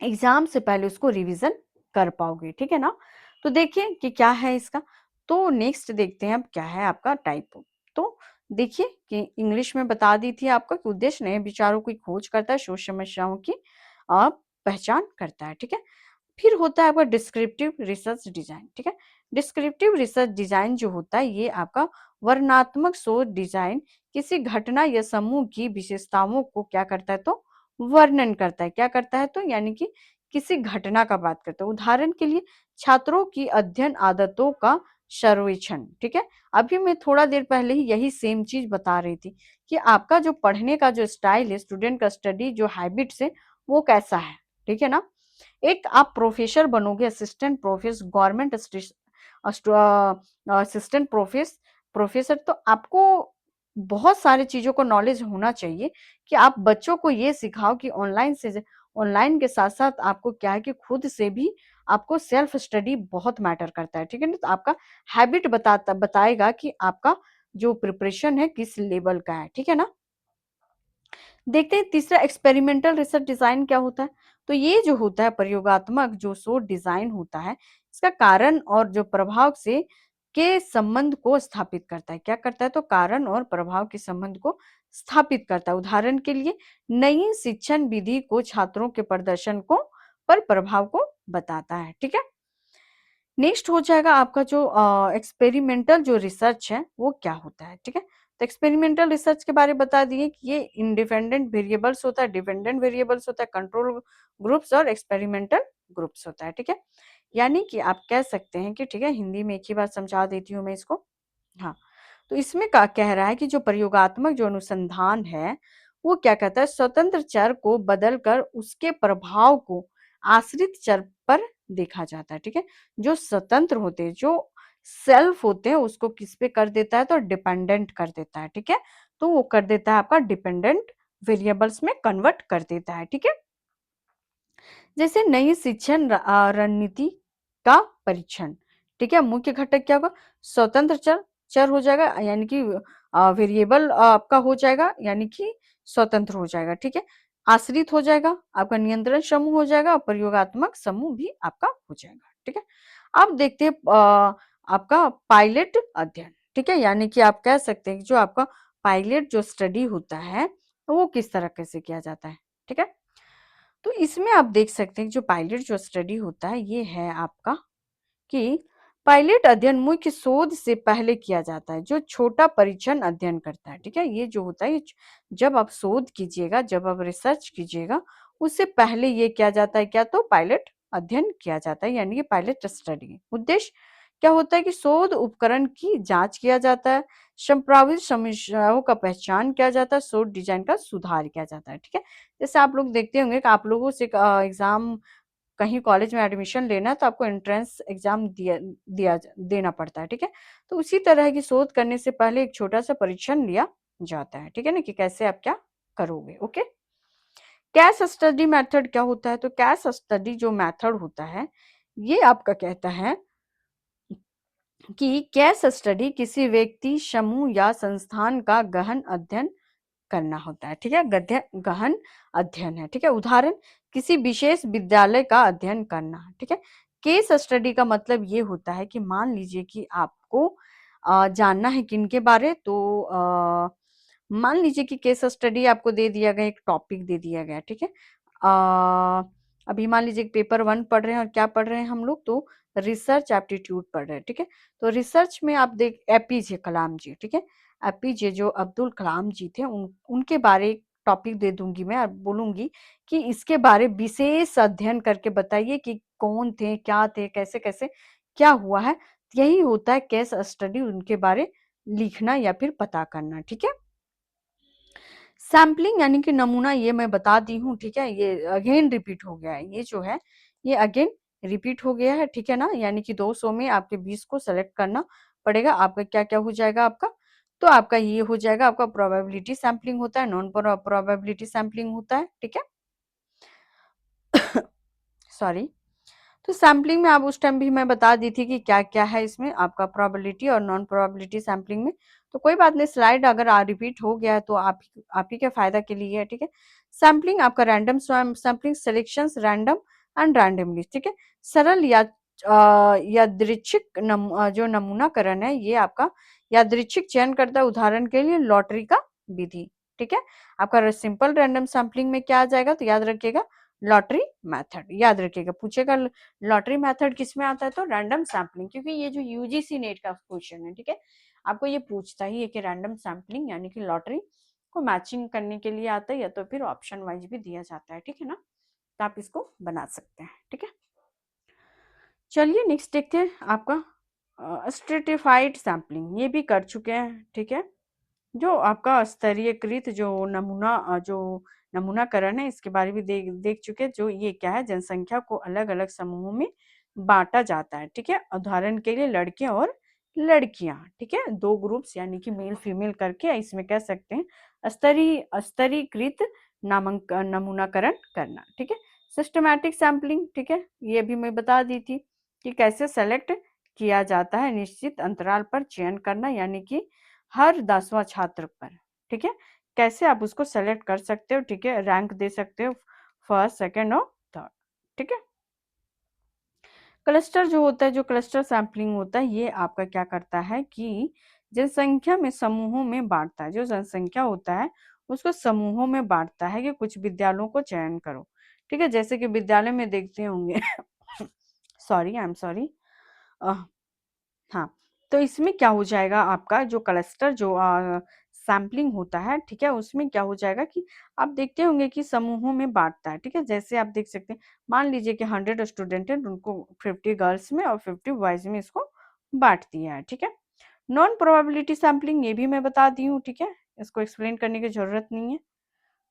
Speaker 1: एग्जाम से पहले उसको रिवीजन कर पाओगे, ठीक है ना। तो देखिए कि क्या है इसका। तो नेक्स्ट देखते हैं अब क्या है आपका टाइप। तो देखिए कि इंग्लिश में बता दी थी आपका कि उद्देश्य नए विचारों की खोज करता है, सोच समस्याओं की पहचान करता है, ठीक है। फिर होता है आपका डिस्क्रिप्टिव रिसर्च डिजाइन, ठीक है। डिस्क्रिप्टिव रिसर्च डिजाइन जो होता है ये आपका वर्णनात्मक शोध डिजाइन किसी घटना या समूह की विशेषताओं को क्या करता है, तो वर्णन करता है। क्या करता है, तो यानी कि किसी घटना का बात करता है। उदाहरण के लिए छात्रों की अध्ययन आदतों का सर्वेक्षण, ठीक है। अभी मैं थोड़ा देर पहले ही यही सेम चीज बता रही थी कि आपका जो पढ़ने का जो स्टाइल है, स्टूडेंट का स्टडी जो हैबिट्स है, वो कैसा है, ठीक है ना। एक आप प्रोफेसर बनोगे, assistant professor, government assistant professor, तो आपको बहुत सारी चीजों को नॉलेज होना चाहिए कि आप बच्चों को ये सिखाओ कि ऑनलाइन के साथ साथ आपको क्या है कि खुद से भी आपको सेल्फ स्टडी बहुत मैटर करता है, ठीक है ना। तो आपका हैबिट बताएगा कि आपका जो प्रिपरेशन है किस लेवल का है, ठीक है ना। देखते हैं तीसरा एक्सपेरिमेंटल रिसर्च डिजाइन क्या होता है। तो ये जो होता है प्रयोगात्मक जो शोध डिजाइन होता है, इसका कारण और जो प्रभाव से के संबंध को स्थापित करता है। क्या करता है, तो कारण और प्रभाव के संबंध को स्थापित करता है। उदाहरण के लिए नई शिक्षण विधि को छात्रों के प्रदर्शन को पर प्रभाव को बताता है, ठीक है। नेक्स्ट हो जाएगा आपका जो एक्सपेरिमेंटल जो रिसर्च है वो क्या होता है, ठीक है। तो एक्सपेरिमेंटल रिसर्च के बारे में बता दिए कि ये इंडिपेंडेंट वेरिएबल्स होता है, डिपेंडेंट वेरिएबल्स होता है, कंट्रोल ग्रुप्स और एक्सपेरिमेंटल ग्रुप्स होता है, ठीक है। यानी कि आप कह सकते हैं कि, ठीक है, हिंदी में एक ही बार समझा देती हूँ मैं इसको। हाँ, तो इसमें क्या कह रहा है कि जो प्रयोगात्मक जो अनुसंधान है वो क्या कहता है, स्वतंत्र चर को बदलकर उसके प्रभाव को आश्रित चर पर देखा जाता है, ठीक है। जो स्वतंत्र होते हैं, जो सेल्फ होते हैं, उसको किस पे कर देता है, तो डिपेंडेंट कर देता है, ठीक है। तो वो कर देता है आपका डिपेंडेंट वेरिएबल्स में कन्वर्ट कर देता है, ठीक है। जैसे नई शिक्षण रणनीति का परीक्षण, ठीक है। मुख्य घटक क्या होगा, स्वतंत्र चर चर हो जाएगा, यानी कि वेरिएबल आपका हो जाएगा, यानी कि स्वतंत्र हो जाएगा, ठीक है। आश्रित हो जाएगा, आपका नियंत्रण समूह हो जाएगा और प्रयोगात्मक समूह भी आपका हो जाएगा, ठीक है। अब देखते हैं आपका पायलट अध्ययन, ठीक है। यानी कि आप कह सकते हैं कि जो आपका पायलट जो स्टडी होता है वो किस तरह कैसे किया जाता है, ठीक है। तो इसमें आप देख सकते हैं कि जो पायलट जो स्टडी होता है ये है आपका कि पायलट अध्ययन मुख्य शोध से पहले किया जाता है, जो छोटा परीक्षण अध्ययन करता है, ठीक है। ये जो होता है जब आप शोध कीजिएगा, जब आप रिसर्च कीजिएगा, उससे पहले ये किया जाता है, क्या, तो पायलट अध्ययन किया जाता है, यानी कि पायलट स्टडी। उद्देश्य क्या होता है कि शोध उपकरण की जांच किया जाता है, संभावित समस्याओं का पहचान किया जाता है, शोध डिजाइन का सुधार किया जाता है, ठीक है। जैसे आप लोग देखते होंगे कि आप लोगों से एग्जाम कहीं कॉलेज में एडमिशन लेना है तो आपको एंट्रेंस एग्जाम देना पड़ता है, ठीक है। तो उसी तरह की शोध करने से पहले एक छोटा सा परीक्षण लिया जाता है, ठीक है ना, कि कैसे आप क्या करोगे। ओके, कैस स्टडी मेथड क्या होता है, तो कैस स्टडी जो मेथड होता है ये आपका कहता है कि केस स्टडी किसी व्यक्ति, समूह या संस्थान का गहन अध्ययन करना होता है, ठीक है। गहन अध्ययन है, ठीक है। उदाहरण किसी विशेष विद्यालय का अध्ययन करना, ठीक है। केस स्टडी का मतलब ये होता है कि मान लीजिए कि आपको जानना है किनके बारे, तो मान लीजिए कि केस स्टडी आपको दे दिया गया, एक टॉपिक दे दिया गया, ठीक है। अभी मान लीजिए पेपर 1 पढ़ रहे हैं और क्या पढ़ रहे हैं हम लोग, तो रिसर्च एप्टीट्यूड पढ़ रहे हैं, ठीक है। तो रिसर्च में आप देख एपीजे कलाम जी, ठीक है। एपीजे जो अब्दुल कलाम जी थे उनके बारे टॉपिक दे दूंगी मैं और बोलूंगी कि इसके बारे विशेष अध्ययन करके बताइए कि कौन थे, क्या थे, कैसे कैसे क्या हुआ है। यही होता है केस स्टडी, उनके बारे लिखना या फिर पता करना, ठीक है। सैम्पलिंग यानी कि नमूना, ये मैं बता दी हूँ, ठीक है। ये अगेन रिपीट हो गया है, ये जो है ये अगेन रिपीट हो गया है, ठीक है ना। यानी कि 200 में आपके 20 को सेलेक्ट करना पड़ेगा, आपका क्या-क्या हो जाएगा आपका? तो आपका ये हो जाएगा, आपका प्रोबेबिलिटी सैंपलिंग होता है, नॉन प्रोबेबिलिटी सैंपलिंग होता है, ठीक है? सॉरी। तो सैंपलिंग में आप उस टाइम भी मैं बता दी थी कि क्या-क्या है इसमें आपका प्रोबेबिलिटी और नॉन प्रोबेबिलिटी सैंपलिंग में। तो कोई बात नहीं, स्लाइड अगर रिपीट हो गया है तो आप ही के फ़ायदा के लिए है, ठीक है? सैंपलिंग आपका random sampling selections random and randomly, ठीक है? सरल या यादृच्छिक जो नमूनाकरण है ये आपका यादृच्छिक चयन करता है, उदाहरण के लिए लॉटरी का विधि, ठीक है? आपका सिंपल रैंडम सैंपलिंग में क्या आ जाएगा तो याद रखिएगा लॉटरी मेथड, याद रखिएगा पूछेगा लॉटरी मेथड किस में आता है तो रैंडम सैंपलिंग, क्योंकि ये जो यूजीसी नेट का क्वेश्चन है, ठीक है, आपको ये पूछता ही है कि रैंडम सैंपलिंग यानी कि लॉटरी को मैचिंग करने के लिए आता है या तो फिर ऑप्शन वाइज भी दिया जाता है, ठीक है ना? तो आप इसको बना सकते हैं, ठीक है। चलिए नेक्स्ट देखते हैं आपका स्ट्रेटिफाइड सैंपलिंग, ये भी कर चुके हैं, ठीक है। जो आपका स्तरीयकृत जो नमूनाकरण है इसके बारे में देख देख चुके हैं। जो ये क्या है, जनसंख्या को अलग अलग समूहों में बांटा जाता है, ठीक है। उदाहरण के लिए लड़के और लड़कियां, ठीक है, दो ग्रुप्स यानी कि मेल फीमेल करके इसमें कह सकते हैं स्तरीकृत नमूनाकरण करना, ठीक है। सिस्टमैटिक सैंपलिंग, ठीक है, ये भी मैं बता दी थी कि कैसे सेलेक्ट किया जाता है, निश्चित अंतराल पर चयन करना यानी कि हर 10वां छात्र पर, ठीक है, कैसे आप उसको सेलेक्ट कर सकते हो, ठीक है, रैंक दे सकते हो फर्स्ट सेकंड और थर्ड, ठीक है। क्लस्टर जो होता है, जो क्लस्टर सैंपलिंग होता है, ये आपका क्या करता है कि जनसंख्या में समूहों में बांटता है, जो जनसंख्या होता है उसको समूहों में बांटता है कि कुछ विद्यालयों को चयन करो, ठीक है, जैसे कि विद्यालय में देखते होंगे सॉरी, आई एम सॉरी। हाँ, तो इसमें क्या हो जाएगा आपका जो क्लस्टर जो सैंपलिंग होता है, ठीक है, उसमें क्या हो जाएगा कि आप देखते होंगे कि समूहों में बाँटता है, ठीक है? जैसे आप देख सकते हैं, मान लीजिए कि 100 स्टूडेंट हैं, उनको 50 गर्ल्स में और 50 बॉयज़ में इसको बाँट दिया है, ठीक है? नॉन प्रोबेबिलिटी सैंपलिंग ये भी मैं बता दी हूँ, ठीक है? इसको एक्सप्लेन करने की ज़रूरत नहीं है।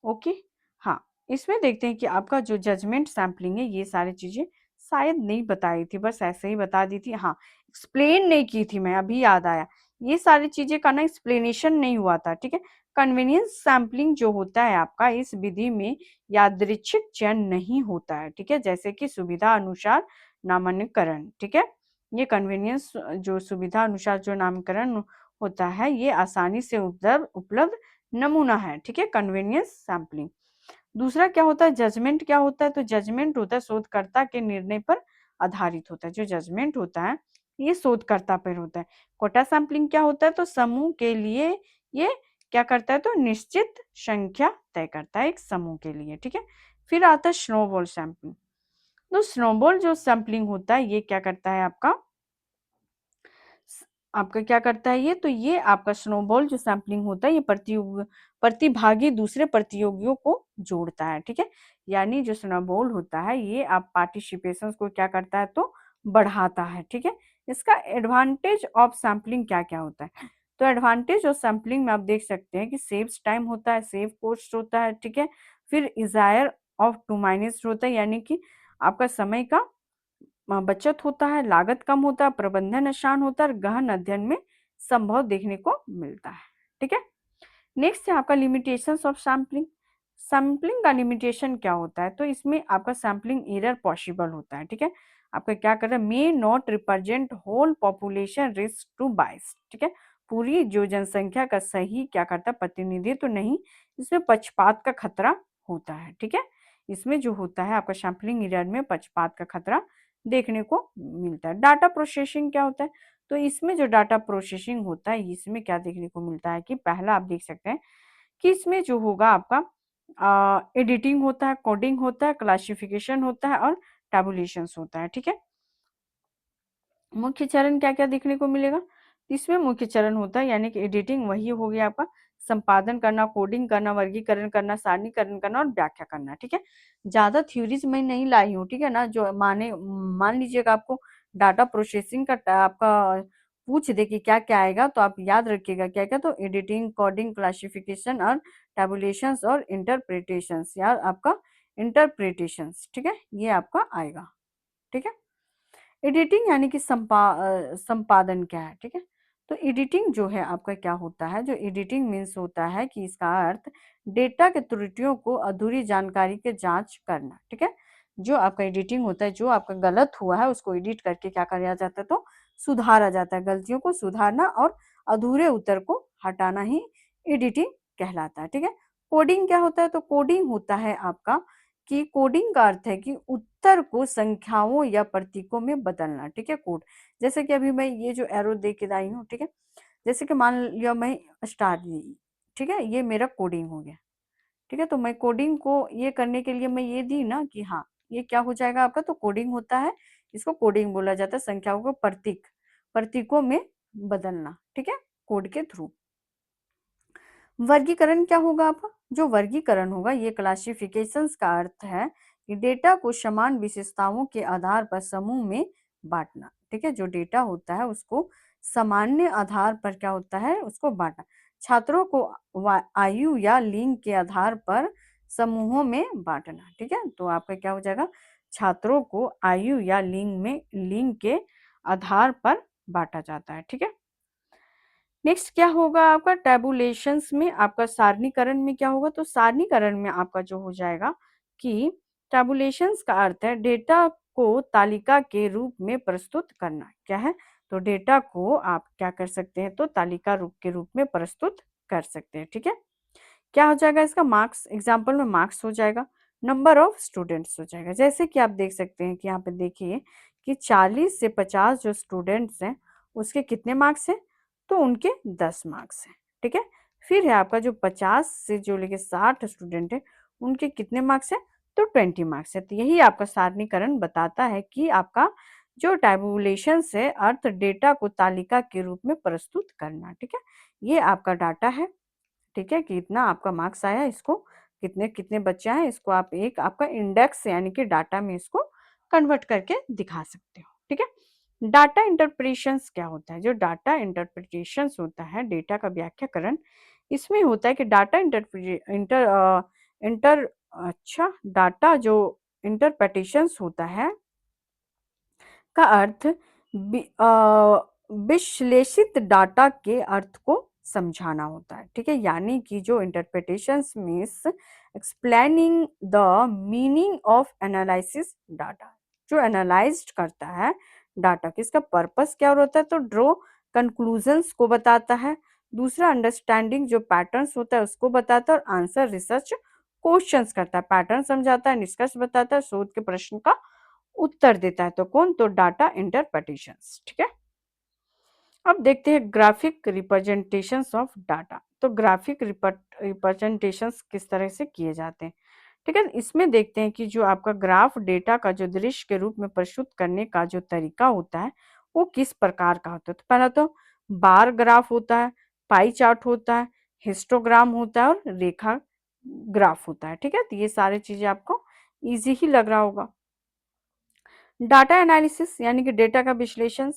Speaker 1: ओके, हाँ, इसमें देखते हैं कि आपका जो जजमेंट सैंपलिंग है ये सारी चीजें शायद नहीं बताई थी, बस ऐसे ही बता दी थी, हाँ, एक्सप्लेन नहीं की थी, मैं अभी याद आया, ये सारी चीजें का ना एक्सप्लेनेशन नहीं हुआ था, ठीक है। कन्वीनियंस सैंपलिंग जो होता है आपका, इस विधि में यादृच्छिक चयन नहीं होता है, ठीक है, जैसे कि सुविधा अनुसार नामांकन, ठीक है। ये कन्वीनियंस जो सुविधा अनुसार जो नामकरण होता है ये आसानी से उपलब्ध उपलब्ध नमूना है, ठीक है, कन्वीनियंस सैंपलिंग। दूसरा क्या होता है, जजमेंट क्या होता है, तो जजमेंट होता है शोधकर्ता के निर्णय पर आधारित होता है, जो जजमेंट होता है ये शोधकर्ता पर होता है। कोटा सैंपलिंग क्या होता है, तो समूह के लिए ये क्या करता है, तो निश्चित संख्या तय करता है एक समूह के लिए, ठीक है। फिर आता है स्नोबॉल सैंपलिंग। तो स्नोबॉल जो सैंपलिंग होता है ये क्या करता है आपका क्या करता है ये, तो ये आपका स्नोबॉल जो सैंपलिंग होता है ये प्रतिभागी दूसरे प्रतियोगियों को जोड़ता है, ठीक है। यानी जो स्नोबॉल होता है ये आप पार्टिसिपेशन को क्या करता है तो बढ़ाता है, ठीक है। इसका एडवांटेज ऑफ सैंपलिंग क्या क्या होता है, तो एडवांटेज ऑफ सैंपलिंग में आप देख सकते हैं कि सेव्स टाइम होता है, सेव कॉस्ट होता है, ठीक है। फिर इजायर ऑफ टू माइनस होता है, यानी कि आपका समय का बचत होता है, लागत कम होता है, प्रबंधन आसान होता है और गहन अध्ययन में संभव देखने को मिलता है, ठीक है। नेक्स्ट है आपका लिमिटेशंस ऑफ सैम्पलिंग। सैम्पलिंग का लिमिटेशन क्या होता है, तो इसमें आपका सैम्पलिंग एरर पॉसिबल होता है, ठीक है। आपका क्या कर रहा है, may not represent whole population risk to bias, ठीक है, पूरी जो जनसंख्या का सही क्या करता है प्रतिनिधित्व तो नहीं, इसमें पक्षपात का खतरा होता है, ठीक है। इसमें जो होता है आपका सैम्पलिंग एरर में पक्षपात का खतरा देखने को मिलता है। डाटा प्रोसेसिंग क्या होता है, तो इसमें जो डाटा प्रोसेसिंग होता है इसमें क्या देखने को मिलता है कि पहला आप देख सकते हैं कि इसमें जो होगा आपका एडिटिंग होता है, कोडिंग होता है, क्लासिफिकेशन होता है और टैबुलेशंस होता है, ठीक है। मुख्य चरण क्या-क्या देखने को मिलेगा? इसमें मुख्य चरण होता है यानी कि एडिटिंग वही हो गया आपका, संपादन करना, कोडिंग करना, वर्गीकरण करना, सारणीकरण करना और व्याख्या करना, ठीक है। ज़्यादा थ्योरीज मैं नहीं लाई हूँ, ठीक है ना, जो मान लीजिएगा आपको डाटा प्रोसेसिंग का आपका पूछ दे कि क्या-क्या आएगा तो आप याद रखिएगा क्या-क्या, तो एडिटिंग, कोडिंग, क्लासिफिकेशन और टैबुलेशंस और इंटरप्रिटेशंस, यार आपका इंटरप्रिटेशंस, ठीक है, ये आपका आएगा, ठीक है। एडिटिंग यानी कि संपादन क्या है, ठीक है। तो एडिटिंग जो है आपका क्या होता है, जो एडिटिंग मीन्स होता है कि इसका अर्थ डेटा के त्रुटियों को, अधूरी जानकारी के जांच करना, ठीक है। जो आपका एडिटिंग होता है, जो आपका गलत हुआ है उसको एडिट करके क्या किया जाता है, तो सुधारा जाता है। गलतियों को सुधारना और अधूरे उत्तर को हटाना ही एडिटिंग कहलाता है, ठीक है। कोडिंग क्या होता है, तो कोडिंग होता है आपका कि कोडिंग का अर्थ है कि उत्तर को संख्याओं या प्रतीकों में बदलना, ठीक है। कोड, जैसे कि अभी मैं ये जो एरो दे के आई हूँ, ठीक है, जैसे कि मान लिया मैं स्टार दी, ठीक है, ये मेरा कोडिंग हो गया, ठीक है। तो मैं कोडिंग को ये करने के लिए मैं ये दी ना कि हाँ ये क्या हो जाएगा आपका, तो कोडिंग होता है, इसको कोडिंग बोला जाता है, संख्याओं को प्रतीकों में बदलना, ठीक है, कोड के थ्रू। वर्गीकरण क्या होगा आपका, जो वर्गीकरण होगा ये क्लासिफिकेशंस का अर्थ है कि डेटा को समान विशेषताओं के आधार पर समूह में बांटना, ठीक है। जो डेटा होता है उसको सामान्य आधार पर क्या होता है, उसको बांटना। छात्रों को आयु या लिंग के आधार पर समूहों में बांटना, ठीक है। तो आपका क्या हो जाएगा, छात्रों को आयु या लिंग के आधार पर बांटा जाता है, ठीक है। नेक्स्ट क्या होगा आपका, टैबुलेशंस में आपका सारणीकरण में क्या होगा, तो सारणीकरण में आपका जो हो जाएगा कि टैबुलेशंस का अर्थ है डेटा को तालिका के रूप में प्रस्तुत करना, क्या है, तो डेटा को आप क्या कर सकते हैं, तो तालिका रूप के रूप में प्रस्तुत कर सकते हैं, ठीक है। क्या हो जाएगा इसका, मार्क्स, एग्जाम्पल में मार्क्स हो जाएगा, नंबर ऑफ स्टूडेंट्स हो जाएगा। जैसे कि आप देख सकते हैं कि यहाँ पे देखिए कि 40 से 50 जो स्टूडेंट्स हैं उसके कितने मार्क्स हैं, तो उनके 10 मार्क्स हैं, ठीक है। फिर है आपका जो 50 से जो लेके 60 स्टूडेंट है उनके कितने मार्क्स हैं, तो 20 मार्क्स है। तो यही आपका सारणीकरण बताता है कि आपका जो टैबुलेशन से अर्थ डेटा को तालिका के रूप में प्रस्तुत करना, ठीक है। ये आपका डाटा है, ठीक है, कि इतना आपका मार्क्स आया, इसको कितने कितने बच्चे आए, इसको आप एक आपका इंडेक्स यानी कि डाटा में इसको कन्वर्ट करके दिखा सकते हो, ठीक है। डाटा इंटरप्रिटेशंस क्या होता है, जो डाटा इंटरप्रिटेशंस होता है, डेटा का व्याख्याकरण, इसमें होता है कि डाटा इंटर अच्छा डाटा जो इंटरप्रिटेशंस होता है का अर्थ विश्लेषित डाटा के अर्थ को समझाना होता है, ठीक है। यानी कि जो interpretations means explaining the meaning of analysis data, जो एनालाइज्ड करता है डाटा की, इसका पर्पस क्या होता है, तो ड्रॉ कंक्लूजन्स को बताता है। दूसरा अंडरस्टैंडिंग जो पैटर्न्स होता है उसको बताता है, और आंसर रिसर्च क्वेश्चंस करता है, पैटर्न समझाता है, निष्कर्ष बताता है, शोध के प्रश्न का उत्तर देता है। तो कौन, तो डाटा इंटरप्रिटेशंस, ठीक है। अब देखते हैं ग्राफिक रिप्रेजेंटेशंस ऑफ डाटा। तो ग्राफिक रिप्रेजेंटेशंस किस तरह से किए जाते हैं, ठीक है। इसमें देखते हैं कि जो आपका ग्राफ डेटा का जो दृश्य के रूप में प्रस्तुत करने का जो तरीका होता है वो किस प्रकार का होता है। तो पहला तो बार ग्राफ होता है, पाई चार्ट होता है, हिस्टोग्राम होता है और रेखा ग्राफ होता है, ठीक है। तो ये सारी चीजें आपको इजी ही लग रहा होगा। डाटा एनालिसिस यानी कि डेटा का विश्लेषण,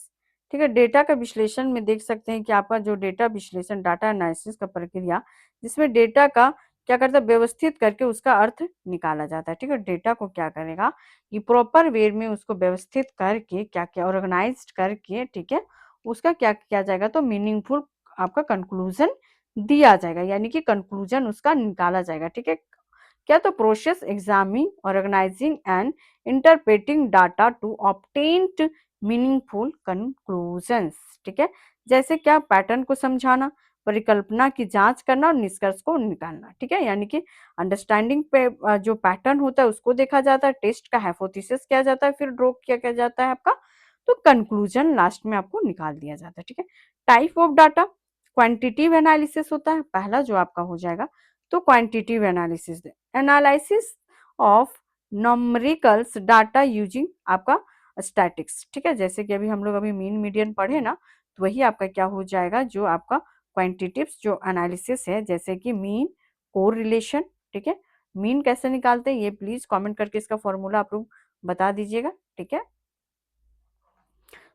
Speaker 1: ठीक है। डेटा का विश्लेषण में देख सकते हैं कि आपका जो डेटा विश्लेषण, डाटा एनालिसिस का प्रक्रिया जिसमें डेटा का क्या करता है, व्यवस्थित करके उसका अर्थ निकाला जाता है, ठीक है। डेटा को क्या करेगा कि प्रॉपर वे में उसको व्यवस्थित करके क्या क्या ऑर्गेनाइज्ड करके, ठीक है, उसका क्या किया जाएगा, तो मीनिंगफुल आपका कंक्लूजन दिया जाएगा, यानी कि कंक्लूजन उसका निकाला जाएगा, ठीक है। क्या, तो process examining organising and interpreting data to obtain meaningful conclusions, ठीक है। जैसे क्या, पैटर्न को समझाना, परिकल्पना की जांच करना और निष्कर्ष को निकालना, ठीक है। यानी कि अंडरस्टैंडिंग पे जो पैटर्न होता है उसको देखा जाता है, टेस्ट का हाइपोथेसिस किया जाता है, फिर ड्रॉ किया जाता है आपका, तो कंक्लूजन लास्ट में आपको निकाल दिया जाता है, ठीक है। Type of data, quantitative analysis होता है पहला जो आपका हो जाएगा, तो quantitative analysis, analysis of numericals data using आपका स्टैटिक्स, ठीक है। जैसे कि अभी हम लोग अभी मीन मीडियन पढ़े ना, तो वही आपका क्या हो जाएगा, जो आपका क्वांटिटिव जो एनालिसिस है, जैसे कि मीन, कोर रिलेशन, ठीक है। मीन कैसे निकालते हैं ये प्लीज कमेंट करके इसका फॉर्मूला आप लोग बता दीजिएगा, ठीक है।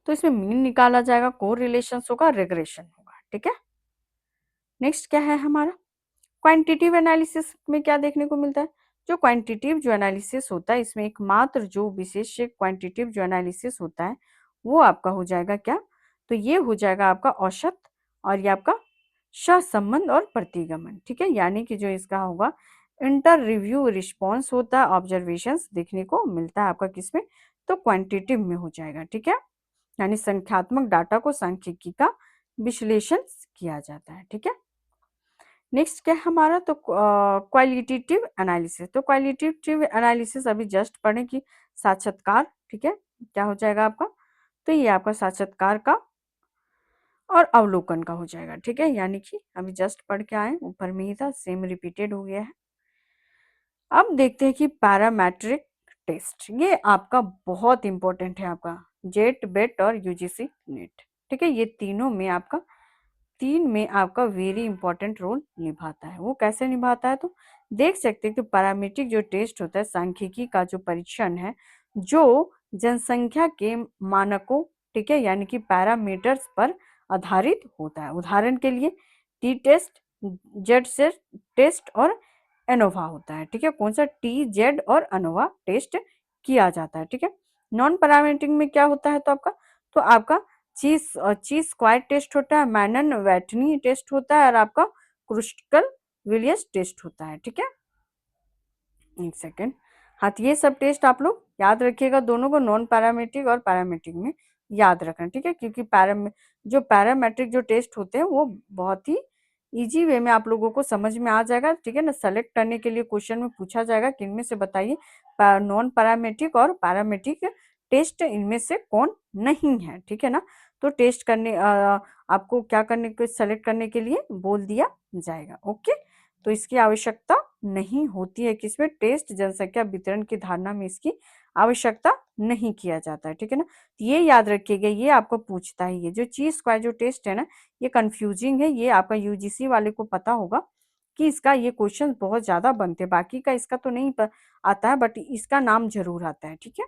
Speaker 1: तो इसमें मीन निकाला जाएगा, कोर रिलेशन होगा, रिग्रेशन होगा, ठीक है। नेक्स्ट क्या है हमारा, क्वांटिटिव एनालिसिस में क्या देखने को मिलता है, जो क्वांटिटिव जो एनालिसिस होता है इसमें एकमात्र जो विशेष क्वांटिटिव जो एनालिसिस होता है वो आपका हो जाएगा क्या, तो ये हो जाएगा आपका औसत और ये आपका सहसंबंध और प्रतिगमन, ठीक है। यानी कि जो इसका होगा इंटर रिव्यू रिस्पॉन्स होता है, ऑब्जर्वेशंस देखने को मिलता है आपका किसमें, तो क्वांटिटेटिव में हो जाएगा, ठीक है। यानी संख्यात्मक डाटा को सांख्यिकी का विश्लेषण किया जाता है, ठीक है। नेक्स्ट क्या है हमारा, तो क्वालिटेटिव एनालिसिस। तो क्वालिटेटिव एनालिसिस अभी जस्ट पढ़े कि साक्षात्कार, ठीक है, क्या हो जाएगा आपका, तो ये आपका साक्षात्कार का और अवलोकन का हो जाएगा, ठीक है। यानी कि अभी जस्ट पढ़ के आए, ऊपर में ही था, सेम रिपीटेड हो गया है। अब देखते हैं कि पैरामेट्रिक टेस्ट, ये आपका बहुत इंपॉर्टेंट है, आपका जेट बेट और यूजीसी नेट, ठीक है। ये तीनों में आपका, तीन में आपका वेरी इंपॉर्टेंट रोल निभाता है। वो कैसे निभाता है, तो देख सकते हैं कि पैरामीट्रिक जो टेस्ट होता है, सांख्यिकी का जो परीक्षण है, जो जनसंख्या के मानकों, ठीक है, यानी कि पैरामीटर्स पर आधारित होता है। उदाहरण के लिए टी टेस्ट, जेड से टेस्ट और एनोवा होता है, ठीक है। कौन सा, टी जेड और एनोवा टेस्ट किया जाता है, ठीक है। नॉन पैरामीट्रिक में क्या होता है, तो आपका चीज चीज स्क्वायर टेस्ट होता है, मैनन वैटनी टेस्ट होता है और आपका क्रुस्कल विलियस टेस्ट होता है, ठीक है। एक सेकेंड, हाँ, तो ये सब टेस्ट आप लोग याद रखिएगा, दोनों को नॉन पैरामेट्रिक और पैरामेट्रिक में याद रखना, ठीक है। क्योंकि जो पैरामेट्रिक जो टेस्ट होते हैं वो बहुत ही इजी वे में आप लोगों को समझ में आ जाएगा, ठीक है ना। सेलेक्ट करने के लिए क्वेश्चन में पूछा जाएगा कि इनमें से बताइए नॉन पैरामेट्रिक और पैरामेट्रिक टेस्ट इनमें से कौन नहीं है, ठीक है ना। तो टेस्ट करने आपको क्या करने के, सेलेक्ट करने के लिए बोल दिया जाएगा, ओके। तो इसकी आवश्यकता नहीं होती है, किसमें, टेस्ट जनसंख्या वितरण की धारणा में इसकी आवश्यकता नहीं किया जाता है, ठीक है ना। तो ये याद रखिएगा, ये आपको पूछता है, ये जो ची स्क्वायर जो टेस्ट है ना, ये कंफ्यूजिंग है, ये आपका यूजीसी वाले को पता होगा कि इसका ये क्वेश्चन बहुत ज्यादा बनते हैं, बाकी का इसका तो नहीं आता है, बट इसका नाम जरूर आता है, ठीक है।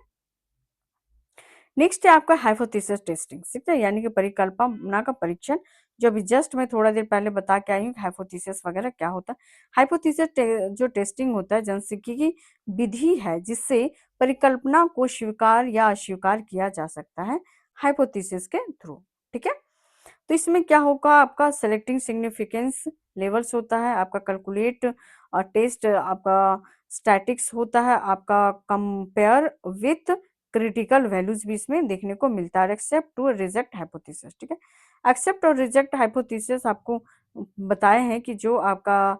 Speaker 1: नेक्स्ट है आपका हाइपोथेसिस टेस्टिंग, ठीक है, यानी कि परिकल्पना का परीक्षण, जो अभी जस्ट मैं थोड़ा देर पहले बता के आई हूँ हाइपोथेसिस वगैरह क्या होता है। हाइपोथेसिस जो टेस्टिंग होता है, जनसांख्यिकी की विधि है जिससे परिकल्पना को स्वीकार या अस्वीकार किया जा सकता है हाइपोथेसिस के थ्रू, ठीक है। तो इसमें क्या होगा, आपका सेलेक्टिंग सिग्निफिकेंस लेवल्स होता है, आपका कैलकुलेट और टेस्ट, आपका स्टैटिक्स होता है, आपका कंपेयर विथ क्रिटिकल वैल्यूज भी इसमें देखने को मिलता है, एक्सेप्ट टू रिजेक्ट हाइपोथेसिस, ठीक है। एक्सेप्ट और रिजेक्ट हाइपोथेसिस आपको बताए हैं कि जो आपका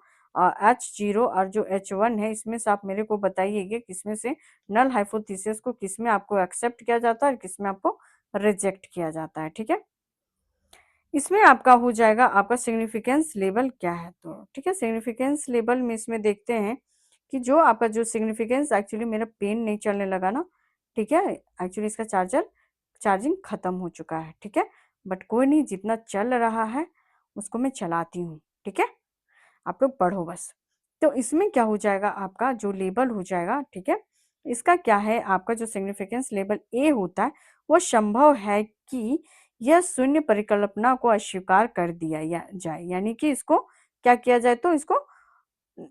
Speaker 1: H0 और जो H1 है, इसमें से आप मेरे को बताइएगा किसमें से नल हाइपोथेसिस को किसमें आपको एक्सेप्ट किया जाता है और किसमें आपको रिजेक्ट किया जाता है, ठीक है। इसमें आपका हो जाएगा आपका सिग्निफिकेंस लेवल क्या है, तो ठीक है, सिग्निफिकेंस लेवल में इसमें देखते हैं कि जो आपका जो सिग्निफिकेंस, एक्चुअली मेरा पेन नहीं चलने लगा ना, ठीक है, एक्चुअली इसका चार्जिंग खत्म हो चुका है, ठीक है। बट कोई नहीं, जितना चल रहा है उसको मैं चलाती हूँ, ठीक है, आप लोग पढ़ो बस। तो इसमें क्या हो जाएगा, आपका जो लेबल हो जाएगा, ठीक है, इसका क्या है, आपका जो सिग्निफिकेंस लेवल ए होता है, वो संभव है कि यह शून्य परिकल्पना को अस्वीकार कर दिया जाए, यानी कि इसको क्या किया जाए, तो इसको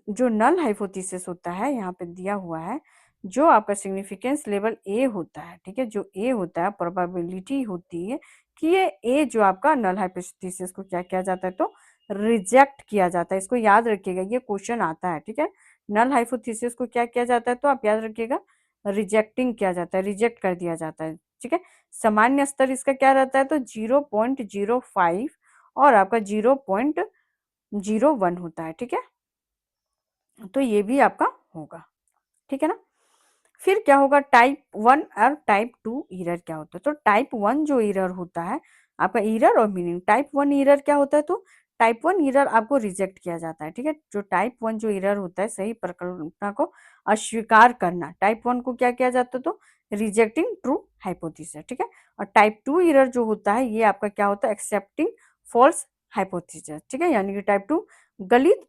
Speaker 1: जो नल हाइपोथेसिस होता है, यहाँ पे दिया हुआ है, जो आपका सिग्निफिकेंस लेवल ए होता है, ठीक है, जो ए होता है, प्रोबेबिलिटी होती है कि ये ए जो आपका नल हाइपोथेसिस को क्या किया जाता है, तो रिजेक्ट किया जाता है। इसको याद रखिएगा, ये क्वेश्चन आता है, ठीक है। नल हाइपोथेसिस को क्या किया जाता है, तो आप याद रखिएगा, रिजेक्टिंग किया जाता है, रिजेक्ट कर दिया जाता है, ठीक है। सामान्य स्तर इसका क्या रहता है, तो 0.05 और आपका 0.01 होता है, ठीक है। तो ये भी आपका होगा, ठीक है ना। फिर क्या होगा, टाइप 1 और टाइप 2 एरर क्या होता है, तो टाइप 1 जो एरर होता है आपका, एरर और मीनिंग, टाइप 1 एरर क्या होता है, तो टाइप 1 एरर आपको रिजेक्ट किया जाता है, ठीक है। जो टाइप 1 जो एरर होता है, सही परिकल्पना को अस्वीकार करना, टाइप 1 को क्या किया जाता है, तो रिजेक्टिंग ट्रू हाइपोथेसिस, ठीक है। और टाइप 2 एरर जो होता है, ये आपका क्या होता है, एक्सेप्टिंग फॉल्स हाइपोथेसिस, ठीक है। यानी कि टाइप 2 गलत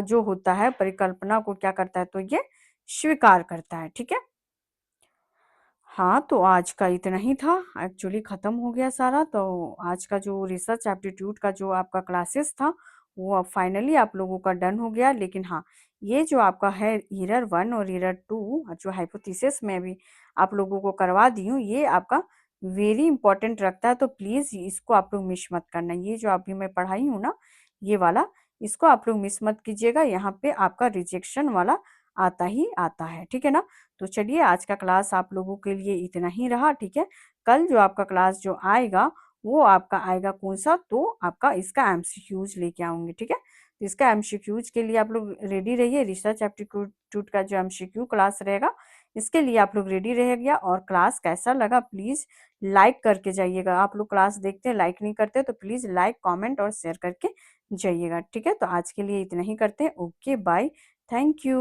Speaker 1: जो होता है परिकल्पना को क्या करता है, तो ये स्वीकार करता है, ठीक है। हाँ, तो आज का इतना ही था, एक्चुअली खत्म हो गया सारा। तो आज का जो रिसर्च एप्टीट्यूड का जो आपका क्लासेस था, वो अब फाइनली आप लोगों का डन हो गया। लेकिन हाँ, ये जो आपका है एरर 1 और एरर 2 जो हाइपोथेसिस में भी आप लोगों को करवा दी हूँ, ये आपका वेरी इंपॉर्टेंट रखता है, तो प्लीज इसको आप लोग मिस मत करना। ये जो अभी मैं पढ़ाई हूँ ना, ये वाला, इसको आप लोग मिस मत कीजिएगा। यहाँ पे आपका रिजेक्शन वाला आता ही आता है, ठीक है ना। तो चलिए, आज का क्लास आप लोगों के लिए इतना ही रहा, ठीक है। कल जो आपका क्लास जो आएगा, वो आपका आएगा कौन सा, तो आपका इसका एमसीक्यूज लेके आऊंगी, ठीक है। तो इसका एमसीक्यूज के लिए आप लोग रेडी रहिए। रिसर्च एप्टीट्यूड का जो एमसीक्यू क्लास रहेगा, इसके लिए आप लोग रेडी रहिएगा। और क्लास कैसा लगा प्लीज लाइक करके जाइएगा। आप लोग क्लास देखते हैं, लाइक नहीं करते, तो प्लीज लाइक, कमेंट और शेयर करके जाइएगा, ठीक है। तो आज के लिए इतना ही करते हैं। Okay, bye, thank you.